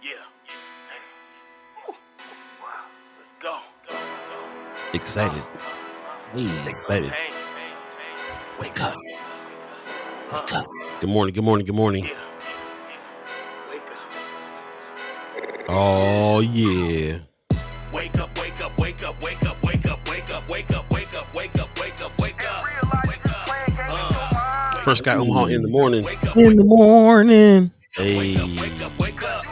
Yeah. Woo. Let's go. Excited. Excited. Wake up. Wake up. Good morning. Good morning. Good morning. Yeah. Wake up. Oh yeah. Wake up, wake up, wake up, wake up, wake up, wake up, wake up, wake up, wake up, wake up, wake up. First guy Omaha in the morning. In the morning. Hey. Wake up, wake up, wake up.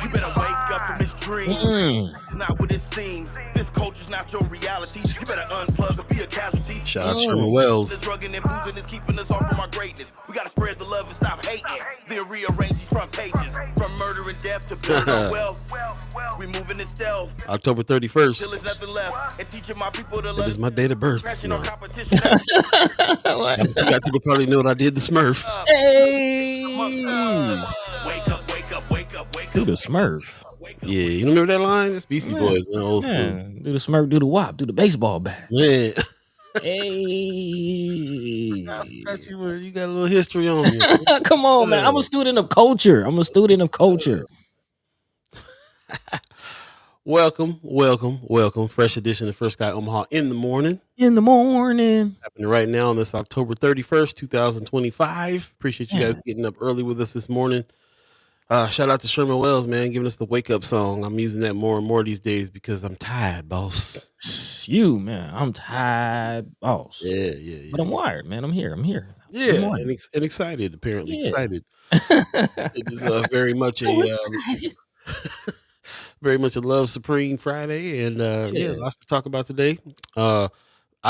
You better wake up from this dream. It's not what it seems. This culture's not your reality. You better unplug or be a casualty. Shout out to Sherman Wells. This drugging and boozing is keeping us off from our greatness. We gotta spread the love and stop hating. Then rearrange these front pages. From murder and death to building wealth. We moving in stealth. October 31st. Till there's nothing left. And teaching my people to That is my date of birth. no competition. People probably know what I did the Smurf. Hey. Wake up, wake up, wake up, wake up. Do the Smurf. Yeah, you remember that line? That's Beastie Boys, man. Old school. Do the Smurf, do the wop, do the baseball bat. Yeah. Hey. I forgot you got a little history on you. Come on, man. I'm a student of culture. Welcome. Fresh edition of First Guy Omaha in the morning. Happening right now on this October 31st, 2025. Appreciate you guys getting up early with us this morning. Shout out to Sherman Wells, man, giving us the wake up song. I'm using that more and more these days because I'm tired, boss. You, man. I'm tired, boss. Yeah. But I'm wired, man. I'm here. Yeah, and excited, apparently. Yeah. Excited. It is very much a very much a Love Supreme Friday, and lots to talk about today. I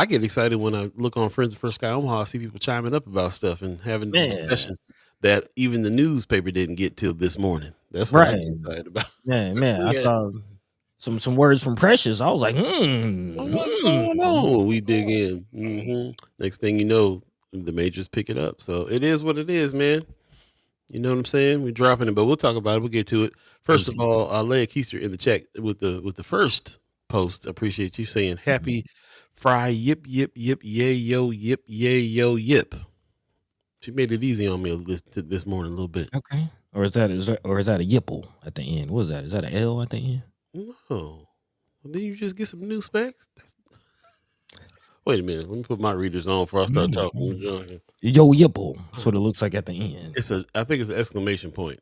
get excited when I look on Friends of First Guy Omaha, see people chiming up about stuff and having a discussion that even the newspaper didn't get till this morning. That's what I'm excited about. Man, I saw some words from Precious. I was like, What's going on? We dig in. Next thing you know, the majors pick it up. So it is what it is, man. You know what I'm saying? We're dropping it, but we'll talk about it. We'll get to it. First of all, Leia Keister in the chat with the first post. Appreciate you saying happy fry yip yip yay yo yip yay yo yip. She made it easy on me this morning a little bit. Okay. Or is that a yipple at the end? What is that? Is that an L at the end? No. Well, then you just get some new specs. Wait a minute. Let me put my readers on before I start talking. Yo yipple. That's what it looks like at the end. I think it's an exclamation point.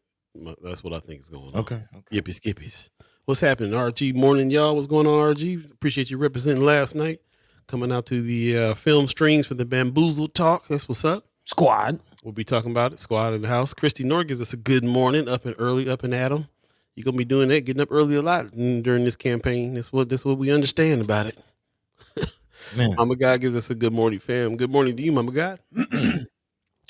That's what I think is going on. Okay. Yippee skippies. What's happening, RG? Morning, y'all. What's going on, RG? Appreciate you representing last night. Coming out to the film streams for the Bamboozle Talk. That's what's up. Squad. We'll be talking about it. Squad in the house. Christy Nor gives us a good morning, up and early, up and at 'em. You're gonna be doing that, getting up early a lot during this campaign. That's what we understand about it. Man. Mama God gives us a good morning, fam. Good morning to you, Mama God.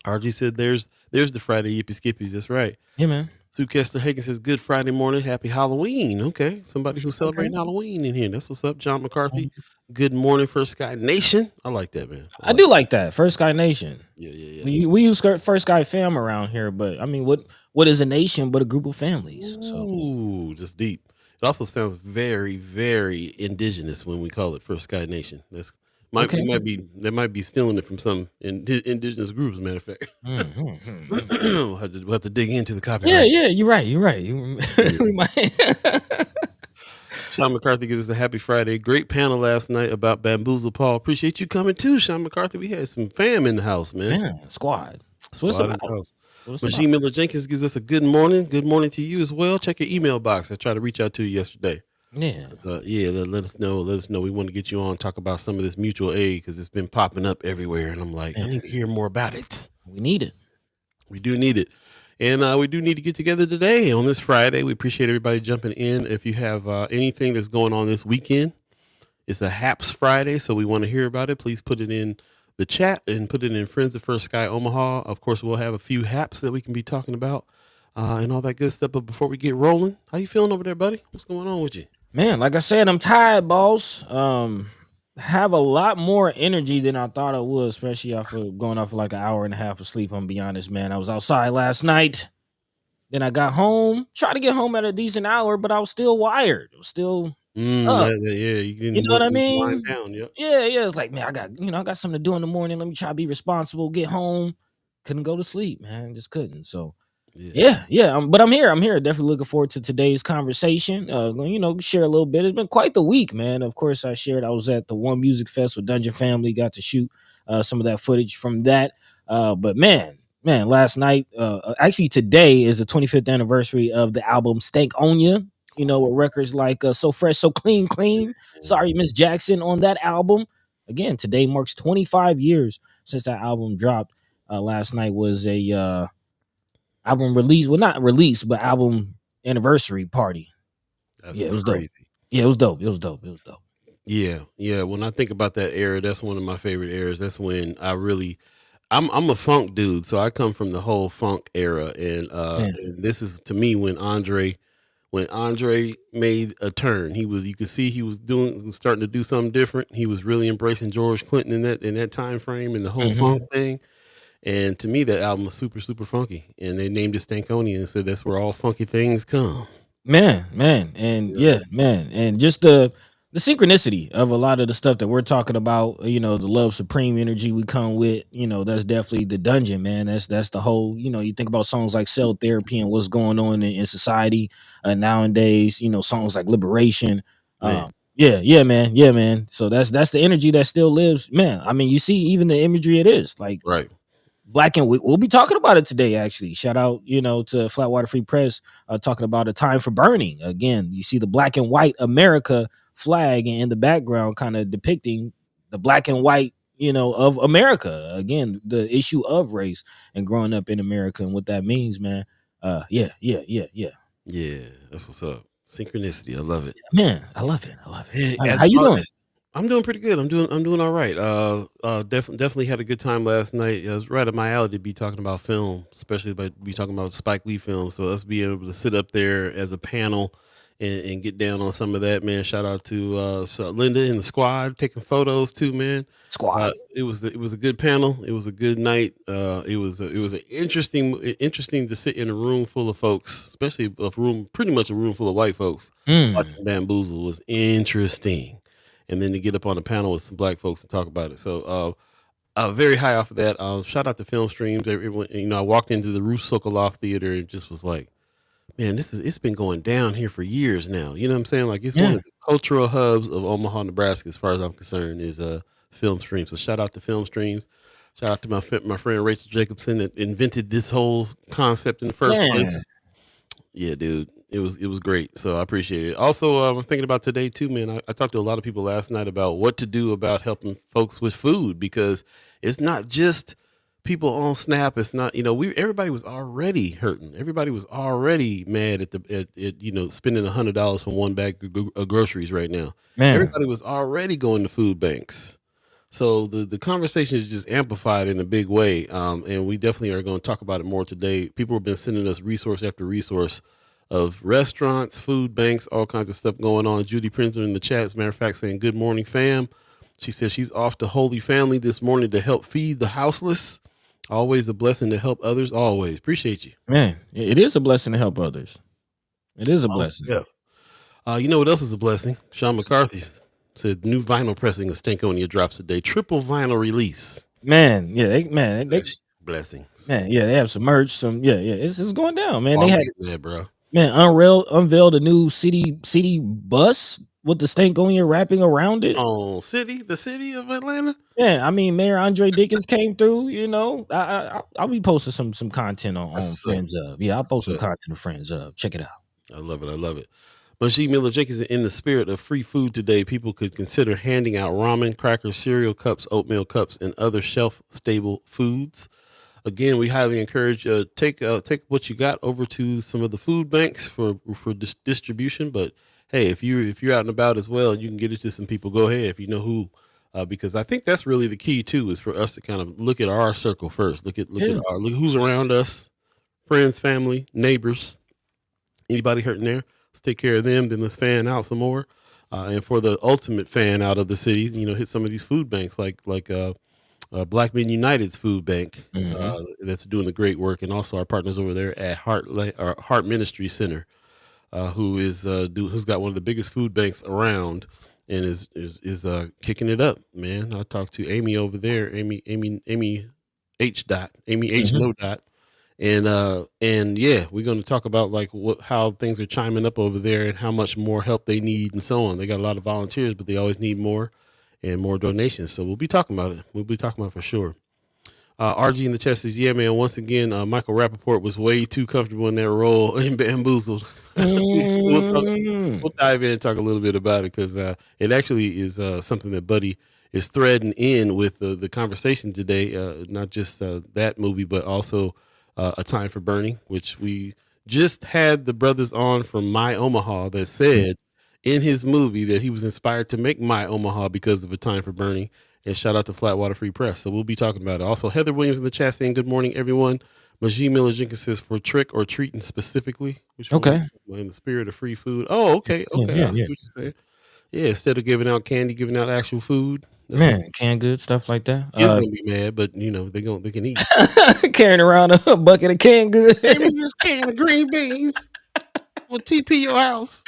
RG said there's the Friday Yippee Skippies. That's right. Yeah, man. Sue Kessler Hagen says good Friday morning. Happy Halloween. Okay. Somebody who's celebrating Halloween in here. That's what's up. John McCarthy. Good morning, First Guy Nation. I like that, man. I do like that. First Guy Nation. Yeah. We use First Guy fam around here, but I mean, what is a nation but a group of families? Ooh, just deep. It also sounds very, very indigenous when we call it First Guy Nation. They might be stealing it from some indigenous groups. As a matter of fact, we'll have to dig into the copyright. Yeah, you're right. We might. Sean McCarthy gives us a happy Friday. Great panel last night about Bamboozle Paul. Appreciate you coming too, Sean McCarthy. We had some fam in the house, man. Yeah, squad. So what's about? Machine Miller Jenkins gives us a good morning. Good morning to you as well. Check your email box. I tried to reach out to you yesterday. Yeah. So let us know. Let us know. We want to get you on, talk about some of this mutual aid because it's been popping up everywhere. And I'm like, I need to hear more about it. We need it. We do need it. And we do need to get together today on this Friday. We appreciate everybody jumping in. If you have anything that's going on this weekend, it's a Haps Friday. So we want to hear about it. Please put it in the chat and put it in Friends of First Guy Omaha. Of course, we'll have a few haps that we can be talking about and all that good stuff. But before we get rolling, how you feeling over there, buddy? What's going on with you? Man, like I said, I'm tired, boss. Have a lot more energy than I thought I would, especially after going off for like an hour and a half of sleep. I'm gonna be honest, man. I was outside last night. Then I got home, tried to get home at a decent hour, but I was still wired. I was still up. You know what I mean? Wind down, yep. Yeah. It's like, man, I got something to do in the morning. Let me try to be responsible. Get home, couldn't go to sleep, man. Just couldn't. So Yeah. But I'm here. Definitely looking forward to today's conversation. Share a little bit. It's been quite the week, man. Of course, I shared. I was at the One Music Fest with Dungeon Family. Got to shoot some of that footage from that. But man, last night, actually today is the 25th anniversary of the album Stank Onya. With records like So Fresh, So Clean. Sorry, Miss Jackson on that album. Again, today marks 25 years since that album dropped. Last night was a album release. Well, not release, but album anniversary party. That's It was dope. crazy. It was dope. Yeah. When I think about that era, that's one of my favorite eras. That's when I'm a funk dude, so I come from the whole funk era, and this is to me when Andre made a turn. You could see he was starting to do something different. He was really embracing George Clinton in that time frame and the whole funk thing. And to me, that album was super, super funky. And they named it Stankonia and said that's where all funky things come. Man. And just the synchronicity of a lot of the stuff that we're talking about, the love supreme energy we come with, that's definitely the Dungeon, man. That's the whole, you think about songs like Cell Therapy and what's going on in society nowadays, songs like Liberation. Man. Yeah, man. So that's the energy that still lives, man. I mean, you see even the imagery it is like Right. Black and we'll be talking about it today. Actually, shout out, to Flatwater Free Press, talking about A Time for Burning. Again, you see the black and white America flag in the background, kind of depicting the black and white, of America. Again, the issue of race and growing up in America and what that means, man. Yeah. Yeah, that's what's up. Synchronicity, I love it. Man, I love it. Hey, How you doing? I'm doing pretty good. I'm doing all right. Definitely had a good time last night. It was right up my alley to be talking about film, especially be talking about Spike Lee films. So us being able to sit up there as a panel and get down on some of that, man. Shout out to Linda and the squad taking photos too, man. Squad. It was a good panel. It was a good night. It was an interesting to sit in a room full of folks, especially pretty much a room full of white folks. Watching Bamboozle was interesting. And then to get up on a panel with some black folks and talk about it. So very high off of that. Shout out to Film Streams. Everyone, I walked into the Ruth Sokoloff Theater and just was like, man, it's been going down here for years now. You know what I'm saying? Like it's one of the cultural hubs of Omaha, Nebraska, as far as I'm concerned, is Film Streams. So shout out to Film Streams. Shout out to my friend Rachel Jacobson that invented this whole concept in the first place. Yeah, dude. It was great. So I appreciate it. Also, I'm thinking about today too, man. I talked to a lot of people last night about what to do about helping folks with food, because it's not just people on SNAP. It's not, everybody was already hurting. Everybody was already mad at spending $100 for one bag of groceries right now. Man. Everybody was already going to food banks. So the conversation is just amplified in a big way. And we definitely are going to talk about it more today. People have been sending us resource after resource of restaurants, food banks, all kinds of stuff going on. Judy Prinzer in the chat, as a matter of fact, saying, good morning, fam. She says she's off to Holy Family this morning to help feed the houseless. Always a blessing to help others. Always. Appreciate you. Man, it is a blessing to help others. It is a blessing. Yeah. You know what else is a blessing? Sean McCarthy said new vinyl pressing of Stankonia drops today. Triple vinyl release. Man, they blessings. Man, yeah, they have some merch. It's going down, man. Oh, they had that, bro. Man, unveiled a new city bus with the Stankonia wrapping around it. Oh, the city of Atlanta. Yeah, I mean, Mayor Andre Dickens came through. I'll be posting some content on Friends Up. Yeah, I'll post some content on Friends Up. Check it out. I love it. Majid Miller Jenkins, in the spirit of free food today, people could consider handing out ramen, crackers, cereal cups, oatmeal cups, and other shelf-stable foods. Again, we highly encourage take what you got over to some of the food banks for distribution. But hey, if you're out and about as well, you can get it to some people. Go ahead if you know who, because I think that's really the key too, is for us to kind of look at our circle first. Look at who's around us, friends, family, neighbors, anybody hurting there. Let's take care of them. Then let's fan out some more, and for the ultimate fan out of the city, hit some of these food banks like Black Men United's food bank, that's doing the great work, and also our partners over there at Heart Ministry Center, who's got one of the biggest food banks around, and is kicking it up, man. I talked to Amy over there, Amy H. No Dot, And yeah, we're going to talk about like how things are chiming up over there and how much more help they need and so on. They got a lot of volunteers, but they always need more and more donations. So we'll be talking about it. We'll be talking about it for sure. RG in the chest says, yeah, man, once again, Michael Rappaport was way too comfortable in that role and bamboozled. We'll dive in and talk a little bit about it because it actually is something that Buddy is threading in with the conversation today. Not just that movie, but also A Time for Burning, which we just had the brothers on from My Omaha that said in his movie that he was inspired to make My Omaha because of A Time for Burning. And shout out to Flatwater Free Press. So we'll be talking about it. Also, Heather Williams in the chat saying, good morning, everyone. Majee Miller Jenkins says, for trick or treating specifically. Which Okay. in the spirit of free food. Oh, okay. Okay. Yeah, I see what you're saying. Yeah, instead of giving out candy, giving out actual food. Man, canned goods, stuff like that. He's going to be mad, but, you know, they can eat. Carrying around a bucket of canned goods. Give me this can of green beans. We'll TP your house.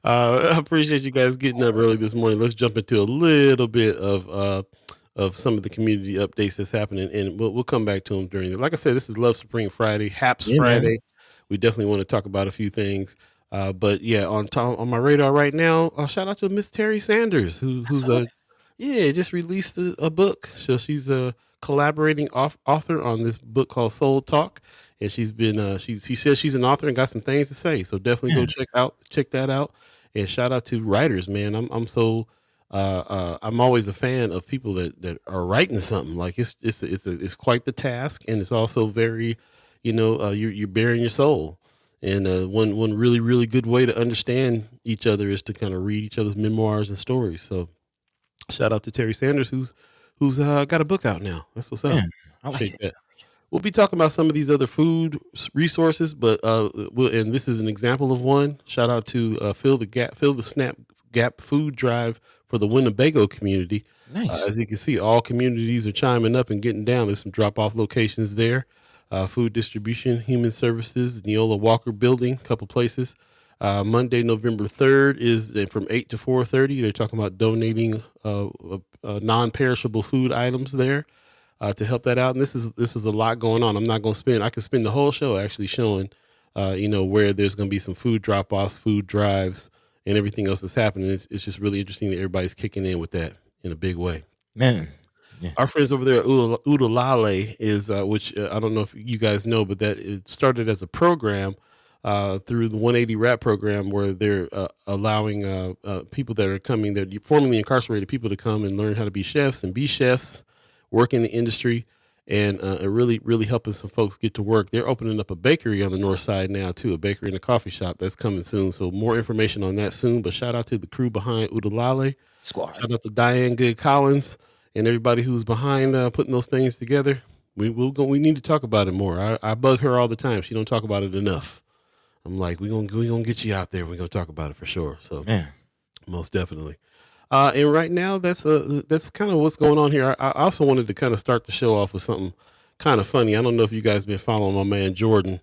I appreciate you guys getting up early this morning. Let's jump into a little bit of some of the community updates that's happening, and we'll come back to them during the. Like I said, this is Love Supreme Friday, Haps Friday. Man. We definitely want to talk about a few things, but yeah, on my radar right now, shout out to Miss Terry Sanders, who's just released a book. So she's a collaborating author on this book called Soul Talk. And she's been she says she's an author and got some things to say. So definitely go check that out. And shout out to writers, man. I'm so I'm always a fan of people that are writing something. Like it's quite the task, and it's also very, you're bearing your soul. And one really, really good way to understand each other is to kind of read each other's memoirs and stories. So shout out to Terry Sanders, who's got a book out now. That's what's up. Man, I like it. We'll be talking about some of these other food resources, but and this is an example of one. Shout out to Fill the Snap Gap Food Drive for the Winnebago community. Nice. As you can see, all communities are chiming up and getting down. There's some drop-off locations there. Food distribution, human services, Neola Walker Building, a couple places. Monday, November 3rd is from 8 to 4:30. They're talking about donating non-perishable food items there. To help that out. And this is a lot going on. I could spend the whole show actually showing, where there's going to be some food drop-offs, food drives, and everything else that's happening. It's just really interesting that everybody's kicking in with that in a big way. Man. Yeah. Our friends over there at Udalale is, which I don't know if you guys know, but that it started as a program through the 180 Rap program where they're allowing people that are coming, that formerly incarcerated people to come and learn how to be chefs and be chefs, work in the industry, and really, really helping some folks get to work. They're opening up a bakery on the north side now, too, a bakery and a coffee shop. That's coming soon. So more information on that soon. But shout out to the crew behind Udalale. Squad. Shout out to Diane Good Collins and everybody who's behind putting those things together. We need to talk about it more. I bug her all the time. She don't talk about it enough. I'm like, we're gonna get you out there. We're gonna talk about it for sure. So man, most definitely. And right now, that's kind of what's going on here. I also wanted to kind of start the show off with something kind of funny. I don't know if you guys been following my man Jordan,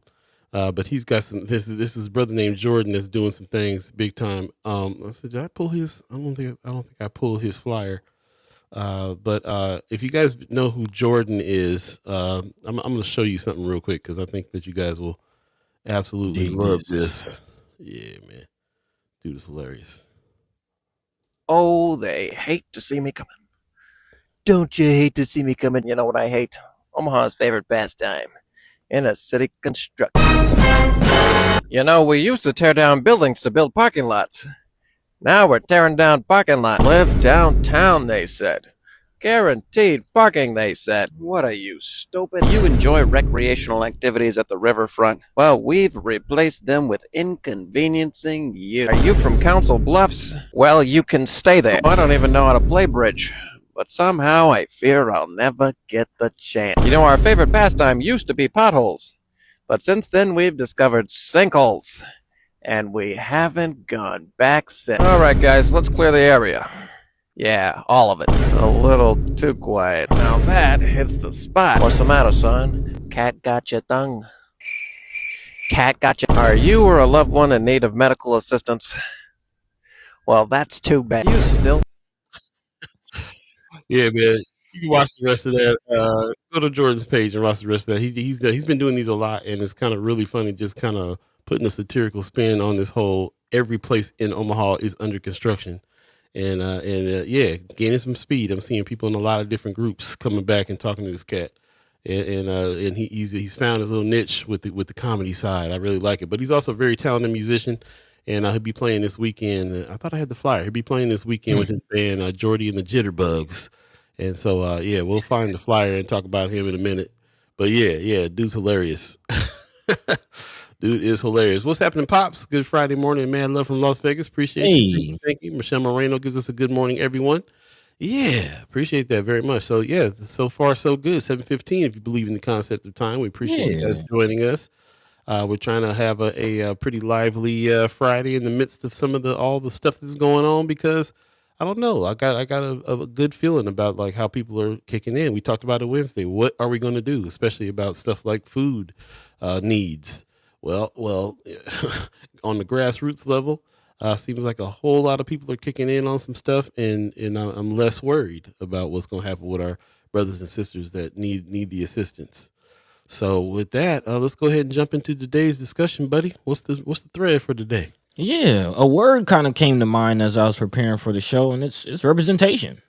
but he's got some. This is his brother named Jordan that's doing some things big time. I said, did I pull his? I don't think I pulled his flyer. But if you guys know who Jordan is, I'm going to show you something real quick because I think that you guys will absolutely love this. Yeah, man, dude is hilarious. Oh, they hate to see me coming. Don't you hate to see me coming? You know what I hate? Omaha's favorite pastime. Inner city construction. You know, we used to tear down buildings to build parking lots. Now we're tearing down parking lots. Live downtown, they said. Guaranteed parking, they said. What are you, stupid? You enjoy recreational activities at the riverfront? Well, we've replaced them with inconveniencing you. Are you from Council Bluffs? Well, you can stay there. I don't even know how to play bridge. But somehow I fear I'll never get the chance. You know, our favorite pastime used to be potholes. But since then, we've discovered sinkholes. And we haven't gone back since. Alright guys, let's clear the area. Yeah, all of it. A little too quiet. Now that hits the spot. What's the matter, son? Cat got your tongue. Cat got your... Are you or a loved one in need of medical assistance? Well, that's too bad. You still... Yeah, man. You can watch the rest of that. Go to Jordan's page and watch the rest of that. He's been doing these a lot, and it's kind of really funny, just kind of putting a satirical spin on this whole every place in Omaha is under construction, and yeah, gaining some speed. I'm seeing people in a lot of different groups coming back and talking to this cat, and he's found his little niche with the comedy side. I really like it, but he's also a very talented musician. And he'll be playing this weekend. I thought I had the flyer. He'll be playing this weekend with his band, Jordy and the Jitterbugs. And so, yeah, we'll find the flyer and talk about him in a minute. But yeah, dude's hilarious. Dude is hilarious. What's happening, Pops? Good Friday morning, man. Love from Las Vegas. Appreciate you. Thank you. Michelle Moreno gives us a good morning, everyone. Yeah, appreciate that very much. So, yeah, so far, so good. 7:15, if you believe in the concept of time. We appreciate you guys joining us. We're trying to have a pretty lively Friday in the midst of all the stuff that's going on, because I don't know. I got a good feeling about like how people are kicking in. We talked about it Wednesday. What are we going to do, especially about stuff like food needs? Well, on the grassroots level, seems like a whole lot of people are kicking in on some stuff, and I'm less worried about what's going to happen with our brothers and sisters that need the assistance. So with that, let's go ahead and jump into today's discussion, buddy. What's the thread for today? Yeah, a word kind of came to mind as I was preparing for the show, and it's representation.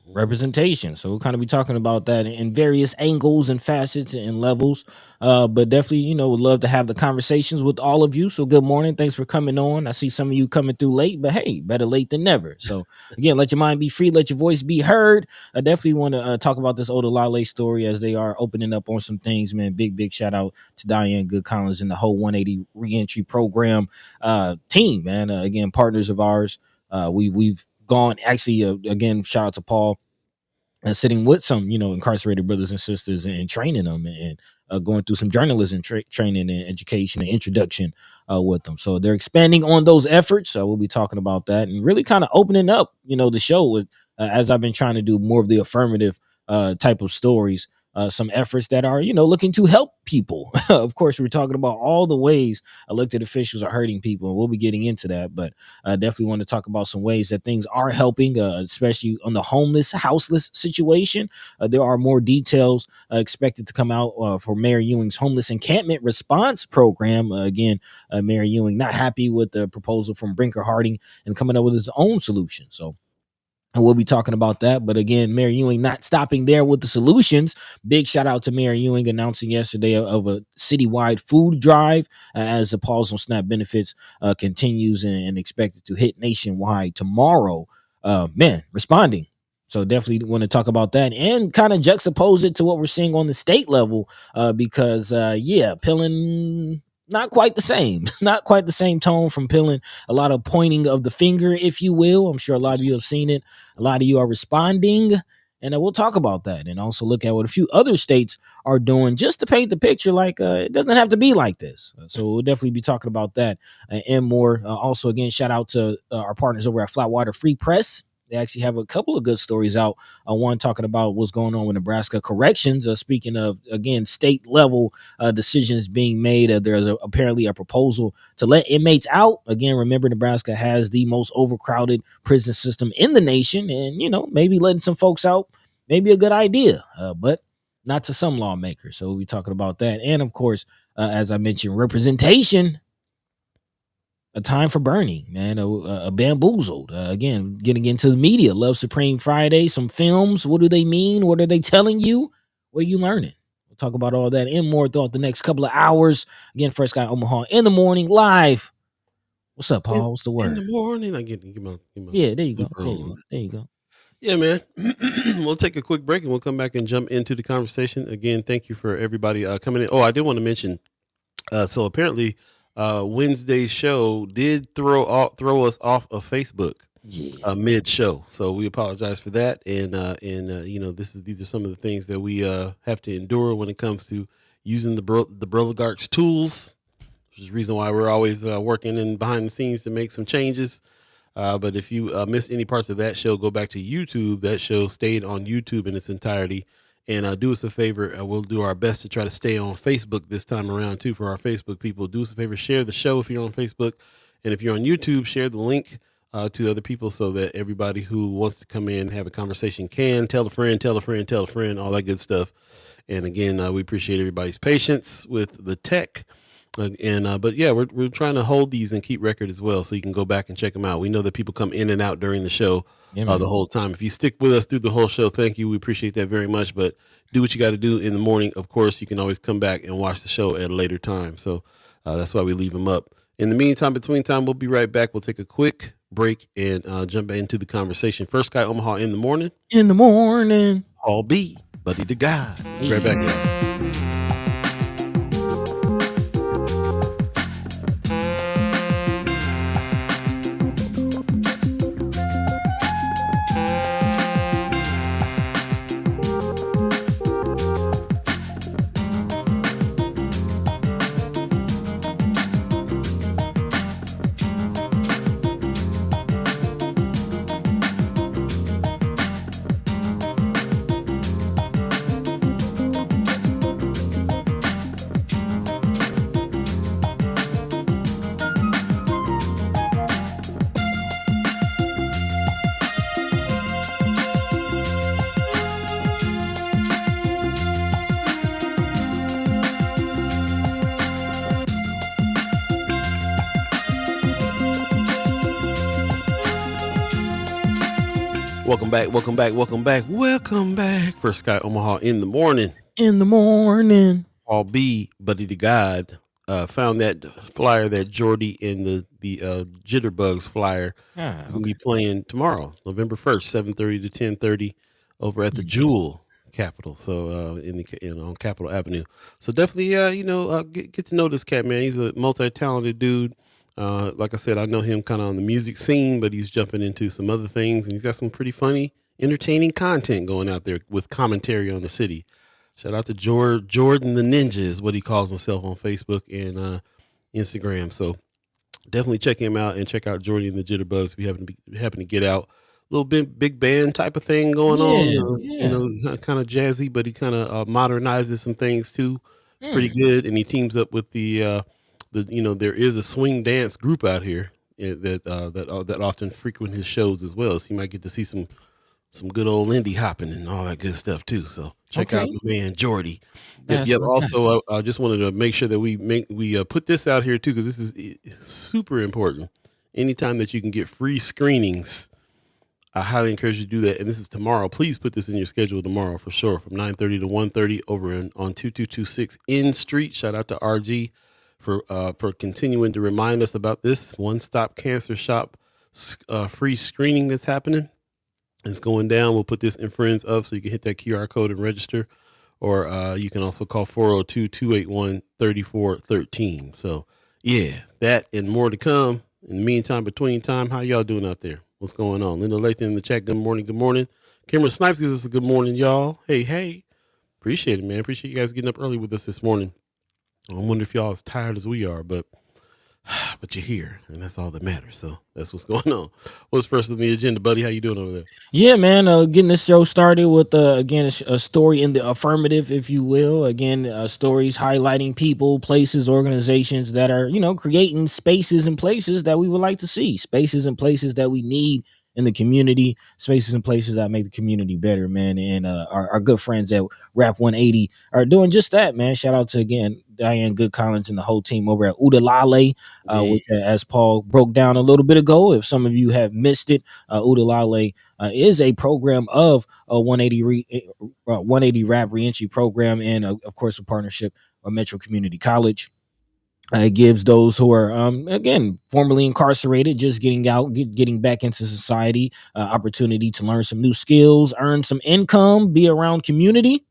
Representation. So we'll kind of be talking about that in various angles and facets and levels. But definitely, would love to have the conversations with all of you. So good morning. Thanks for coming on. I see some of you coming through late, but hey, better late than never. So again, let your mind be free. Let your voice be heard. I definitely want to talk about this Odalale story as they are opening up on some things, man. Big shout out to Diane Good Collins and the whole 180 reentry program team, man. Again, partners of ours. We've gone, actually, again, shout out to Paul, and sitting with some, incarcerated brothers and sisters and training them and going through some journalism training and education and introduction with them. So they're expanding on those efforts. We'll be talking about that and really kind of opening up, the show with, as I've been trying to do more of the affirmative type of stories, some efforts that are, looking to help people. Of course, we're talking about all the ways elected officials are hurting people, and we'll be getting into that. But I definitely want to talk about some ways that things are helping, especially on the houseless situation. There are more details expected to come out for Mayor Ewing's homeless encampment response program. Again, Mayor Ewing not happy with the proposal from Brinker Harding and coming up with his own solution. So and we'll be talking about that. But again, Mayor Ewing not stopping there with the solutions. Big shout out to Mayor Ewing announcing yesterday of a citywide food drive as the pause on SNAP benefits continues and expected to hit nationwide tomorrow. Responding. So definitely want to talk about that and kind of juxtapose it to what we're seeing on the state level because, Pillen, not quite the same. Not quite the same tone from Pillen. A lot of pointing of the finger, if you will. I'm sure a lot of you have seen it. A lot of you are responding. And we'll talk about that and also look at what a few other states are doing just to paint the picture like it doesn't have to be like this. So we'll definitely be talking about that and more. Also, again, shout out to our partners over at Flatwater Free Press. They actually have a couple of good stories out. One talking about what's going on with Nebraska corrections. Speaking of, again, state level decisions being made, there's apparently a proposal to let inmates out. Again, remember, Nebraska has the most overcrowded prison system in the nation. And, maybe letting some folks out may be a good idea, but not to some lawmakers. So we'll be talking about that. And, of course, as I mentioned, representation. A time for burning, man. A bamboozled. Again, getting into the media. Love Supreme Friday. Some films. What do they mean? What are they telling you? What are you learning? We'll talk about all that and more throughout the next couple of hours. Again, First Guy Omaha in the morning, live. What's up, Paul? What's the word? In the morning. I get my yeah, there you go. There you go. Yeah, man. We'll take a quick break and we'll come back and jump into the conversation. Again, thank you for everybody coming in. Oh, I did want to mention, so apparently Wednesday's show did throw us off of Facebook mid show, so we apologize for that. And these are some of the things that we have to endure when it comes to using the Broligarch's tools, which is the reason why we're always working in behind the scenes to make some changes. But if you missed any parts of that show, go back to YouTube. That show stayed on YouTube in its entirety. And do us a favor. We'll do our best to try to stay on Facebook this time around, too, for our Facebook people. Do us a favor. Share the show if you're on Facebook. And if you're on YouTube, share the link to other people so that everybody who wants to come in and have a conversation can tell a friend, tell a friend, tell a friend, all that good stuff. And again, we appreciate everybody's patience with the tech. But yeah, we're trying to hold these and keep record as well, so you can go back and check them out. We know that people come in and out during the show the whole time. If you stick with us through the whole show, thank you. We appreciate that very much. But do what you got to do in the morning. Of course, you can always come back and watch the show at a later time. So that's why we leave them up. In the meantime, between time, we'll be right back. We'll take a quick break and jump into the conversation. First Sky Omaha in the morning. In the morning. All Beeee, buddy to Gawd. Right back. Welcome back. First Sky Omaha in the morning. In the morning. All Beeee, buddy to Gawd. Found that flyer that Jordy in the Jitterbugs flyer is going to be playing tomorrow, November 1st, 7:30 to 10:30 over at the Jewel Capitol. So on Capitol Avenue. So definitely, get to know this cat, man. He's a multi-talented dude. Like I said, I know him kind of on the music scene, but he's jumping into some other things, and he's got some pretty funny, entertaining content going out there with commentary on the city. Shout out to Jordan the Ninja is what he calls himself on Facebook and Instagram. So definitely check him out and check out Jordy and the Jitterbugs if you happen to get out. A little bit big band type of thing going on, kind of jazzy, but he kind of modernizes some things too. It's pretty good, and he teams up with there is a swing dance group out here that often frequent his shows as well. So you might get to see some good old Lindy hopping and all that good stuff too. So check out the man Jordy. Yep. Also, I just wanted to make sure that we put this out here too, because this is super important. Anytime that you can get free screenings, I highly encourage you to do that. And this is tomorrow. Please put this in your schedule tomorrow for sure, from 9:30 to 1:30 over on 2226 N Street. Shout out to RG for continuing to remind us about this one-stop cancer shop free screening that's happening. It's going down. We'll put this in friends of, so you can hit that QR code and register, or you can also call 402-281-3413. So yeah, that and more to come. In the meantime, between time, how y'all doing out there? What's going on? Linda Lathan in the chat. Good morning. Good morning. Cameron Snipes gives us a good morning, y'all. Hey. Appreciate it, man. Appreciate you guys getting up early with us this morning. I wonder if y'all as tired as we are, but you're here, and that's all that matters. So that's what's going on. What's first on the agenda, buddy? How you doing over there? Yeah, man. Getting this show started with again a story in the affirmative, if you will. Again, stories highlighting people, places, organizations that are creating spaces and places that we would like to see, spaces and places that we need in the community, spaces and places that make the community better, man. And our good friends at Rap 180 are doing just that, man. Shout out to, again, Diane Good Collins and the whole team over at Udalale, which, as Paul broke down a little bit ago, if some of you have missed it, Udalale is a program of a 180 Rap Reentry program, and of course a partnership with Metro Community College. It gives those who are, again, formerly incarcerated, just getting out, getting back into society, opportunity to learn some new skills, earn some income, be around community.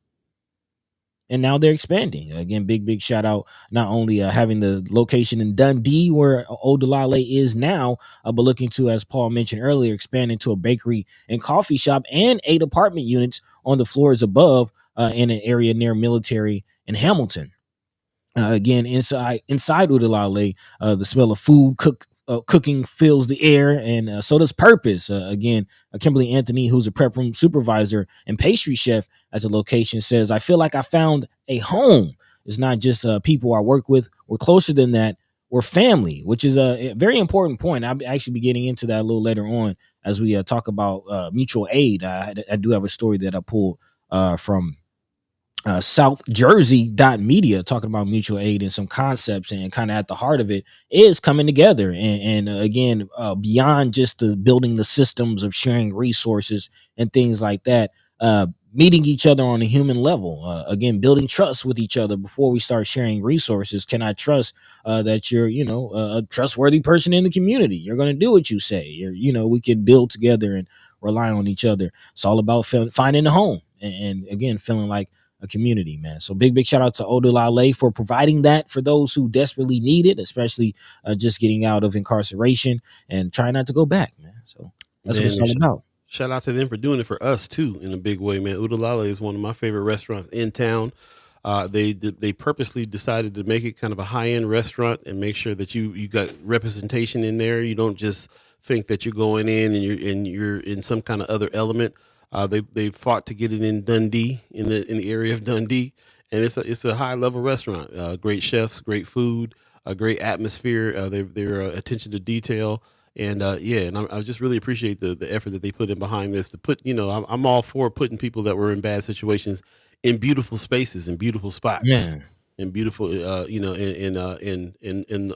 And now they're expanding. Again, big shout out, not only having the location in Dundee where Odalale is now, but looking to, as Paul mentioned earlier, expand into a bakery and coffee shop and 8 apartment units on the floors above in an area near Military in Hamilton. Again, inside Udalale, the smell of food cooking fills the air, and so does purpose. Again, Kimberly Anthony, who's a prep room supervisor and pastry chef at the location, says, "I feel like I found a home. It's not just people I work with. We're closer than that. we're family, which is a very important point. I'll actually be getting into that a little later on as we talk about mutual aid. I do have a story that I pulled from South Jersey Media, talking about mutual aid and some concepts, and kind of at the heart of it is coming together. And again, beyond just the building the systems of sharing resources and things like that, meeting each other on a human level, again, building trust with each other before we start sharing resources. Can I trust that you're, a trustworthy person in the community? You're going to do what you say. We can build together and rely on each other. It's all about finding a home and again, feeling like a community, man. So big shout out to Odulale for providing that for those who desperately need it, especially just getting out of incarceration and trying not to go back, man. So that's what it's all about. Shout out to them for doing it for us too in a big way, man. Udalale is one of my favorite restaurants in town. They purposely decided to make it kind of a high-end restaurant and make sure that you got representation in there. You don't just think that you're going in and you're in some kind of other element. They fought to get it in Dundee, in the area of Dundee, and it's a high level restaurant. Great chefs, great food, a great atmosphere. Their attention to detail, and and I just really appreciate the effort that they put in behind this. To put, I'm all for putting people that were in bad situations in beautiful spaces and beautiful spots. Yeah. And beautiful, in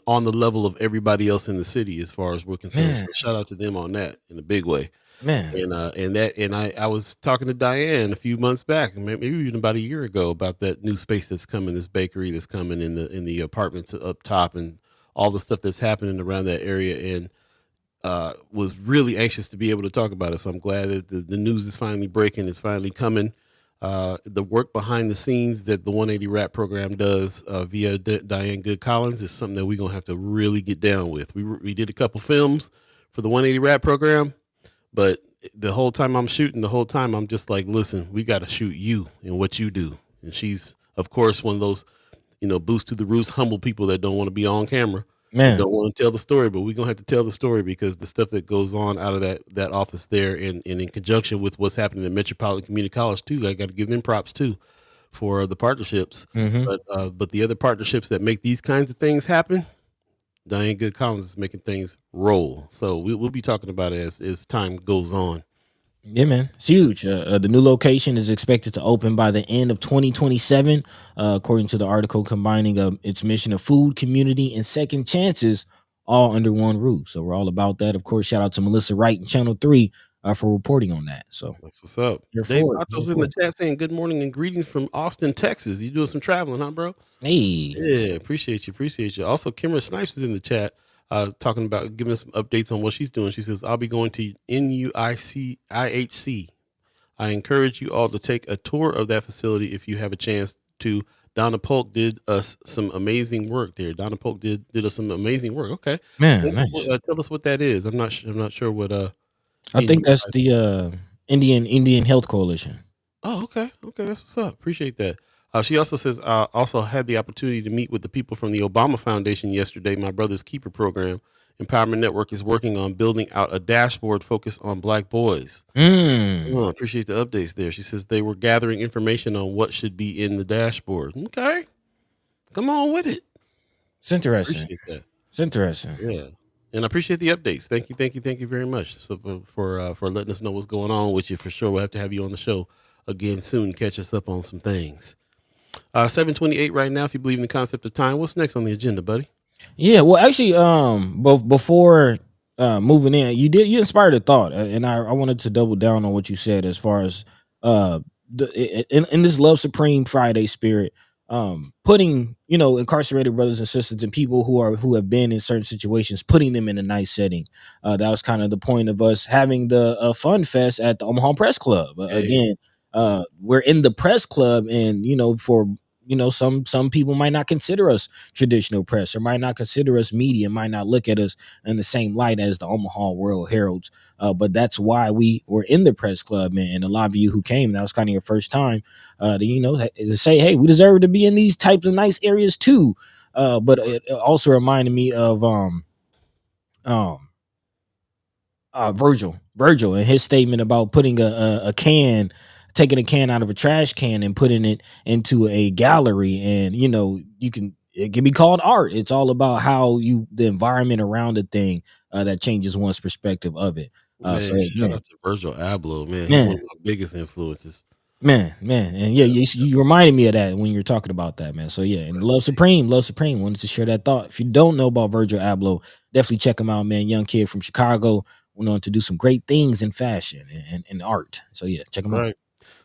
on the level of everybody else in the city, as far as we're concerned. So shout out to them on that in a big way. Man. And I was talking to Diane a few months back, maybe even about a year ago, about that new space that's coming, this bakery that's coming in the apartments up top, and all the stuff that's happening around that area, and was really anxious to be able to talk about it. So I'm glad that the news is finally breaking. It's finally coming. The work behind the scenes that the 180 Rap program does via Diane Good Collins is something that we're gonna have to really get down with. We did a couple films for the 180 Rap program, but the whole time I'm shooting, the whole time I'm just like, listen, we got to shoot you and what you do. And she's, of course, one of those, boost to the roost, humble people that don't want to be on camera. Man, don't want to tell the story, but we're gonna have to tell the story because the stuff that goes on out of that office there, and in conjunction with what's happening at Metropolitan Community College too, I got to give them props too for the partnerships. Mm-hmm. But the other partnerships that make these kinds of things happen, Diane Good Collins is making things roll. So we'll be talking about it as time goes on. Yeah, man, it's huge. The new location is expected to open by the end of 2027, according to the article, combining its mission of food, community, and second chances all under one roof. So we're all about that. Of course, shout out to Melissa Wright and Channel 3 for reporting on that. So that's what's up. Dave Matos in the chat saying good morning and greetings from Austin, Texas. You doing some traveling, huh, bro? Hey. Yeah, appreciate you. Also, Kimra Snipes is in the chat. Talking about giving us some updates on what she's doing. She says, I'll be going to IHC. I encourage you all to take a tour of that facility if you have a chance to. Donna Polk did us some amazing work there. Donna Polk did us some amazing work. Okay. Man, nice. Tell us what that is. I'm not sure what I think that's the Indian Health Coalition. Oh, okay. That's what's up. Appreciate that. She also says, also had the opportunity to meet with the people from the Obama Foundation yesterday. My Brother's Keeper program, Empowerment Network, is working on building out a dashboard focused on Black boys. Oh, appreciate the updates there. She says they were gathering information on what should be in the dashboard. Okay. Come on with it. It's interesting. It's interesting. Yeah. And I appreciate the updates. Thank you very much for letting us know what's going on with you. For sure, we'll have to have you on the show again soon. Catch us up on some things. 7:28 right now. If you believe in the concept of time, what's next on the agenda, buddy? Yeah, well, actually, before moving in, you inspired a thought, and I wanted to double down on what you said as far as in this Love Supreme Friday spirit, putting incarcerated brothers and sisters and people who have been in certain situations, putting them in a nice setting. That was kind of the point of us having the Fun Fest at the Omaha Press Club. Again, we're in the press club, and for some people might not consider us traditional press, or might not consider us media, might not look at us in the same light as the Omaha World Heralds. But that's why we were in the press club, and a lot of you who came, that was kind of your first time to say, hey, we deserve to be in these types of nice areas too. But it also reminded me of Virgil and his statement about putting taking a can out of a trash can and putting it into a gallery. And you can it can be called art. It's all about how the environment around the thing that changes one's perspective of it. Man, So shout out to Virgil Abloh, man. He's man, one of my biggest influences. man, and yeah, you reminded me of that when you were talking about that, man. So yeah, and Love Supreme. Wanted to share that thought. If you don't know about Virgil Abloh, definitely check him out, man. Young kid from Chicago, went on to do some great things in fashion and art. So yeah, check him out.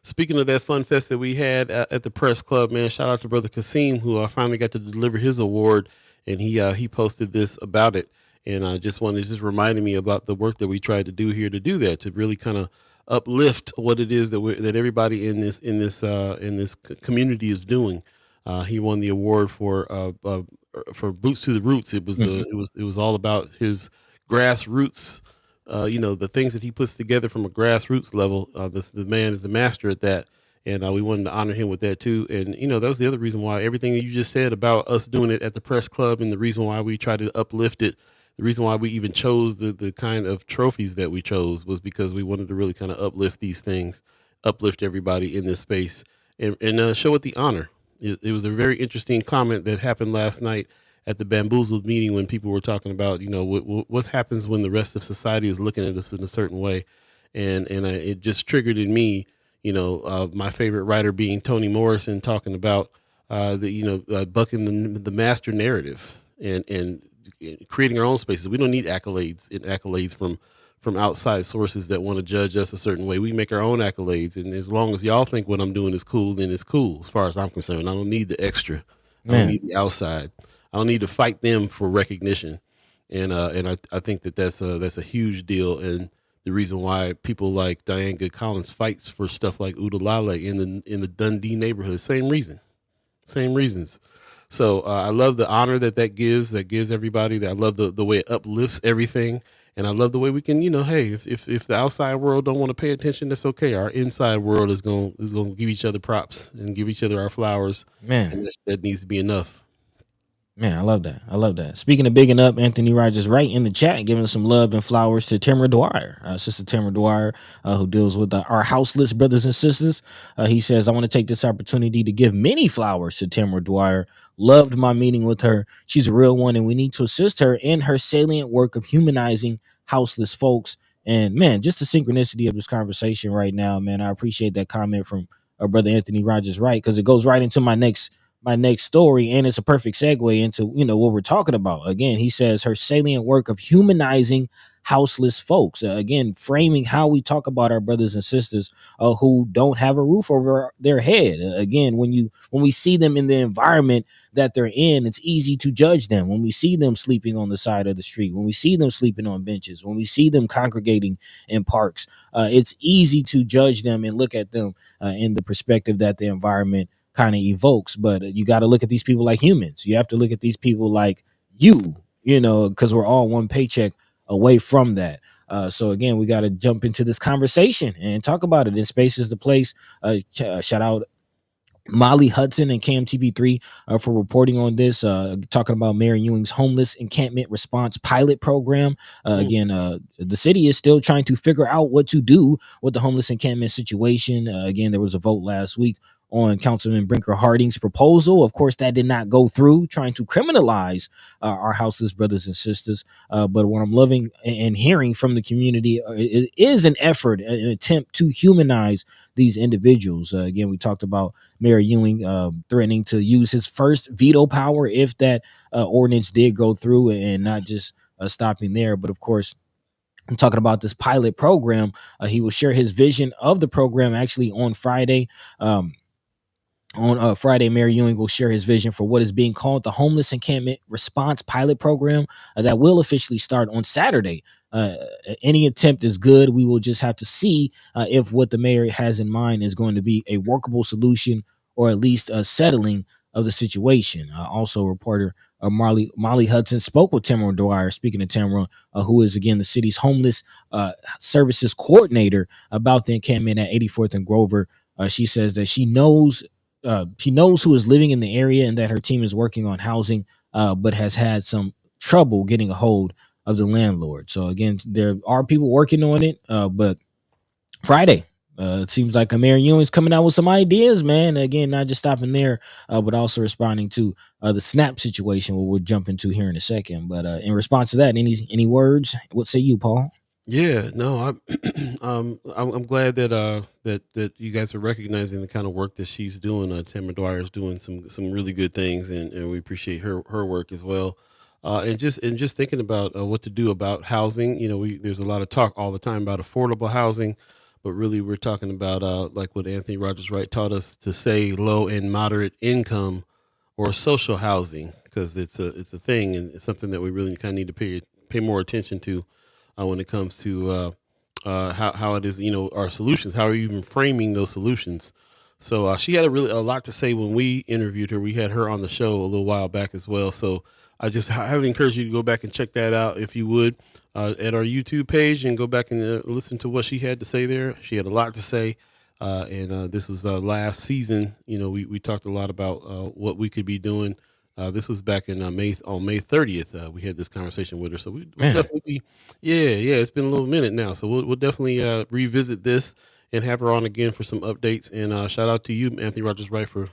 Speaking of that fun fest that we had at the press club, man, shout out to brother Kasim, who finally got to deliver his award, and he posted this about it, and I just reminded me about the work that we tried to do here to do that, to really kind of uplift what it is that everybody in this community is doing. He won the award for Boots to the Roots. It was all about his grassroots. The things that he puts together from a grassroots level. The man is the master at that, and we wanted to honor him with that too. And that was the other reason why everything that you just said about us doing it at the press club, and the reason why we tried to uplift it, the reason why we even chose the kind of trophies that we chose, was because we wanted to really kind of uplift these things, uplift everybody in this space, and show it the honor. It was a very interesting comment that happened last night at the Bamboozled meeting, when people were talking about, what happens when the rest of society is looking at us in a certain way. And it just triggered in me, my favorite writer being Toni Morrison, talking about, bucking the master narrative and creating our own spaces. We don't need accolades from outside sources that want to judge us a certain way. We make our own accolades. And as long as y'all think what I'm doing is cool, then it's cool. As far as I'm concerned, I don't need the extra. I don't need the outside. I don't need to fight them for recognition, and I think that's a huge deal, and the reason why people like Diane Good Collins fights for stuff like Udalale in the Dundee neighborhood. Same reasons. So I love the honor that gives everybody. That I love the way it uplifts everything, and I love the way we can, hey, if the outside world don't want to pay attention, that's okay. Our inside world is going to give each other props and give each other our flowers, man. And that needs to be enough. Man, I love that. Speaking of bigging up, Anthony Rogers right in the chat, giving some love and flowers to Tamara Dwyer, Sister Tamara Dwyer, who deals with our houseless brothers and sisters. He says, I want to take this opportunity to give many flowers to Tamara Dwyer. Loved my meeting with her. She's a real one, and we need to assist her in her salient work of humanizing houseless folks. And man, just the synchronicity of this conversation right now, man, I appreciate that comment from our brother Anthony Rogers right, because it goes right into my next story, and it's a perfect segue into what we're talking about. Again, he says her salient work of humanizing houseless folks, again framing how we talk about our brothers and sisters who don't have a roof over their head. Again, when we see them in the environment that they're in, it's easy to judge them. When we see them sleeping on the side of the street, when we see them sleeping on benches, when we see them congregating in parks, it's easy to judge them and look at them in the perspective that the environment kind of evokes. But you got to look at these people like humans. You have to look at these people like because we're all one paycheck away from that. So again, we got to jump into this conversation and talk about it. In Space is the place. Shout out Molly Hudson and KMTV3 for reporting on this, talking about Mayor Ewing's homeless encampment response pilot program. Again, the city is still trying to figure out what to do with the homeless encampment situation. Again, there was a vote last week on Councilman Brinker Harding's proposal. Of course, that did not go through, trying to criminalize our houseless brothers and sisters. But what I'm loving and hearing from the community is an effort, an attempt to humanize these individuals. Again, we talked about Mayor Ewing threatening to use his first veto power if that ordinance did go through, and not just stopping there. But of course, I'm talking about this pilot program. He will share his vision of the program actually on Friday. On Friday, Mayor Ewing will share his vision for what is being called the Homeless Encampment Response Pilot Program that will officially start on Saturday. Any attempt is good. We will just have to see if what the mayor has in mind is going to be a workable solution, or at least a settling of the situation. Also, reporter Molly Hudson spoke with Tamara Dwyer, speaking of Tamara, who is, again, the city's homeless services coordinator, about the encampment at 84th and Grover. She says that she knows who is living in the area, and that her team is working on housing, but has had some trouble getting a hold of the landlord. So again, there are people working on it, but Friday, It seems like Mayor Ewing's coming out with some ideas, man. Again, not just stopping there, but also responding to the SNAP situation, what we'll jump into here in a second. But in response to that, any words? What say you, Paul? Yeah, no, I'm glad that that you guys are recognizing the kind of work that she's doing. Tamara Dwyer is doing some really good things, and we appreciate her work as well. And just thinking about what to do about housing. There's a lot of talk all the time about affordable housing, but really we're talking about like what Anthony Rogers Wright taught us to say, low and moderate income or social housing, because it's a thing, and it's something that we really kind of need to pay more attention to when it comes to how it is, our solutions. How are you even framing those solutions? So she had a lot to say when we interviewed her. We had her on the show a little while back as well. So I highly encourage you to go back and check that out if you would at our YouTube page, and go back and listen to what she had to say there. She had a lot to say. And this was last season. We talked a lot about what we could be doing. This was back in May 30th. We had this conversation with her. So we'll definitely be, yeah. It's been a little minute now. So we'll definitely revisit this and have her on again for some updates. And shout out to you, Anthony Rogers Wright, for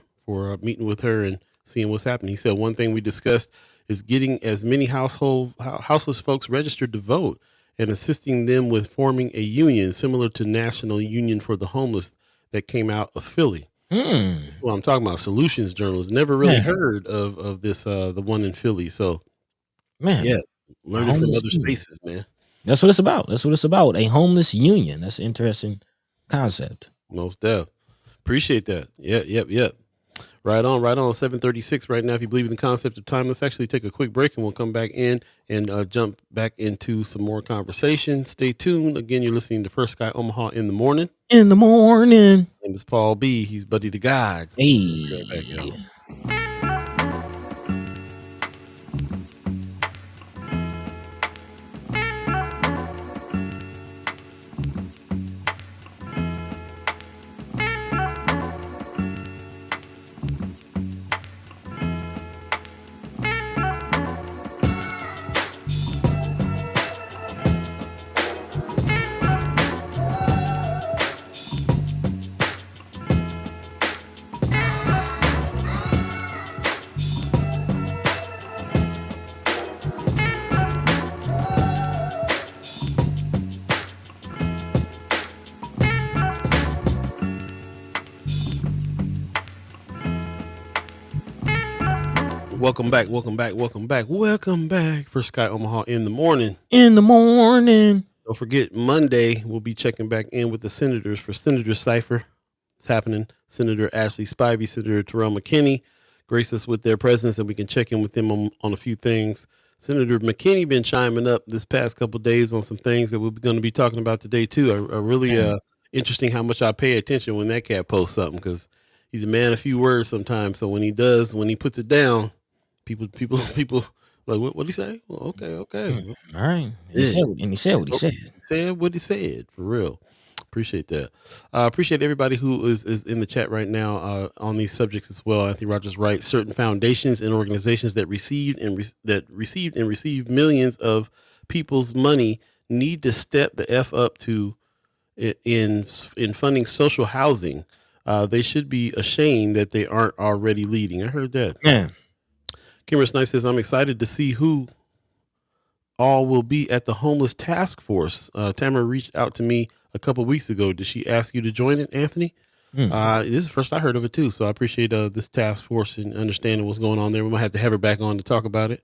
meeting with her and seeing what's happening. He said one thing we discussed is getting as many houseless folks registered to vote, and assisting them with forming a union similar to National Union for the Homeless that came out of Philly. That's what I'm talking about. Solutions journalists. Never really heard of this, the one in Philly. So, yeah, learning from other spaces, man. That's what it's about. A homeless union. That's an interesting concept. Most def. Appreciate that. Yep. Right on. 7:36 right now. If you believe in the concept of time, let's actually take a quick break, and we'll come back in and jump back into some more conversation. Stay tuned. Again, you're listening to First Sky Omaha in the morning. My name is Paul B. He's buddy to Gawd. Hey. Right back, y'all. Welcome back. First Sky Omaha in the morning. Don't forget, Monday we'll be checking back in with the senators for Senator Cypher. It's happening. Senator Ashley Spivey, Senator Terrell McKinney grace us with their presence, and we can check in with them on a few things. Senator McKinney been chiming up this past couple of days on some things that we're going to be talking about today too. I really interesting how much I pay attention when that cat posts something, because he's a man of few words sometimes. So when he puts it down, people like, what did he say? Well, okay. All right. He said what he said. Said what he said, for real. Appreciate that. Appreciate everybody who is in the chat right now on these subjects as well. Anthony Rogers Wright, certain foundations and organizations that received millions of people's money need to step the F up to in funding social housing. They should be ashamed that they aren't already leading. I heard that. Yeah. Kimber Snipe says, I'm excited to see who all will be at the homeless task force. Tamara reached out to me a couple of weeks ago. Did she ask you to join it, Anthony? This is the first I heard of it too. So I appreciate this task force and understanding what's going on there. We might have to have her back on to talk about it.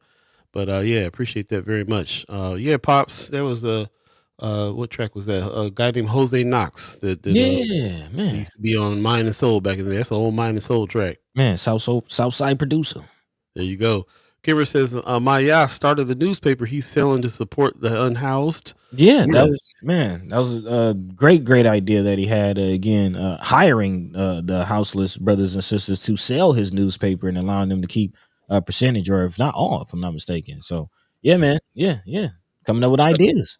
But appreciate that very much. Pops, there was what track was that? A guy named Jose Knox that man, used to be on Mind and Soul back in the day. That's an old Mind and Soul track. Man, Southside producer. There you go. Kimber says, Maya started the newspaper he's selling to support the unhoused. Yeah, that was a great idea that he had. Hiring the houseless brothers and sisters to sell his newspaper and allowing them to keep a percentage, or if not all, if I'm not mistaken. So yeah, man. Yeah. Coming up with ideas.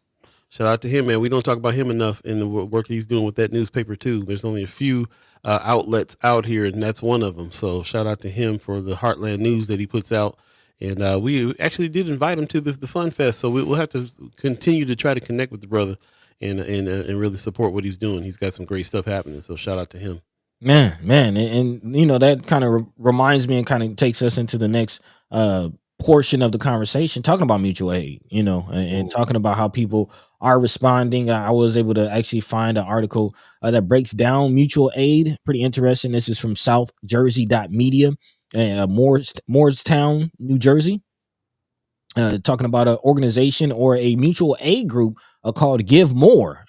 Shout out to him, man. We don't talk about him enough in the work he's doing with that newspaper too. There's only a few outlets out here, and that's one of them. So shout out to him for the Heartland News that he puts out. And we actually did invite him to the Fun Fest. So we'll have to continue to try to connect with the brother and really support what he's doing. He's got some great stuff happening. So shout out to him. Man, and you know that kind of reminds me and kind of takes us into the next portion of the conversation, talking about mutual aid, you know, and talking about how people are responding. I was able to actually find an article that breaks down mutual aid. Pretty interesting. This is from southjersey.media, Moorestown, New Jersey. Talking about an organization or a mutual aid group called Give More.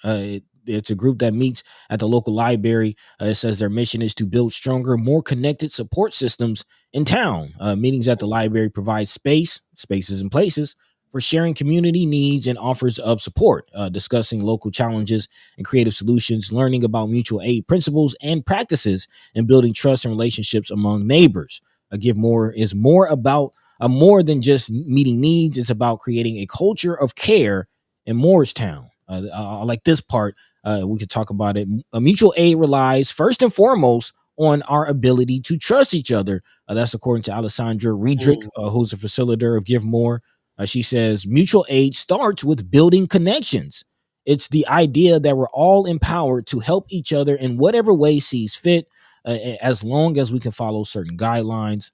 It's a group that meets at the local library. It says their mission is to build stronger, more connected support systems in town. Meetings at the library provide spaces and places for sharing community needs and offers of support, discussing local challenges and creative solutions, learning about mutual aid principles and practices, and building trust and relationships among neighbors. Give More is more than just meeting needs. It's about creating a culture of care in Moorestown. I like this part. We could talk about it. A mutual aid relies first and foremost on our ability to trust each other. That's according to Alessandra Riedrich, who's a facilitator of Give More. She says mutual aid starts with building connections. It's the idea that we're all empowered to help each other in whatever way sees fit, as long as we can follow certain guidelines.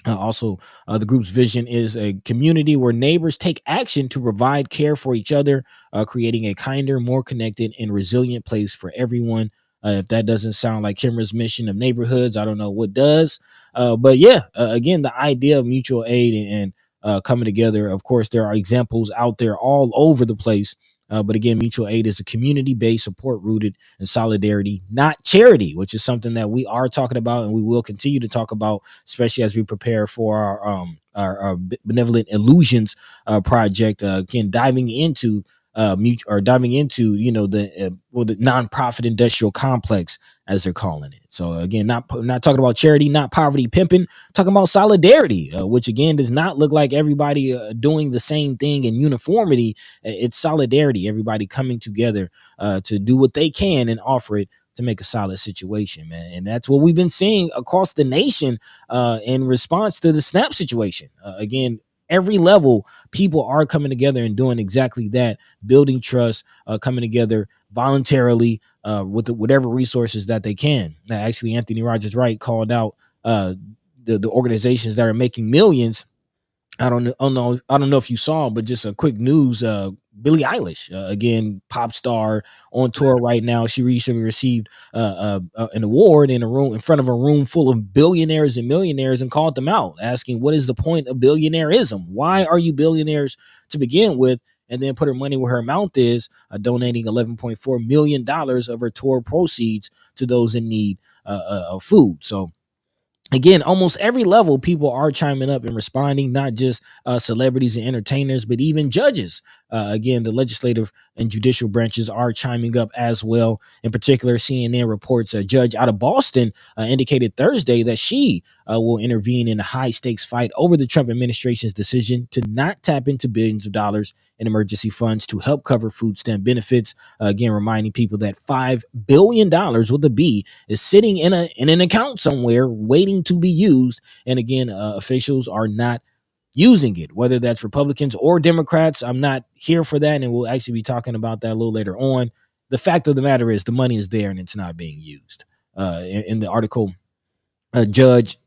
Also, the group's vision is a community where neighbors take action to provide care for each other, creating a kinder, more connected, and resilient place for everyone. If that doesn't sound like Kimra's mission of neighborhoods, I don't know what does. But yeah, again, the idea of mutual aid and coming together. Of course, there are examples out there all over the place. But again, mutual aid is a community-based support rooted in solidarity, not charity, which is something that we are talking about and we will continue to talk about, especially as we prepare for our Benevolent Illusions project. Again, diving into you know the nonprofit industrial complex, as they're calling it. So again, not talking about charity, not poverty pimping, talking about solidarity, which again does not look like everybody doing the same thing in uniformity. It's solidarity, everybody coming together to do what they can and offer it to make a solid situation, man. And that's what we've been seeing across the nation in response to the SNAP situation. Again, every level, people are coming together and doing exactly that, building trust, coming together voluntarily with whatever resources that they can. Now, actually, Anthony Rogers Wright called out the organizations that are making millions. I don't know if you saw, but just a quick news. Billie Eilish, again, pop star on tour right now. She recently received an award in front of a room full of billionaires and millionaires, and called them out, asking, what is the point of billionaireism? Why are you billionaires to begin with? And then put her money where her mouth is, donating $11.4 million of her tour proceeds to those in need of food. So again, almost every level, people are chiming up and responding, not just celebrities and entertainers, but even judges. Again, the legislative and judicial branches are chiming up as well. In particular, CNN reports a judge out of Boston indicated Thursday that she will intervene in a high-stakes fight over the Trump administration's decision to not tap into billions of dollars in emergency funds to help cover food stamp benefits. Again, reminding people that $5 billion with a B is sitting in an account somewhere waiting to be used. And again, officials are not using it, whether that's Republicans or Democrats. I'm not here for that, and we'll actually be talking about that a little later on. The fact of the matter is the money is there and it's not being used. In the article, Judge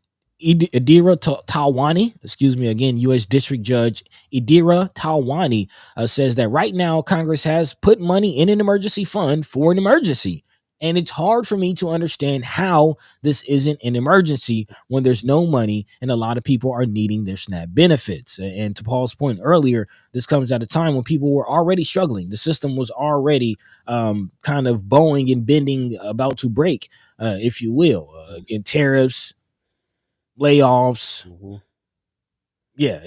Idira Talwani, again, U.S. District Judge Idira Talwani says that right now Congress has put money in an emergency fund for an emergency. And it's hard for me to understand how this isn't an emergency when there's no money and a lot of people are needing their SNAP benefits. And to Paul's point earlier, this comes at a time when people were already struggling. The system was already kind of bowing and bending, about to break, if you will. Again, tariffs, layoffs. Mm-hmm. Yeah,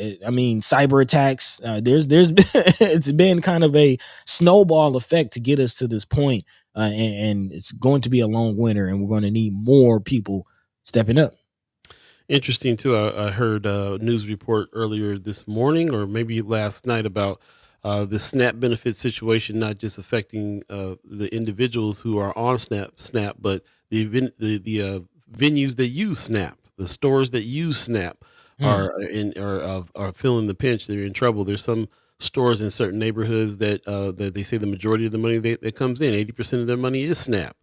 cyber attacks. There's it's been kind of a snowball effect to get us to this point, and it's going to be a long winter, and we're going to need more people stepping up. Interesting too. I heard a news report earlier this morning, or maybe last night, about the SNAP benefit situation, not just affecting the individuals who are on SNAP, but the venues that use SNAP, the stores that use SNAP are feeling the pinch. They're in trouble. There's some stores in certain neighborhoods that they say the majority of the money that comes in, 80% of their money is SNAP.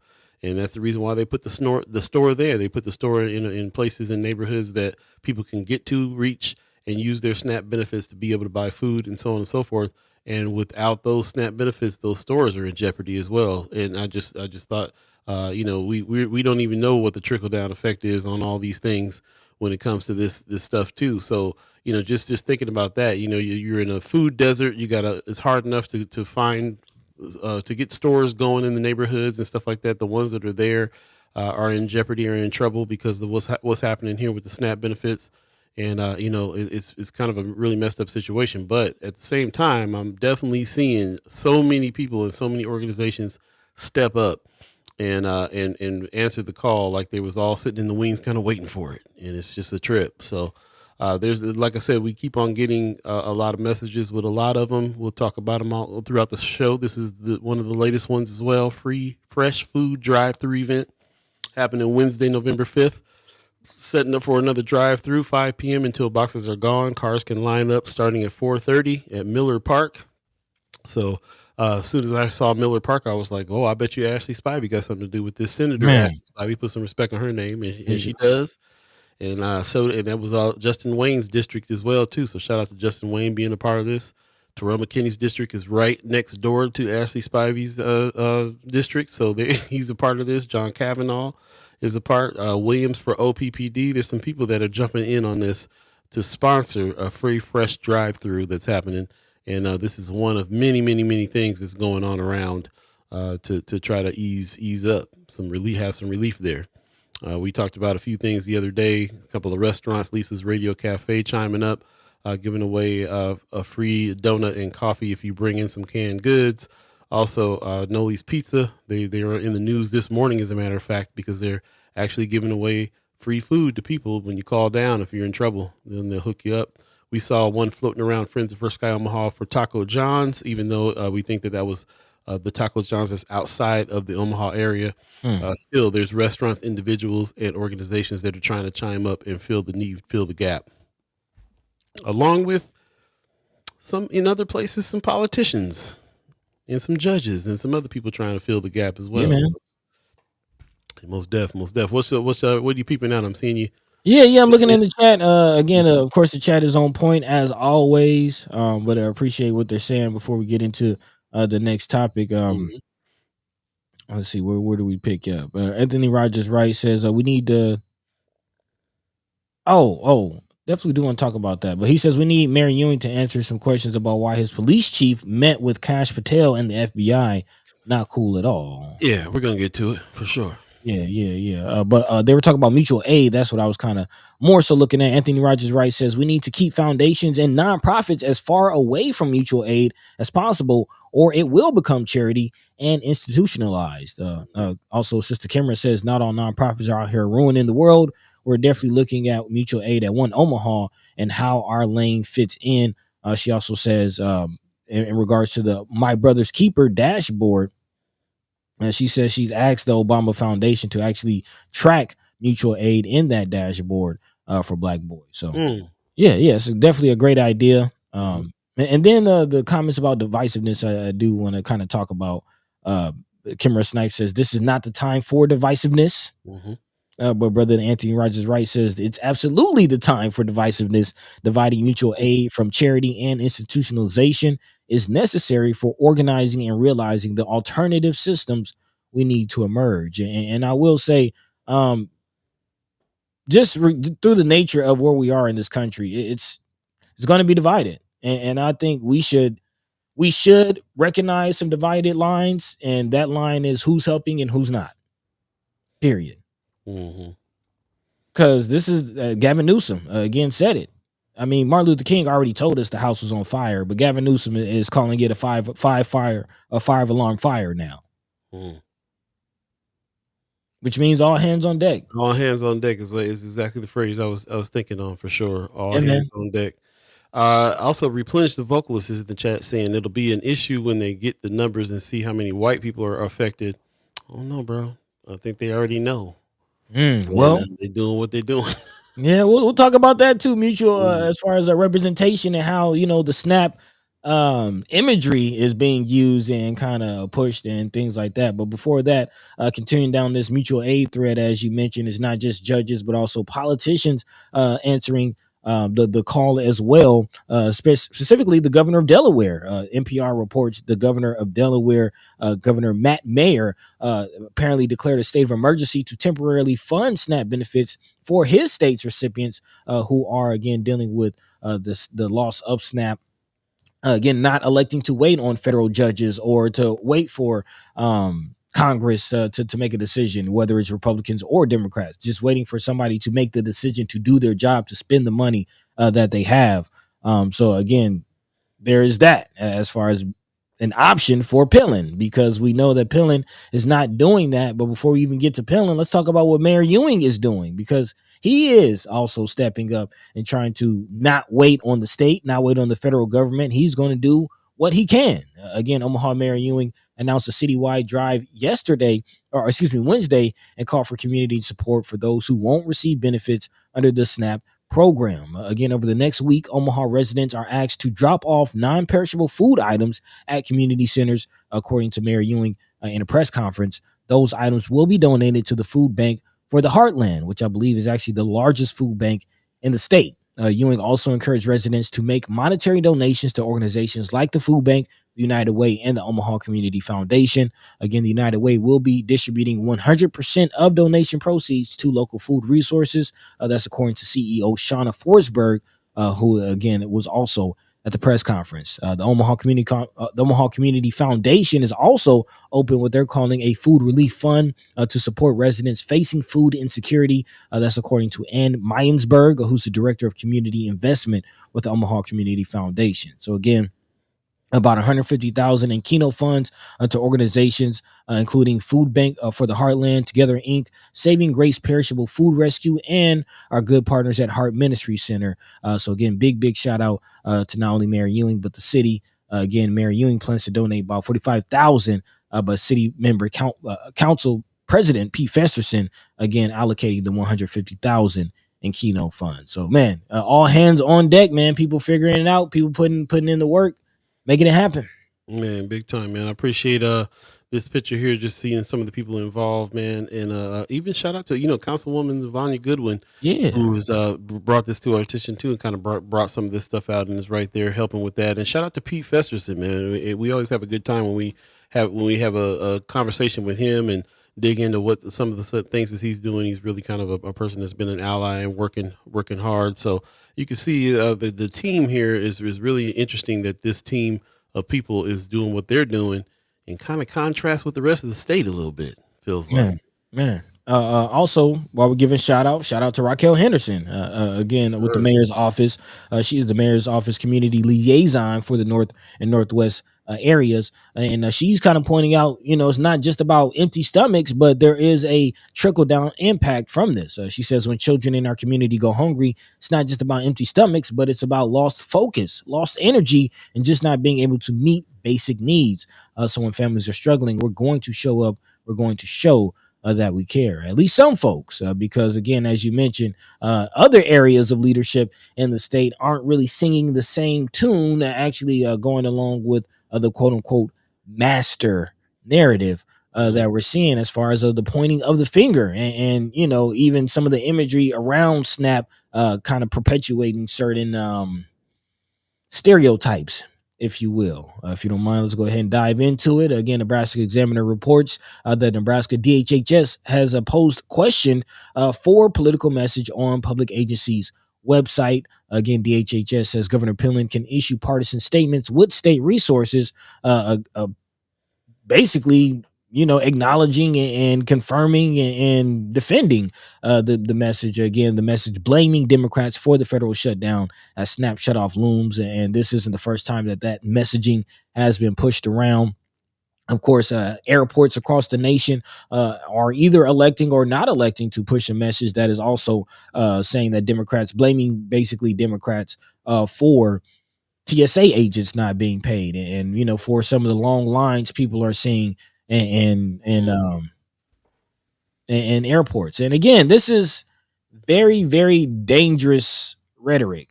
And that's the reason why they put the store there. They put the store in places in neighborhoods that people can get to, reach, and use their SNAP benefits to be able to buy food and so on and so forth. And without those SNAP benefits, those stores are in jeopardy as well. And I just thought, we don't even know what the trickle down effect is on all these things when it comes to this stuff too. So just thinking about that, you're in a food desert. It's hard enough to find to get stores going in the neighborhoods and stuff like that. The ones that are there are in jeopardy or in trouble because of what's happening here with the SNAP benefits. And it's kind of a really messed up situation. But at the same time, I'm definitely seeing so many people and so many organizations step up and answer the call like they was all sitting in the wings, kind of waiting for it. And it's just a trip. So there's, like I said, we keep on getting a lot of messages with a lot of them. We'll talk about them all throughout the show. This is one of the latest ones as well. Free fresh food drive-through event happening Wednesday, November 5th. Setting up for another drive-through, 5 p.m. until boxes are gone. Cars can line up starting at 4:30 at Miller Park. So as soon as I saw Miller Park, I was like, oh, I bet you Ashley Spivey got something to do with this. Senator Ashley Spivey, put some respect on her name, and she does. And and that was Justin Wayne's district as well too. So shout out to Justin Wayne being a part of this. Terrell McKinney's district is right next door to Ashley Spivey's district, so he's a part of this. John Kavanaugh is a part. Williams for OPPD. There's some people that are jumping in on this to sponsor a free fresh drive-through that's happening, and this is one of many, many, many things that's going on around to try to ease up have some relief there. We talked about a few things the other day. A couple of restaurants, Lisa's Radio Cafe chiming up, giving away a free donut and coffee if you bring in some canned goods. Also, Noli's Pizza, they were in the news this morning, as a matter of fact, because they're actually giving away free food to people when you call down. If you're in trouble, then they'll hook you up. We saw one floating around Friends of First Sky Omaha for Taco John's, even though we think that was the Taco John's that's outside of the Omaha area. Still, there's restaurants, individuals, and organizations that are trying to chime up and fill the need, fill the gap. Along with in other places, some politicians and some judges and some other people trying to fill the gap as well. Yeah, man. Most def. What are you peeping out? I'm seeing you. Yeah. I'm looking in the chat. Again, of course, the chat is on point as always. But I appreciate what they're saying before we get into the next topic. Let's see, where do we pick up? Anthony Rogers Wright says we need to. Definitely do want to talk about that. But he says we need Mary Ewing to answer some questions about why his police chief met with Kash Patel and the FBI. Not cool at all. Yeah, we're gonna get to it for sure. Yeah. But they were talking about mutual aid. That's what I was kind of more so looking at. Anthony Rogers Wright says we need to keep foundations and nonprofits as far away from mutual aid as possible, or it will become charity and institutionalized. Also, Sister Cameron says not all nonprofits are out here ruining the world. We're definitely looking at mutual aid at One Omaha and how our lane fits in. She also says in regards to the My Brother's Keeper dashboard, she says she's asked the Obama Foundation to actually track mutual aid in that dashboard for Black boys. So, it's definitely a great idea. And then the comments about divisiveness, I do want to kind of talk about. Kimra Snipes says this is not the time for divisiveness. But Brother Anthony Rogers Wright says it's absolutely the time for divisiveness. Dividing mutual aid from charity and institutionalization is necessary for organizing and realizing the alternative systems we need to emerge. And I will say, through the nature of where we are in this country, it's going to be divided. And I think we should recognize some divided lines, and that line is who's helping and who's not. Period. Because this is Gavin Newsom again said it. I mean, Martin Luther King already told us the house was on fire, but Gavin Newsom is calling it a five alarm fire now, which means all hands on deck. All hands on deck is exactly the phrase I was thinking on for sure. All hands on deck. Also, Replenish the Vocalist is in the chat saying it'll be an issue when they get the numbers and see how many white people are affected. I don't know, bro. I think they already know. Well, they're doing what they're doing. Yeah, we'll talk about that too, mutual, as far as representation and how the SNAP imagery is being used and kind of pushed and things like that. But before that, continuing down this mutual aid thread, as you mentioned, is not just judges but also politicians answering the call as well. Specifically, the governor of Delaware. NPR reports the governor of Delaware, Governor Matt Mayer, apparently declared a state of emergency to temporarily fund SNAP benefits for his state's recipients who are again dealing with the loss of SNAP. Again, not electing to wait on federal judges or to wait for Congress to make a decision, whether it's Republicans or Democrats, just waiting for somebody to make the decision to do their job, to spend the money that they have. So again, there is that as far as an option for Pillen, because we know that Pillen is not doing that. But before we even get to Pillen, let's talk about what Mayor Ewing is doing, because he is also stepping up and trying to not wait on the state, not wait on the federal government. He's going to do what he can. Again, Omaha Mayor Ewing announced a citywide drive Wednesday, and called for community support for those who won't receive benefits under the SNAP program. Again, over the next week, Omaha residents are asked to drop off non-perishable food items at community centers, according to Mayor Ewing in a press conference. Those items will be donated to the food bank for the Heartland, which I believe is actually the largest food bank in the state. Ewing also encouraged residents to make monetary donations to organizations like the Food Bank, the United Way, and the Omaha Community Foundation. Again, the United Way will be distributing 100% of donation proceeds to local food resources. That's according to CEO Shauna Forsberg, who, again, was also at the press conference. The Omaha Community Foundation is also open what they're calling a food relief fund to support residents facing food insecurity. That's according to Ann Meyensberg, who's the director of community investment with the Omaha Community Foundation. So again, about $150,000 in Keno funds to organizations, including Food Bank for the Heartland, Together Inc., Saving Grace Perishable Food Rescue, and our good partners at Heart Ministry Center. So again, big shout out to not only Mayor Ewing, but the city. Again, Mayor Ewing plans to donate about $45,000, but city member council president Pete Festerson, again, allocating the $150,000 in Keno funds. So man, all hands on deck, man. People figuring it out, people putting in the work, making it happen. Man, big time, man. I appreciate this picture here, just seeing some of the people involved, man. And even shout out to, Councilwoman Vanya Goodwin, who's brought this to our attention too, and kind of brought some of this stuff out and is right there helping with that. And shout out to Pete Festerson, man. We always have a good time when we have a conversation with him and dig into what some of the things that he's doing. He's really kind of a person that's been an ally and working hard. So you can see the team here is really interesting, that this team of people is doing what they're doing in kind of contrast with the rest of the state a little bit, feels like. Man. Also, while we're giving shout out to Raquel Henderson, again, with the mayor's office. She is the mayor's office community liaison for the North and Northwest areas. And she's kind of pointing out, it's not just about empty stomachs, but there is a trickle down impact from this. She says when children in our community go hungry, it's not just about empty stomachs, but it's about lost focus, lost energy, and just not being able to meet basic needs. So when families are struggling, we're going to show up. We're going to show that we care, at least some folks, because again, as you mentioned, other areas of leadership in the state aren't really singing the same tune, actually going along with the quote unquote master narrative that we're seeing, as far as the pointing of the finger and even some of the imagery around SNAP kind of perpetuating certain stereotypes, if you will. If you don't mind, let's go ahead and dive into it. Again, Nebraska Examiner reports that Nebraska DHHS has posed question for political message on public agencies' website. Again, DHHS says Governor Pillen can issue partisan statements with state resources, basically, acknowledging and confirming and defending the message. Again, the message blaming Democrats for the federal shutdown as SNAP shutoff looms. And this isn't the first time that messaging has been pushed around. Of course, airports across the nation are either electing or not electing to push a message that is also saying that Democrats, blaming basically Democrats for TSA agents not being paid, and for some of the long lines people are seeing in airports. And again, this is very, very dangerous rhetoric.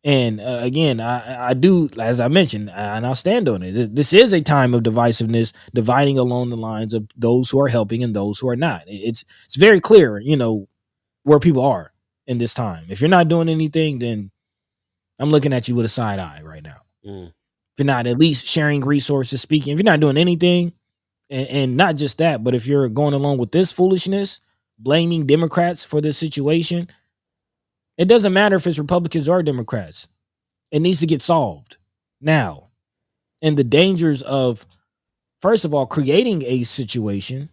And again, I do, as I mentioned, and I'll stand on it. This is a time of divisiveness, dividing along the lines of those who are helping and those who are not. It's very clear, where people are in this time. If you're not doing anything, then I'm looking at you with a side eye right now. If you're not at least sharing resources, speaking, if you're not doing anything, and not just that, but if you're going along with this foolishness, blaming Democrats for this situation, it doesn't matter if it's Republicans or Democrats. It needs to get solved now. And the dangers of, first of all, creating a situation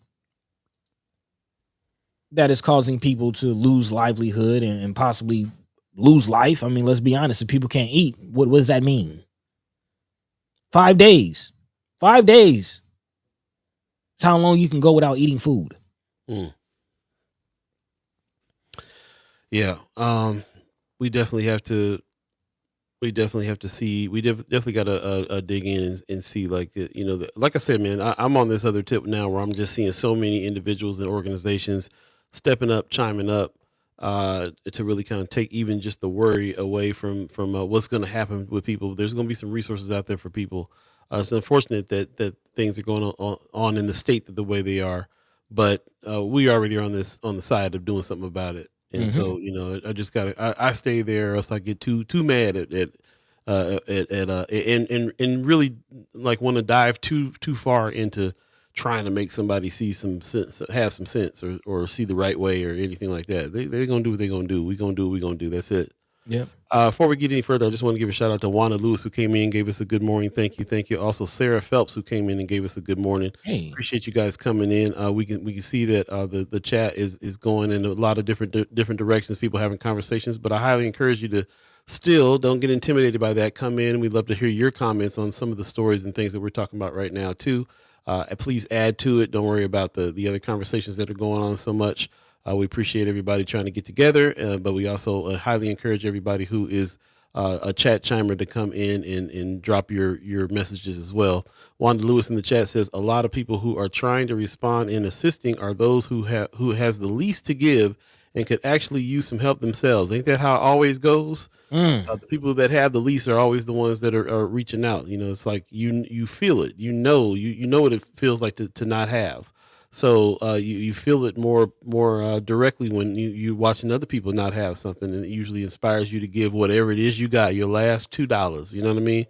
that is causing people to lose livelihood and possibly lose life. I mean, let's be honest. If people can't eat, what does that mean? 5 days. 5 days. It's how long you can go without eating food. Yeah. We definitely have to see. We definitely got to dig in and see, like, like I said, man. I'm on this other tip now where I'm just seeing so many individuals and organizations stepping up, chiming up, to really kind of take even just the worry away from what's going to happen with people. There's going to be some resources out there for people. It's unfortunate that things are going on in the state the way they are, but we already are on the side of doing something about it. And so, I just I stay there, or else I get too mad and really like want to dive too far into trying to make somebody see some sense, have some sense, or see the right way or anything like that. They're gonna do what they're gonna do. We're gonna do what we're gonna do. That's it. Yeah. Before we get any further, I just want to give a shout out to Wanda Lewis, who came in and gave us a good morning. Thank you. Also, Sarah Phelps, who came in and gave us a good morning. Hey. Appreciate you guys coming in. We can see that the chat is going in a lot of different directions. People having conversations, but I highly encourage you to still don't get intimidated by that. Come in. We'd love to hear your comments on some of the stories and things that we're talking about right now too. Please add to it. Don't worry about the other conversations that are going on so much. We appreciate everybody trying to get together, but we also highly encourage everybody who is a chat chimer to come in and drop your messages as well. Wanda Lewis in the chat says a lot of people who are trying to respond and assisting are those who has the least to give and could actually use some help themselves. Ain't that how it always goes? The people that have the least are always the ones that are reaching out. It's like you feel it. You know what it feels like to not have. So you feel it more directly when you're watching other people not have something, and it usually inspires you to give whatever it is you got, your last $2. You know what I mean?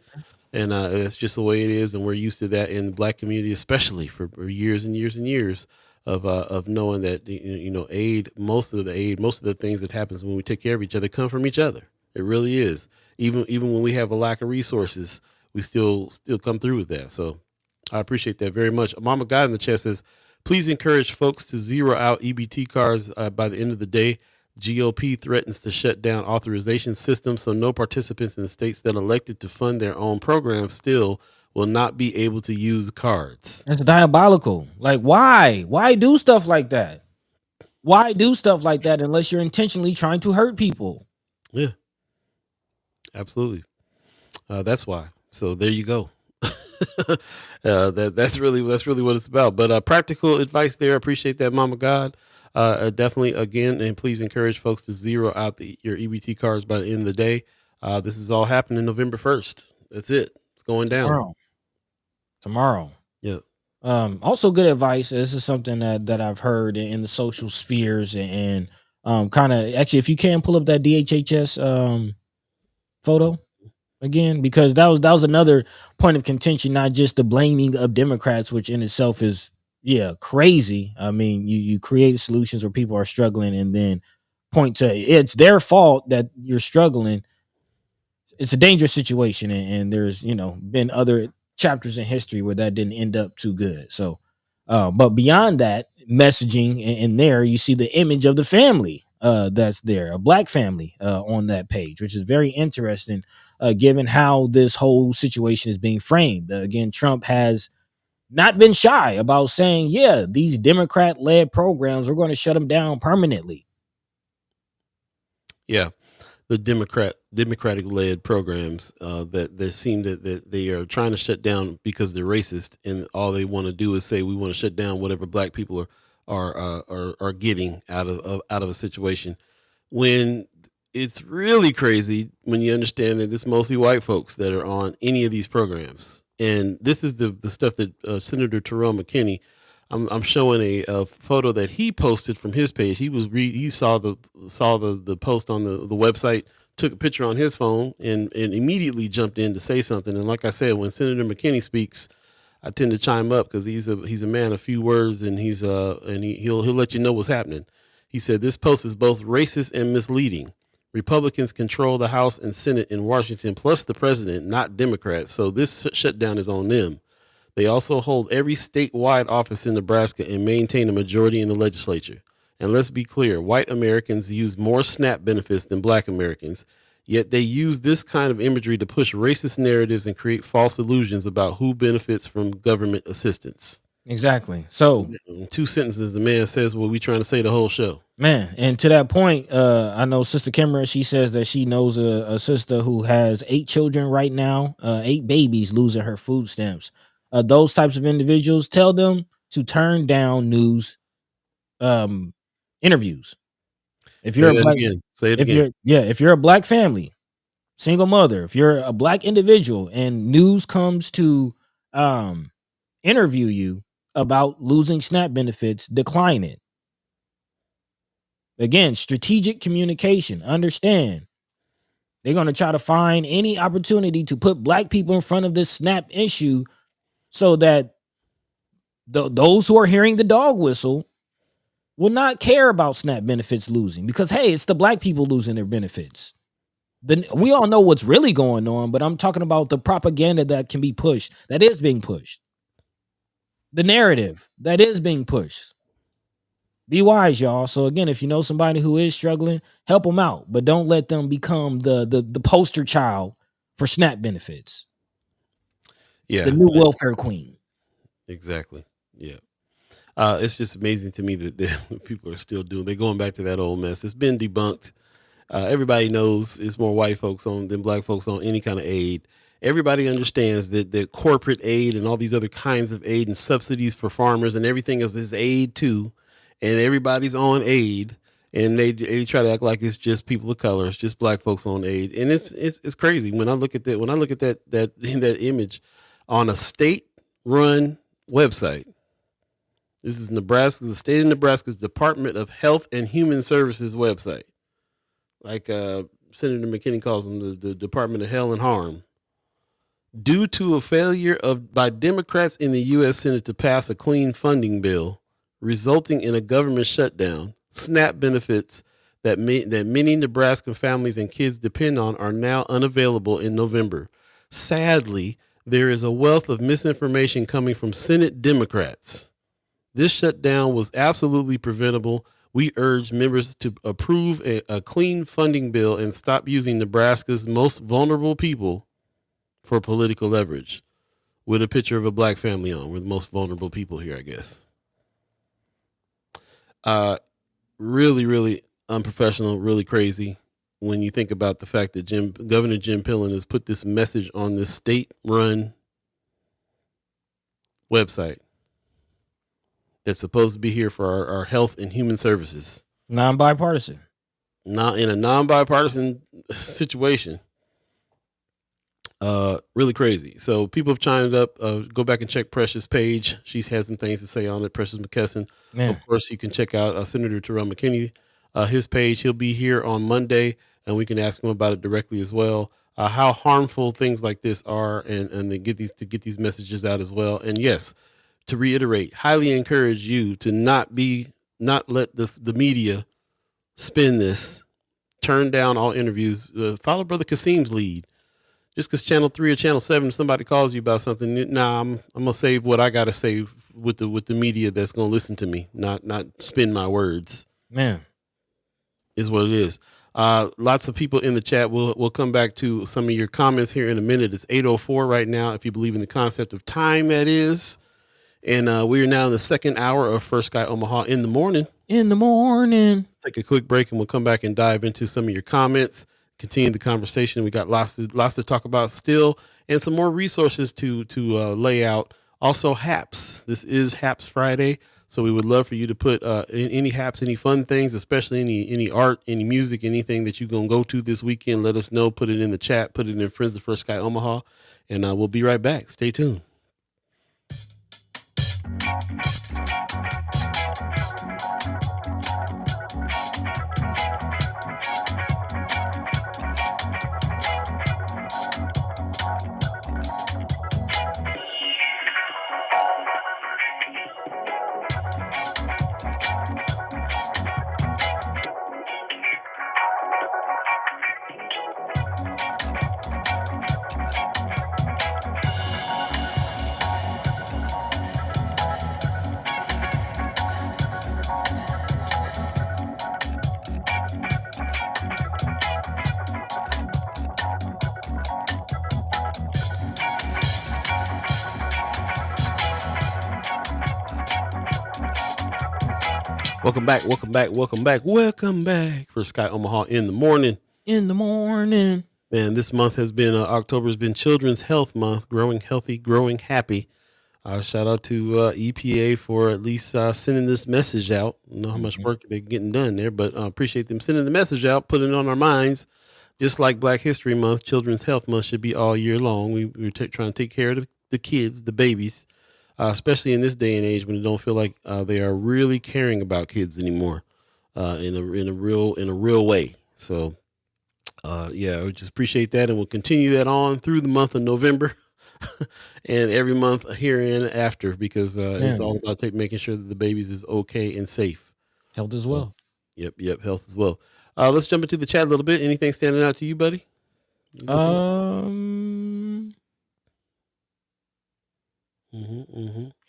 And it's just the way it is, and we're used to that in the Black community, especially for years and years and years of knowing that aid, most of the things that happens when we take care of each other come from each other. It really is. Even when we have a lack of resources, we still come through with that. So I appreciate that very much. Mama God in the chat says, please encourage folks to zero out EBT cards by the end of the day. GOP threatens to shut down authorization systems, so no participants in the states that elected to fund their own programs still will not be able to use cards. That's diabolical. Like, why? Why do stuff like that? Why do stuff like that unless you're intentionally trying to hurt people? Yeah, absolutely. That's why. So there you go. That's really what it's about. But practical advice there. Appreciate that, Mama God. Definitely, again, and please encourage folks to zero out your EBT cards by the end of the day. This is all happening November 1st. That's it. It's going down tomorrow. Yeah. Also good advice. This is something that I've heard in the social spheres and kind of, actually, if you can pull up that DHHS photo again, because that was another point of contention, not just the blaming of Democrats, which in itself is crazy. I mean, you create solutions where people are struggling and then point to it's their fault that you're struggling. It's a dangerous situation, and there's been other chapters in history where that didn't end up too good. So but beyond that messaging in there, you see the image of the family that's there, a Black family on that page, which is very interesting given how this whole situation is being framed. Again, Trump has not been shy about saying, these Democrat-led programs, we're going to shut them down permanently. Yeah, the Democratic-led programs that seem that they are trying to shut down because they're racist, and all they want to do is say we want to shut down whatever Black people are getting out of a situation. When it's really crazy when you understand that it's mostly white folks that are on any of these programs. And this is the stuff that Senator Terrell McKinney, I'm showing a photo that he posted from his page. He saw the post on the website, took a picture on his phone, and immediately jumped in to say something. And like I said, when Senator McKinney speaks, I tend to chime up because he's a man of few words, and he'll let you know what's happening. He said this post is both racist and misleading. Republicans control the House and Senate in Washington, plus the president, not Democrats. So this shutdown is on them. They also hold every statewide office in Nebraska and maintain a majority in the legislature. And let's be clear, white Americans use more SNAP benefits than black Americans, yet they use this kind of imagery to push racist narratives and create false illusions about who benefits from government assistance. Exactly. So in 2 sentences, the man says what we trying to say the whole show. Man, and to that point, I know Sister Kimmerer, she says that she knows a sister who has 8 children right now, 8 babies losing her food stamps. Those types of individuals, tell them to turn down news interviews. If you're if you're a black family, single mother, if you're a black individual and news comes to interview you about losing SNAP benefits, decline it. Again, strategic communication. Understand, they're going to try to find any opportunity to put black people in front of this SNAP issue so that those who are hearing the dog whistle will not care about SNAP benefits losing, because, hey, it's the black people losing their benefits. We all know what's really going on, but I'm talking about the propaganda that can be pushed, that is being pushed. The narrative that is being pushed. Be wise, y'all. So again, if you know somebody who is struggling, help them out, but don't let them become the poster child for SNAP benefits. Yeah, the new welfare queen. Exactly. Yeah. It's just amazing to me that people are still they're going back to that old mess. It's been debunked. Everybody knows it's more white folks on than black folks on any kind of aid. Everybody understands that the corporate aid and all these other kinds of aid and subsidies for farmers and everything else is aid too. And everybody's on aid, and they try to act like it's just people of color, it's just black folks on aid, and it's crazy when I look at that. When I look at that image on a state-run website, this is Nebraska, the state of Nebraska's Department of Health and Human Services website, like Senator McKinney calls them, the Department of Hell and Harm. Due to a failure by Democrats in the U.S. Senate to pass a clean funding bill, resulting in a government shutdown, SNAP benefits that many Nebraskan families and kids depend on are now unavailable in November. Sadly, there is a wealth of misinformation coming from Senate Democrats. This shutdown was absolutely preventable. We urge members to approve a clean funding bill and stop using Nebraska's most vulnerable people for political leverage. With a picture of a black family on. We're the most vulnerable people here, I guess. Really, really unprofessional, really crazy when you think about the fact that Governor Jim Pillen has put this message on this state-run website that's supposed to be here for our health and human services. Non-bipartisan. Not in a non-bipartisan situation. Really crazy. So people have chimed up. Go back and check Precious' page. She's had some things to say on it. Precious McKesson. Man. Of course, you can check out Senator Terrell McKinney, his page. He'll be here on Monday, and we can ask him about it directly as well. How harmful things like this are, and to get these messages out as well. And yes, to reiterate, highly encourage you to not let the media spin this. Turn down all interviews. Follow Brother Kasim's lead. Just because Channel 3 or Channel 7, somebody calls you about something, nah, I'm gonna save what I gotta save with the media that's gonna listen to me, not spin my words. Man, is what it is. Lots of people in the chat. We'll come back to some of your comments here in a minute. It's 8:04 right now. If you believe in the concept of time, that is, and we are now in the second hour of First Sky Omaha in the morning. In the morning. Take a quick break, and we'll come back and dive into some of your comments. Continue the conversation. We got lots to talk about still, and some more resources to lay out. Also, Haps. This is Haps Friday, So we would love for you to put any haps, any fun things, especially any art, any music, anything that you're gonna go to this weekend. Let us know. Put it in the chat. Put it in Friends of First Sky Omaha, and we'll be right back. Stay tuned. Welcome back for Sky Omaha in the morning. Man, this month has been October's been Children's Health Month, growing healthy, growing happy. Shout out to EPA for at least sending this message out. I don't know how much work they're getting done there, but appreciate them sending the message out, putting it on our minds. Just like Black History Month, Children's Health Month should be all year long. We're trying to take care of the kids, the babies, especially in this day and age when they don't feel like they are really caring about kids anymore in a real way. So yeah, we just appreciate that, and we'll continue that on through the month of November and every month here and after, because it's all about making sure that the babies is okay and safe. Health as well. Yep, health as well. Let's jump into the chat a little bit. Anything standing out to you, buddy?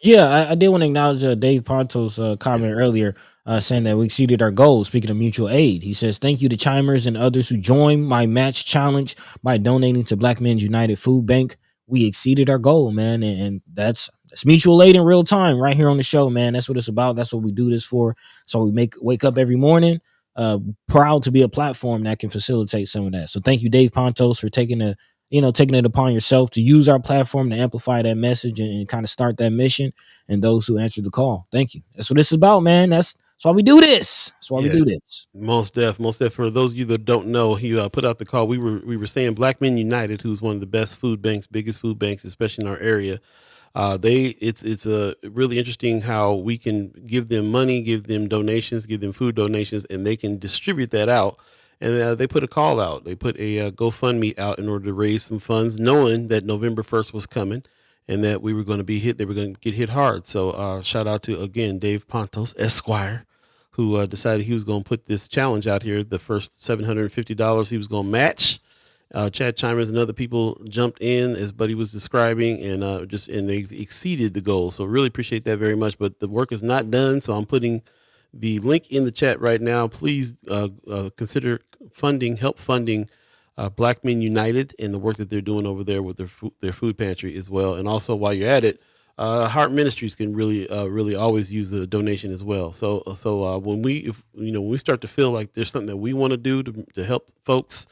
Yeah, I did want to acknowledge Dave Ponto's comment earlier, saying that we exceeded our goals. Speaking of mutual aid, he says, thank you to Chimers and others who joined my match challenge by donating to Black Men's United Food Bank. We exceeded our goal, man. And that's mutual aid in real time right here on the show, man. That's what it's about. That's what we do this for. So we wake up every morning, proud to be a platform that can facilitate some of that. So thank you, Dave Pontos, for taking it upon yourself to use our platform to amplify that message and kind of start that mission, and those who answered the call. Thank you. That's what this is about, man. That's why we do this. That's why we do this. Most def. For those of you that don't know, he put out the call. We were saying Black Men United, who's one of the best food banks, biggest food banks, especially in our area. It's a really interesting how we can give them money, give them donations, give them food donations, and they can distribute that out. And they put a call out. They put a GoFundMe out in order to raise some funds, knowing that November 1st was coming and that we were going to be hit. They were going to get hit hard. So shout out to, again, Dave Pontos, Esquire, who decided he was going to put this challenge out here. The first $750 he was going to match. Chad Chimers and other people jumped in, as Buddy was describing, and they exceeded the goal. So really appreciate that very much. But the work is not done, so I'm putting the link in the chat right now. Please consider help funding Black Men United and the work that they're doing over there with their food pantry as well. And also, while you're at it, Heart Ministries can really always use a donation as well. So when we start to feel like there's something that we want to do to help folks,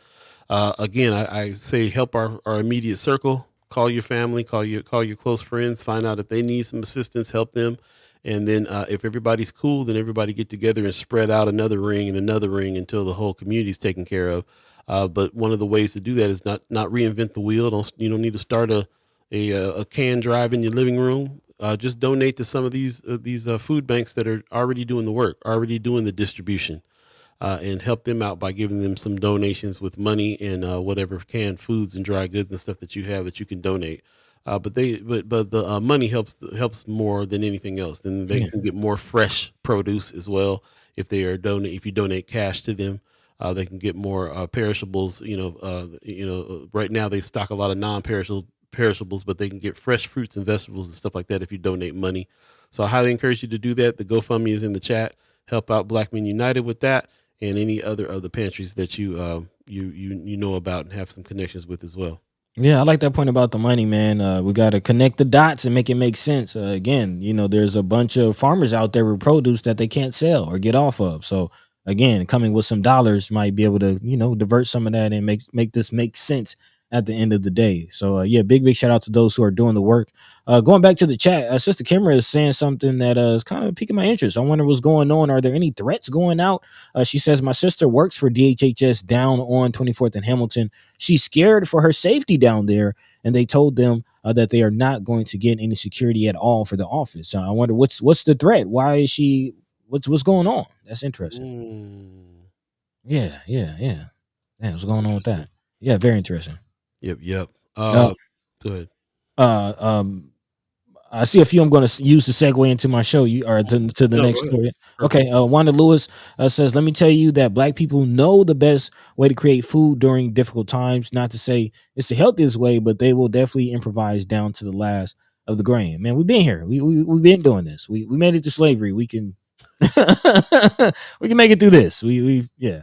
again, I say help our immediate circle. Call your family, call your close friends, find out if they need some assistance, help them. And then if everybody's cool, then everybody get together and spread out another ring until the whole community is taken care of. But one of the ways to do that is not reinvent the wheel. You don't need to start a can drive in your living room. Just donate to some of these food banks that are already doing the work, already doing the distribution, and help them out by giving them some donations with money and whatever canned foods and dry goods and stuff that you have that you can donate. But the money helps more than anything else. Then they can get more fresh produce as well. If you donate cash to them, they can get more perishables. Right now they stock a lot of non-perishables, but they can get fresh fruits and vegetables and stuff like that if you donate money. So I highly encourage you to do that. The GoFundMe is in the chat. Help out Black Men United with that, and any other of the pantries that you know about and have some connections with as well. Yeah, I like that point about the money, man. We got to connect the dots and make it make sense. Again, there's a bunch of farmers out there with produce that they can't sell or get off of. So again, coming with some dollars might be able to, divert some of that and make this make sense at the end of the day. So yeah, big shout out to those who are doing the work. Going back to the chat, Sister Kimra is saying something that is kind of piquing my interest. I wonder what's going on. Are there any threats going out? She says my sister works for DHHS down on 24th and Hamilton. She's scared for her safety down there, and they told them that they are not going to get any security at all for the office. I wonder what's the threat. Why is she? What's going on? That's interesting. Yeah. Yeah, what's going on with that? Yeah, very interesting. Yep. Go ahead. I see a few. I'm going to use the segue into my show. You are to the next story. Okay. Wanda Lewis says, "Let me tell you that Black people know the best way to create food during difficult times. Not to say it's the healthiest way, but they will definitely improvise down to the last of the grain. Man, we've been here. We've been doing this. We made it through slavery. We can we can make it through this. Yeah."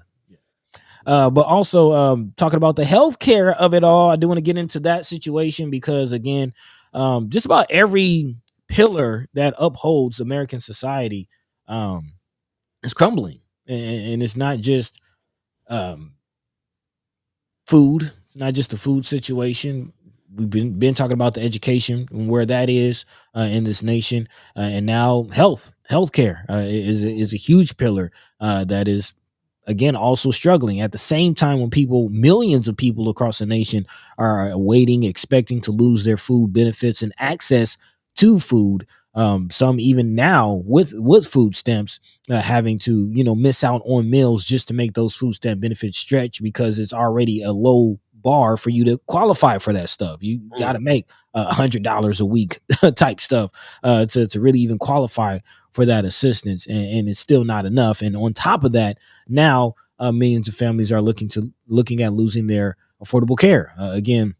But also talking about the healthcare of it all, I do want to get into that situation because again, just about every pillar that upholds American society is crumbling, and it's not just food, not just the food situation. We've been talking about the education and where that is in this nation, and now healthcare is a huge pillar that is, again, also struggling at the same time when millions of people across the nation are waiting, expecting to lose their food benefits and access to food. Some even now with food stamps having to, miss out on meals just to make those food stamp benefits stretch because it's already a low bar for you to qualify for that stuff. You got to make $100 a week type stuff to really even qualify for that assistance, and it's still not enough. And on top of that, now millions of families are looking at losing their affordable care. Again,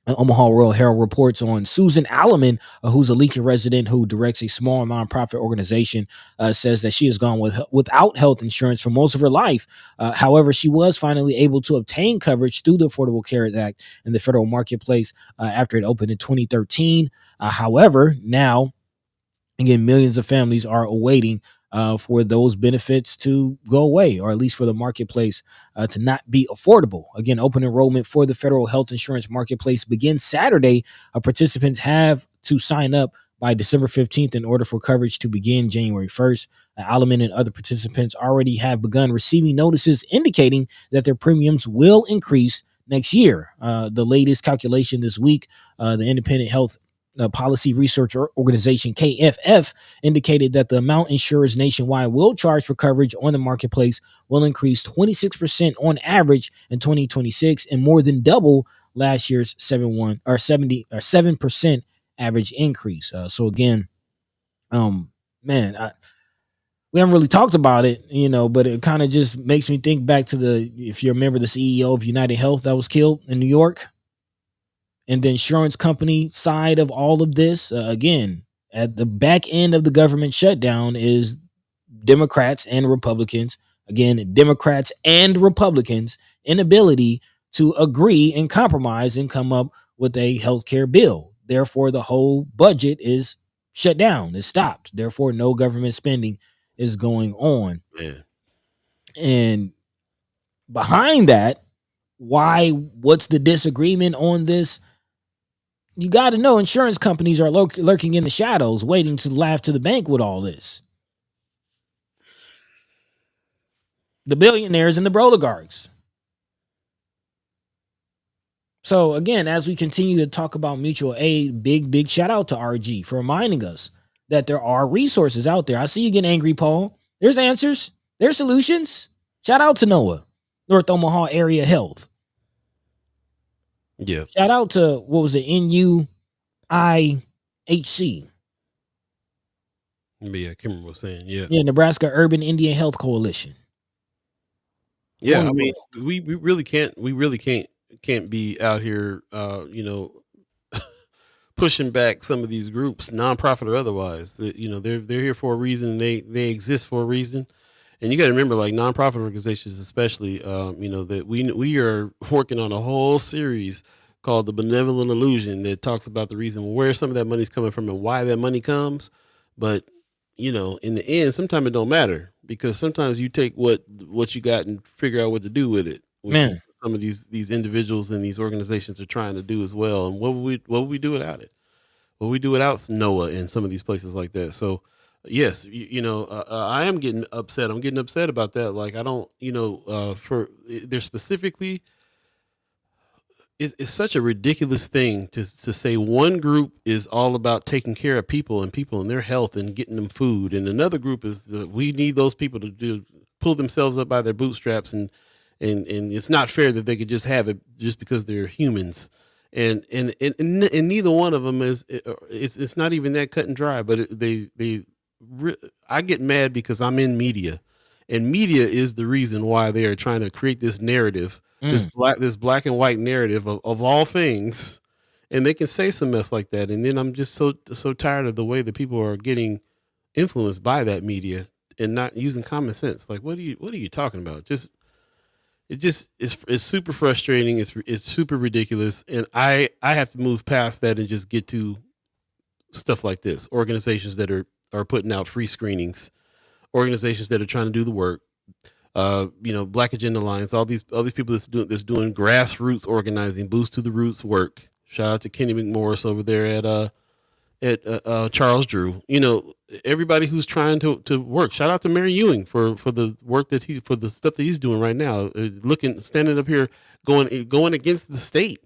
Omaha World Herald reports on Susan Alleman, who's a Lincoln resident who directs a small nonprofit organization, says that she has gone without health insurance for most of her life. However, she was finally able to obtain coverage through the Affordable Care Act in the federal marketplace after it opened in 2013. However, now, again, millions of families are awaiting for those benefits to go away, or at least for the marketplace to not be affordable. Again, open enrollment for the federal health insurance marketplace begins Saturday. Participants have to sign up by December 15th in order for coverage to begin January 1st. Alleman and other participants already have begun receiving notices indicating that their premiums will increase next year. The latest calculation this week, the Independent Health Policy Research Organization, KFF, indicated that the amount insurers nationwide will charge for coverage on the marketplace will increase 26% on average in 2026 and more than double last year's 7% average increase. So again, we haven't really talked about it, but it kind of just makes me think back to if you remember the CEO of United Health that was killed in New York. And the insurance company side of all of this, again, at the back end of the government shutdown is Democrats and Republicans. Again, Democrats and Republicans' inability to agree and compromise and come up with a healthcare bill. Therefore, the whole budget is shut down, is stopped. Therefore, no government spending is going on. Yeah. And behind that, what's the disagreement on this? You got to know insurance companies are lurking in the shadows, waiting to laugh to the bank with all this. The billionaires and the oligarchs. So again, as we continue to talk about mutual aid, big shout out to RG for reminding us that there are resources out there. I see you getting angry, Paul. There's answers. There's solutions. Shout out to NOAA, North Omaha Area Health. Yeah. Shout out to, what was it, NUIHC. Yeah, Kimber was saying, yeah, Nebraska Urban Indian Health Coalition. Yeah, I mean, we really can't be out here, pushing back some of these groups, nonprofit or otherwise. They're here for a reason. They exist for a reason. And you got to remember, like nonprofit organizations, especially, that we are working on a whole series called The Benevolent Illusion that talks about the reason where some of that money's coming from and why that money comes. But, in the end, sometimes it don't matter because sometimes you take what you got and figure out what to do with it. Man. some of these individuals and these organizations are trying to do as well. And what would we do without it? What would we do without NOAA and some of these places like that? So yes, I am getting upset. I'm getting upset about that. Like I don't, they're specifically. It's such a ridiculous thing to say one group is all about taking care of people and their health and getting them food, and another group is we need those people to pull themselves up by their bootstraps, and it's not fair that they could just have it just because they're humans, and neither one of them is. It's not even that cut and dry, but I get mad because I'm in media, and media is the reason why they are trying to create this narrative. This black and white narrative of all things, and they can say some mess like that, and then I'm just so tired of the way that people are getting influenced by that media and not using common sense. Like, what are you talking about? It's super frustrating. It's super ridiculous, and I have to move past that and just get to stuff like this. Organizations that are putting out free screenings, organizations that are trying to do the work. Black Agenda Alliance, all these people that's doing grassroots organizing, boost to the roots work. Shout out to Kenny McMorris over there at Charles Drew. Everybody who's trying to work. Shout out to Mary Ewing for the work for the stuff that he's doing right now. Standing up here, going against the state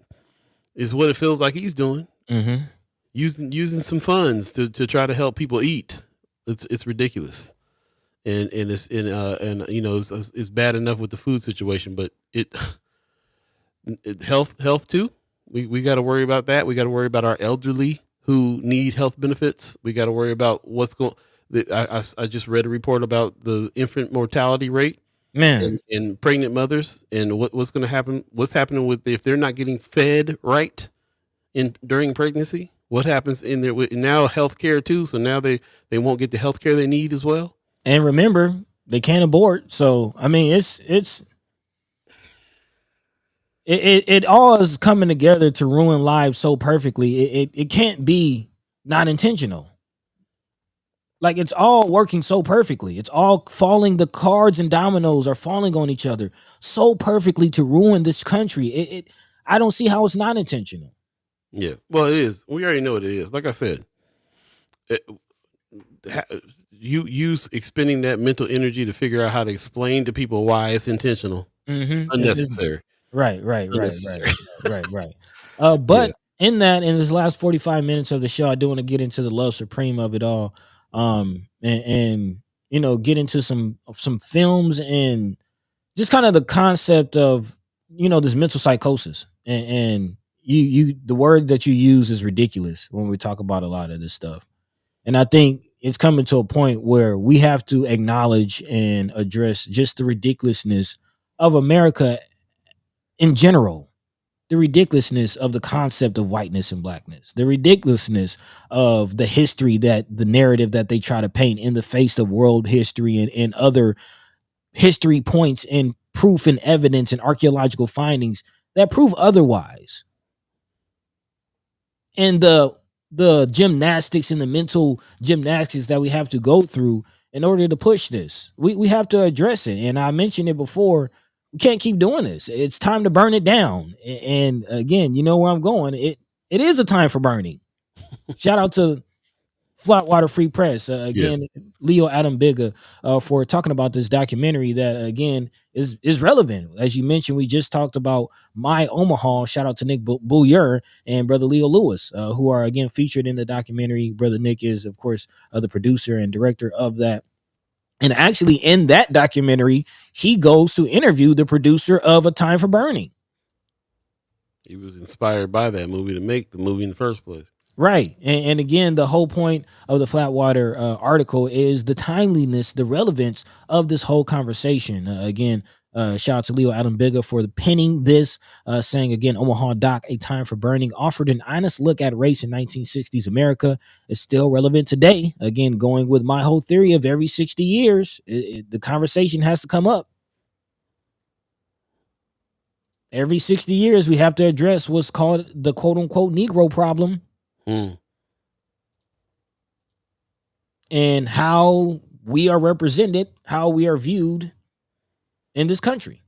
is what it feels like he's doing. Mm-hmm. Using some funds to try to help people eat. It's ridiculous. And it's bad enough with the food situation, but health too. We got to worry about that. We got to worry about our elderly who need health benefits. We got to worry about what's going. I just read a report about the infant mortality rate, man, and pregnant mothers, and what's going to happen. What's happening with if they're not getting fed right during pregnancy? What happens in there with now healthcare too? So now they won't get the healthcare they need as well. And remember, they can't abort. So I mean, it all is coming together to ruin lives so perfectly. It can't be not intentional. Like it's all working so perfectly. It's all falling. The cards and dominoes are falling on each other so perfectly to ruin this country. I don't see how it's not intentional. Yeah, well, it is. We already know what it is. Like I said, you expending that mental energy to figure out how to explain to people why it's intentional, unnecessary. Right. But in this last 45 minutes of the show, I do want to get into the love supreme of it all, and get into some films and just kind of the concept of this mental psychosis and you the word that you use is ridiculous when we talk about a lot of this stuff. And I think it's coming to a point where we have to acknowledge and address just the ridiculousness of America in general, the ridiculousness of the concept of whiteness and blackness, the ridiculousness of the history the narrative that they try to paint in the face of world history and other history points and proof and evidence and archaeological findings that prove otherwise. And the gymnastics and the mental gymnastics that we have to go through in order to push this. We have to address it. And I mentioned it before. We can't keep doing this. It's time to burn it down. And again, you know where I'm going. It is a time for burning. Shout out to Flatwater Free Press. Leo Adam Bigger for talking about this documentary that, again, is relevant. As you mentioned, we just talked about My Omaha. Shout out to Nick Boulier and Brother Leo Lewis, who are, again, featured in the documentary. Brother Nick is, of course, the producer and director of that. And actually, in that documentary, he goes to interview the producer of A Time for Burning. He was inspired by that movie to make the movie in the first place. Right. And again, the whole point of the Flatwater article is the timeliness, the relevance of this whole conversation. Shout out to Leo Adam Bigger for penning this, saying, again, Omaha Doc, A Time for Burning, offered an honest look at race in 1960s America. It's still relevant today. Again, going with my whole theory of every 60 years, the conversation has to come up. Every 60 years, we have to address what's called the quote-unquote Negro problem. And how we are represented, how we are viewed in this country.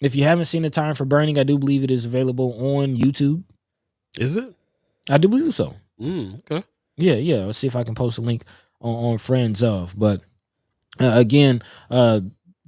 If you haven't seen The Time for Burning, I do believe it is available on YouTube. Is it? I do believe so. Okay. Yeah. Let's see if I can post a link on Friends of. But again,